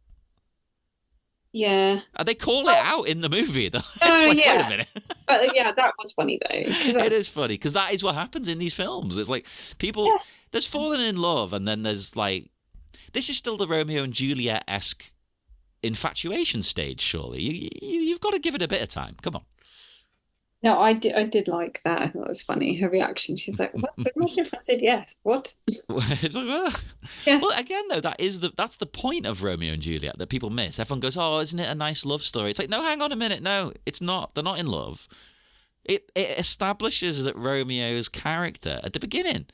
Yeah. And they call it out in the movie. It's like, wait a minute. But yeah, that was funny though. It is funny because that is what happens in these films. It's like people, there's falling in love, and then there's like, this is still the Romeo and Juliet-esque infatuation stage, surely. You've got to give it a bit of time. Come on. No, I did like that. I thought it was funny. Her reaction. She's like, "What? But imagine if I said yes. What?" Yeah. Well, again, though, that's the point of Romeo and Juliet that people miss. Everyone goes, "Oh, isn't it a nice love story?" It's like, no, hang on a minute. No, it's not. They're not in love. It establishes that Romeo's character at the beginning,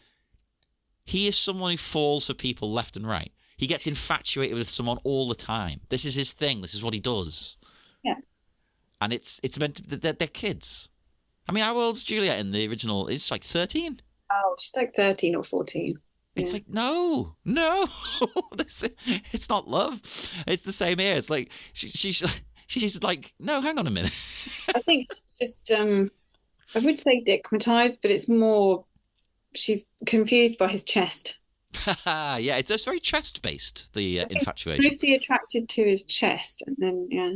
he is someone who falls for people left and right. He gets infatuated with someone all the time. This is his thing. This is what he does. Yeah. And it's meant to, they're kids. I mean, how old's Juliet in the original? It's like 13. Oh, she's like 13 or 14. It's like, no. It's not love. It's the same here. It's like, she's like, no, hang on a minute. I think it's just, I would say dickmatized, but it's more, she's confused by his chest. Yeah, it's just very chest-based, the infatuation. Mostly attracted to his chest, and then, yeah.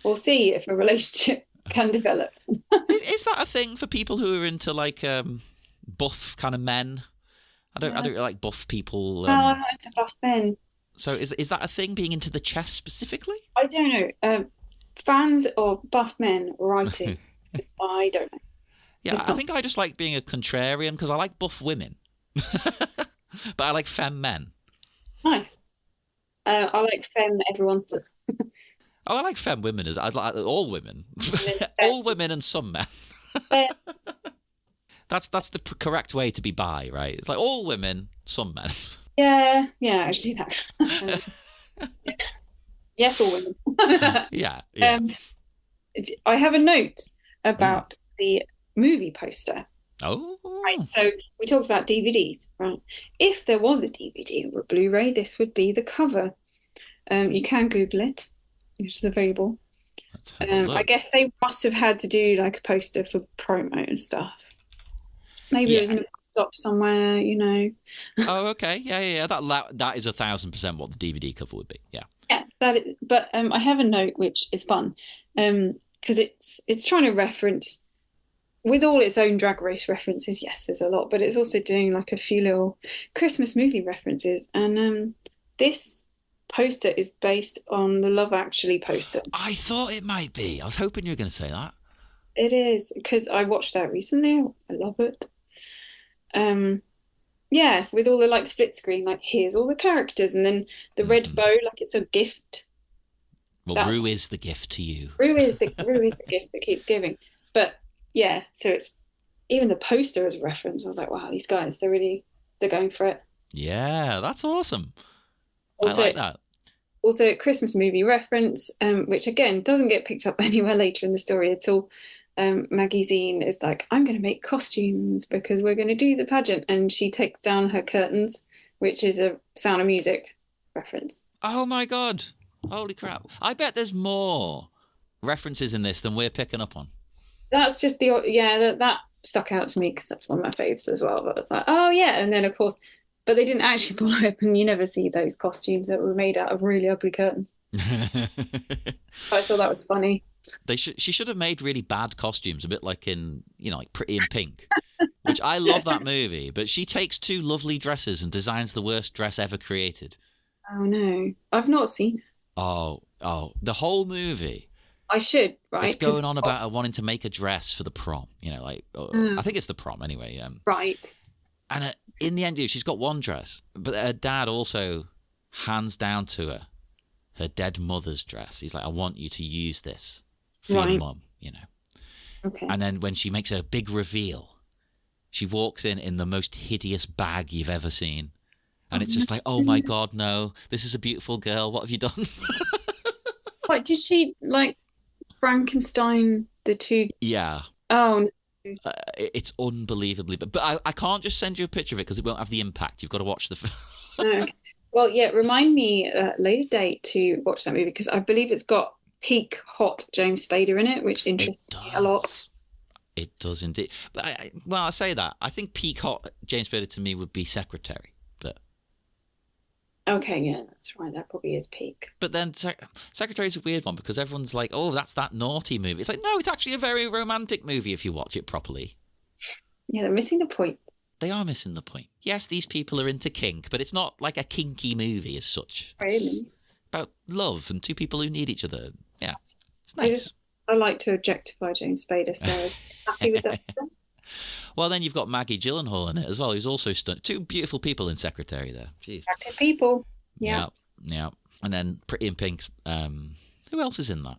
We'll see if a relationship can develop. Is that a thing for people who are into like buff kind of men? I don't really like buff people. I'm not into buff men. So is that a thing, being into the chest specifically? I don't know. Fans of buff men writing. I don't know. Yeah, I think I just like being a contrarian because I like buff women, but I like femme men. Nice. I like femme everyone. Oh, I like femme women. I'd like all women, And then all women and some men. femme. That's the correct way to be bi, right? It's like all women, some men. Yeah, yeah, actually that. Yes, all women. Yeah, yeah. um, I have a note Mm. about the movie poster. Oh, Right, so we talked about DVDs, right? If there was a DVD or a Blu-ray, this would be the cover. You can Google it, which is available. let's have a I look. guess they must have had to do like a poster for promo and stuff. Maybe it was Yeah. in a stop somewhere, you know. Oh, okay. Yeah, yeah, yeah. That is 1,000% what the DVD cover would be. Yeah. Yeah, but I have a note which is fun, because it's trying to reference with all its own drag race references. Yes, there's a lot, but it's also doing like a few little Christmas movie references, and this poster is based on the Love Actually poster. I thought it might be. I was hoping you were going to say that. It is because I watched that recently. I love it. Um, yeah, with all the like split screen, like here's all the characters, and then the red Hmm. bow, like it's a gift. Well, That's Rue is the gift to you. Rue is the gift that keeps giving. But yeah, so it's even the poster as a reference. I was like, wow, these guys, they're going for it. Yeah, that's awesome. I Also, like that. also a Christmas movie reference, which again doesn't get picked up anywhere later in the story at all. Maggie Zine is like, I'm going to make costumes because we're going to do the pageant, and she takes down her curtains, which is a Sound of Music reference. Oh my god. Holy crap. I bet there's more references in this than we're picking up on. That's just that stuck out to me because that's one of my faves as well. But it's like, oh yeah, and then of course, but they didn't actually follow up, and you never see those costumes that were made out of really ugly curtains. I thought that was funny. She should have made really bad costumes, a bit like in, like Pretty in Pink, which I love that movie, but she takes two lovely dresses and designs the worst dress ever created. Oh no, I've not seen it. Oh, the whole movie. I should, It's right? Because going on about her wanting to make a dress for the prom, I think it's the prom anyway. right, And in the end, she's got one dress, but her dad also hands down to her dead mother's dress. He's like, I want you to use this for your right, mum. okay. And then when she makes her big reveal, she walks in the most hideous bag you've ever seen. And it's just like, oh my God, no, this is a beautiful girl. What have you done? What did she like? Frankenstein the two? Yeah. Oh no. It's unbelievably, but I can't just send you a picture of it because it won't have the impact. You've got to watch the film. No, okay. Well, yeah. Remind me at a later date to watch that movie because I believe it's got peak hot James Spader in it, which It interests me a lot. does. It does indeed. But well, I say that. I think peak hot James Spader to me would be Secretary. Okay, yeah, that's right. That probably is peak. But then Secretary is a weird one because everyone's like, oh, that's that naughty movie. It's like, no, it's actually a very romantic movie if you watch it properly. Yeah, they're missing the point. They are missing the point. Yes, these people are into kink, but it's not like a kinky movie as such. It's Really. about love and two people who need each other. Yeah, it's I nice. just I like to objectify James Spader, so I was happy with that. Well, then you've got Maggie Gyllenhaal in it as well, who's also stunning. Two beautiful people in Secretary there. Jeez. Attractive people. Yeah. Yeah. And then Pretty in Pink. Who else is in that?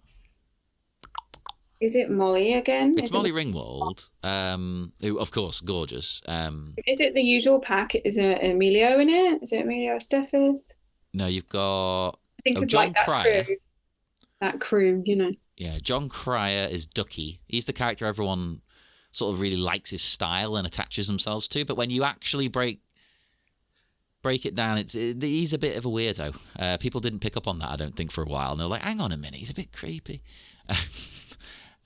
Is it Molly again? It's Is Molly it, Ringwald, who, of course, gorgeous. is it the usual pack? Is it Emilio in it? Is it Emilio Estevez? No, you've got Think of John like that Cryer. crew. That crew, you know. Yeah, John Cryer is Ducky. He's the character everyone sort of really likes his style and attaches themselves to. But when you actually break it down, he's a bit of a weirdo. People didn't pick up on that, I don't think, for a while. And they're like, hang on a minute, he's a bit creepy.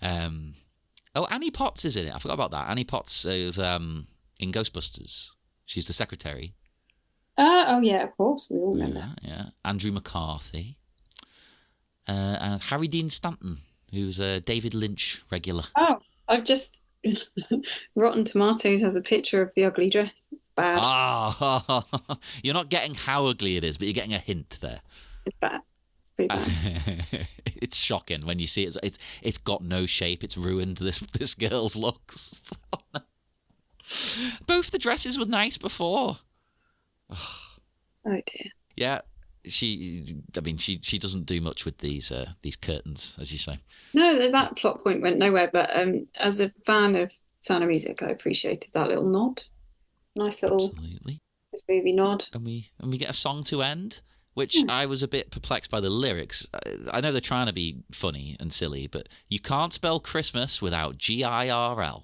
Annie Potts is in it. I forgot about that. Annie Potts is in Ghostbusters. She's the secretary. Oh yeah, of course we all remember. Yeah. Andrew McCarthy. And Harry Dean Stanton, who's a David Lynch regular. Oh, I've just Rotten Tomatoes has a picture of the ugly dress. It's bad. Ah, you're not getting how ugly it is, but you're getting a hint there. It's bad. It's pretty bad. It's shocking when you see it. It's got no shape. It's ruined this girl's looks. Both the dresses were nice before. Oh dear. Yeah. she doesn't do much with these curtains, as you say. No, that plot point went nowhere. But as a fan of Sound of Music, I appreciated that little nod. Nice little Absolutely. movie nod. And we get a song to end, which I was a bit perplexed by the lyrics. I know they're trying to be funny and silly, but you can't spell Christmas without GIRL.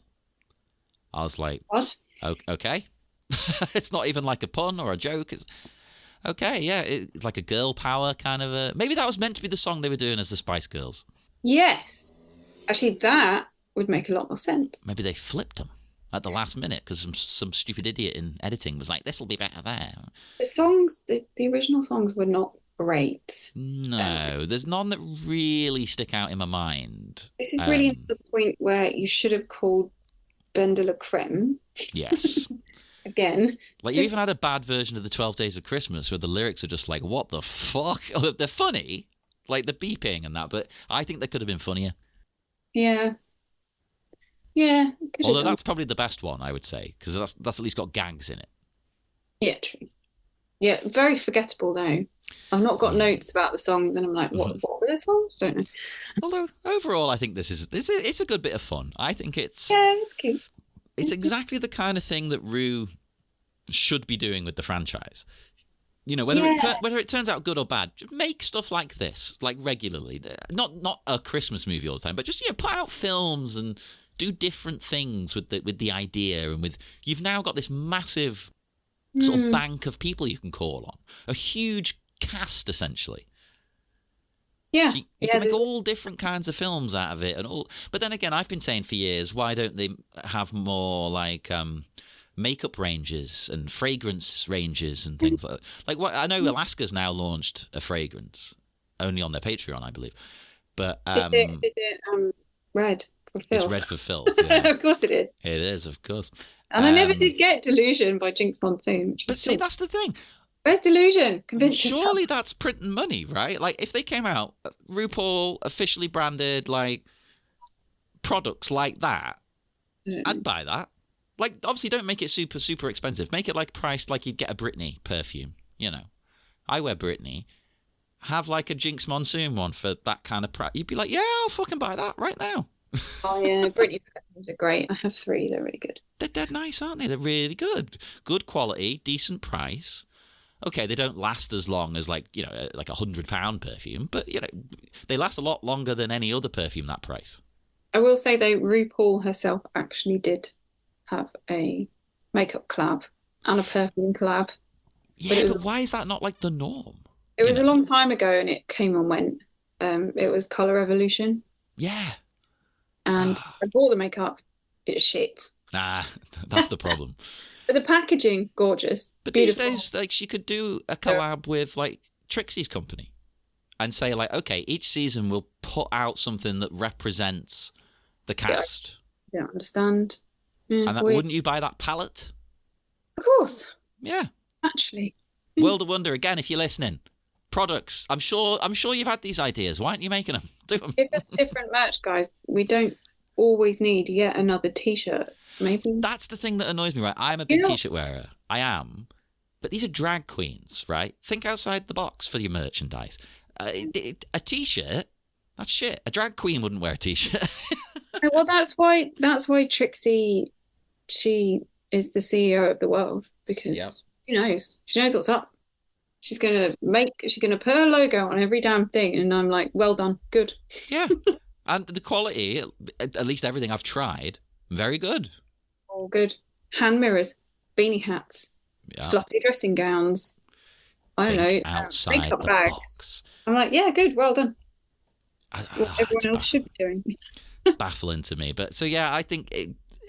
I was like, What? Okay. It's not even like a pun or a joke. It's okay, yeah, like a girl power kind of a... Maybe that was meant to be the song they were doing as the Spice Girls. Yes. Actually, that would make a lot more sense. Maybe they flipped them at the last minute because some stupid idiot in editing was like, this will be better there. The songs, the original songs were not great. No, there's none that really stick out in my mind. This is really the point where you should have called Ben de la Creme. Yes. Again. Like, you even had a bad version of the 12 Days of Christmas where the lyrics are just like, what the fuck? Oh, they're funny, like the beeping and that, but I think they could have been funnier. Yeah. Yeah. Although that's probably the best one, I would say, because that's at least got gags in it. Yeah, true. Yeah, very forgettable though. I've not got notes about the songs, and I'm like, what were the songs? Don't know. Although overall, I think it's a good bit of fun. I think it's cute. It's exactly the kind of thing that Rue should be doing with the franchise. You know, whether it turns out good or bad, just make stuff like this, like regularly. Not a Christmas movie all the time, but just put out films and do different things with the idea, and you've now got this massive sort of bank of people you can call on, a huge cast essentially. Yeah, so you can make all different kinds of films out of it, but then again, I've been saying for years, why don't they have more like makeup ranges and fragrance ranges and things like that? Like, what I know, Alaska's now launched a fragrance only on their Patreon, I believe. But is it red for filth? It's red for filth. Yeah. Of course it is. It is, of course. And I never did get Delusion by Jinx Monsoon. But see, that's the thing. Where's Delusion? Convince yourself. Surely that's printing money, right? Like, if they came out, RuPaul officially branded like products like that, I'd buy that. Like, obviously, don't make it super, super expensive. Make it like priced like you'd get a Britney perfume. I wear Britney. Have like a Jinx Monsoon one for that kind of price. You'd be like, yeah, I'll fucking buy that right now. Oh yeah, Britney perfumes are great. I have 3. They're really good. They're dead nice, aren't they? They're really good. Good quality, decent price. Okay, they don't last as long as like £100 perfume, but they last a lot longer than any other perfume that price. I will say though, RuPaul herself actually did have a makeup collab and a perfume collab. Yeah, but why is that not like the norm? It was a long time ago, and it came and went. It was Color Revolution. Yeah. And I bought the makeup. It's shit. Nah, that's the problem. But the packaging, gorgeous. But beautiful. These days, like, she could do a collab with like Trixie's company and say like, okay, each season we'll put out something that represents the cast. I don't understand. And wouldn't you buy that palette? Of course. Yeah. Actually. World of Wonder, again, if you're listening. Products. I'm sure you've had these ideas. Why aren't you making them? Do them. If it's different merch, guys, we don't always need yet another T-shirt. Maybe. That's the thing that annoys me, right? I'm a big T-shirt wearer. I am. But these are drag queens, right? Think outside the box for your merchandise. A T-shirt, that's shit. A drag queen wouldn't wear a T-shirt. Well, that's why Trixie, she is the CEO of the world, because she knows what's up. She's gonna put her logo on every damn thing, and I'm like, well done, good. Yeah, and the quality, at least everything I've tried, very good. All good. Hand mirrors, beanie hats, fluffy dressing gowns. I don't know, outside makeup the bags. box. I'm like, yeah, good, well done. What everyone It's else should be doing. baffling to me, but so yeah, I think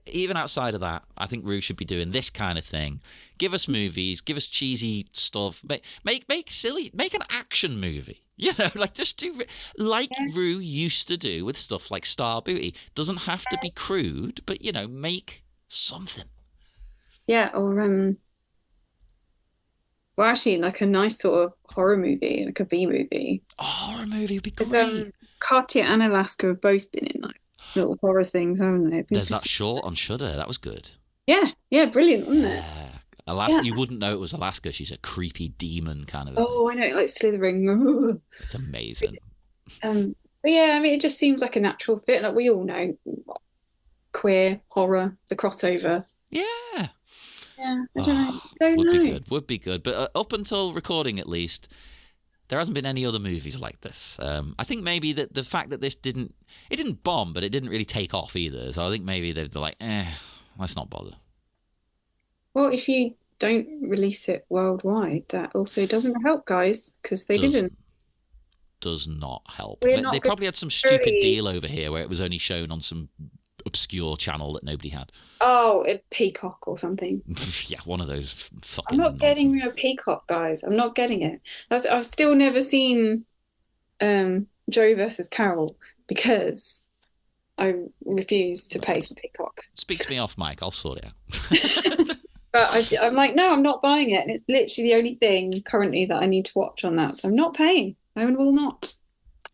even outside of that, I think Rue should be doing this kind of thing. Give us movies, give us cheesy stuff, make silly, make an action movie. Like just do like Rue used to do with stuff like Star Booty. Doesn't have to be crude, but make something. Yeah, or well, actually, like a nice sort of horror movie, like a B movie. Horror movie would be great. Because Cartier and Alaska have both been in like little horror things, haven't they? There's that short on Shudder. That was good. Yeah, brilliant, wasn't it? Alaska. Yeah. You wouldn't know it was Alaska. She's a creepy demon kind of a thing. Oh, I know, like slithering. It's amazing. But yeah, I mean, it just seems like a natural fit. Like we all know, queer horror, the crossover. Yeah. Yeah, I don't know. Don't Would know. be good. Would be good. But up until recording, at least, there hasn't been any other movies like this. I think maybe that the fact that this didn't bomb, but it didn't really take off either. So I think maybe they're like, let's not bother. Well, if you don't release it worldwide, that also doesn't help, guys, because they didn't. Does not help. We're They not probably had some stupid deal over here where it was only shown on some obscure channel that nobody had. Oh, a Peacock or something. Yeah, one of those fucking I'm not nonsense. getting a Peacock, guys. I'm not getting it. I've still never seen Joe versus Carol because I refuse to pay for Peacock. Speak to me off mic, I'll sort it out. But I'm like, no, I'm not buying it. And it's literally the only thing currently that I need to watch on that. So I'm not paying. I will not.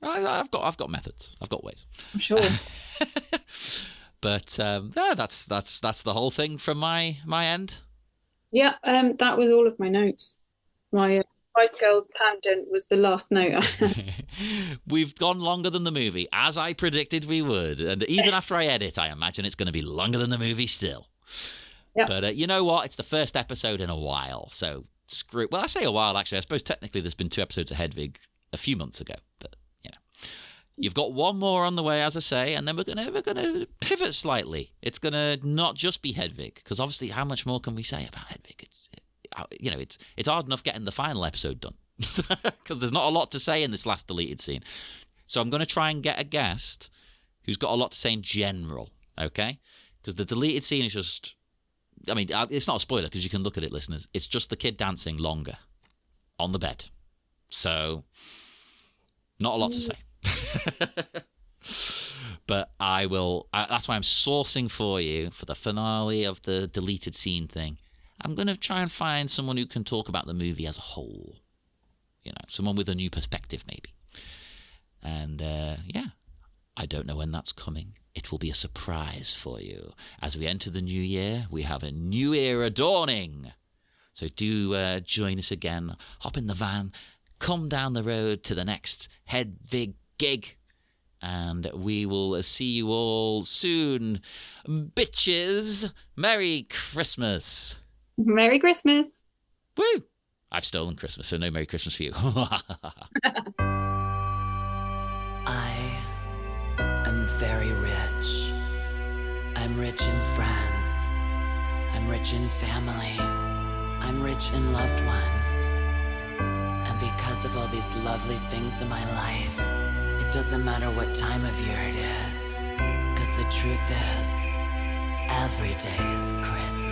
I've got methods. I've got ways. I'm sure. But that's the whole thing from my end. Yeah, that was all of my notes. My Spice Girls tangent was the last note I had. We've gone longer than the movie, as I predicted we would. And even after I edit, I imagine it's going to be longer than the movie still. Yep. But you know what? It's the first episode in a while, so screw. Well, I say a while, actually. I suppose technically there's been 2 episodes of Hedwig a few months ago, but you know, you've got one more on the way, as I say, and then we're gonna pivot slightly. It's gonna not just be Hedwig, because obviously, how much more can we say about Hedwig? It's hard enough getting the final episode done because there's not a lot to say in this last deleted scene. So I'm gonna try and get a guest who's got a lot to say in general, okay? Because the deleted scene is just. I mean, it's not a spoiler because you can look at it, listeners. It's just the kid dancing longer on the bed. So, not a lot to say. But I will. That's why I'm sourcing for you for the finale of the deleted scene thing. I'm going to try and find someone who can talk about the movie as a whole. You know, someone with a new perspective, maybe. And yeah, I don't know when that's coming. It will be a surprise for you. As we enter the new year, we have a new era dawning. So do join us again. Hop in the van. Come down the road to the next Hedwig gig. And we will see you all soon. Bitches, Merry Christmas. Merry Christmas. Woo! I've stolen Christmas, so no Merry Christmas for you. I am very rich. I'm rich in friends. I'm rich in family. I'm rich in loved ones. And because of all these lovely things in my life, it doesn't matter what time of year it is. 'Cause the truth is, every day is Christmas.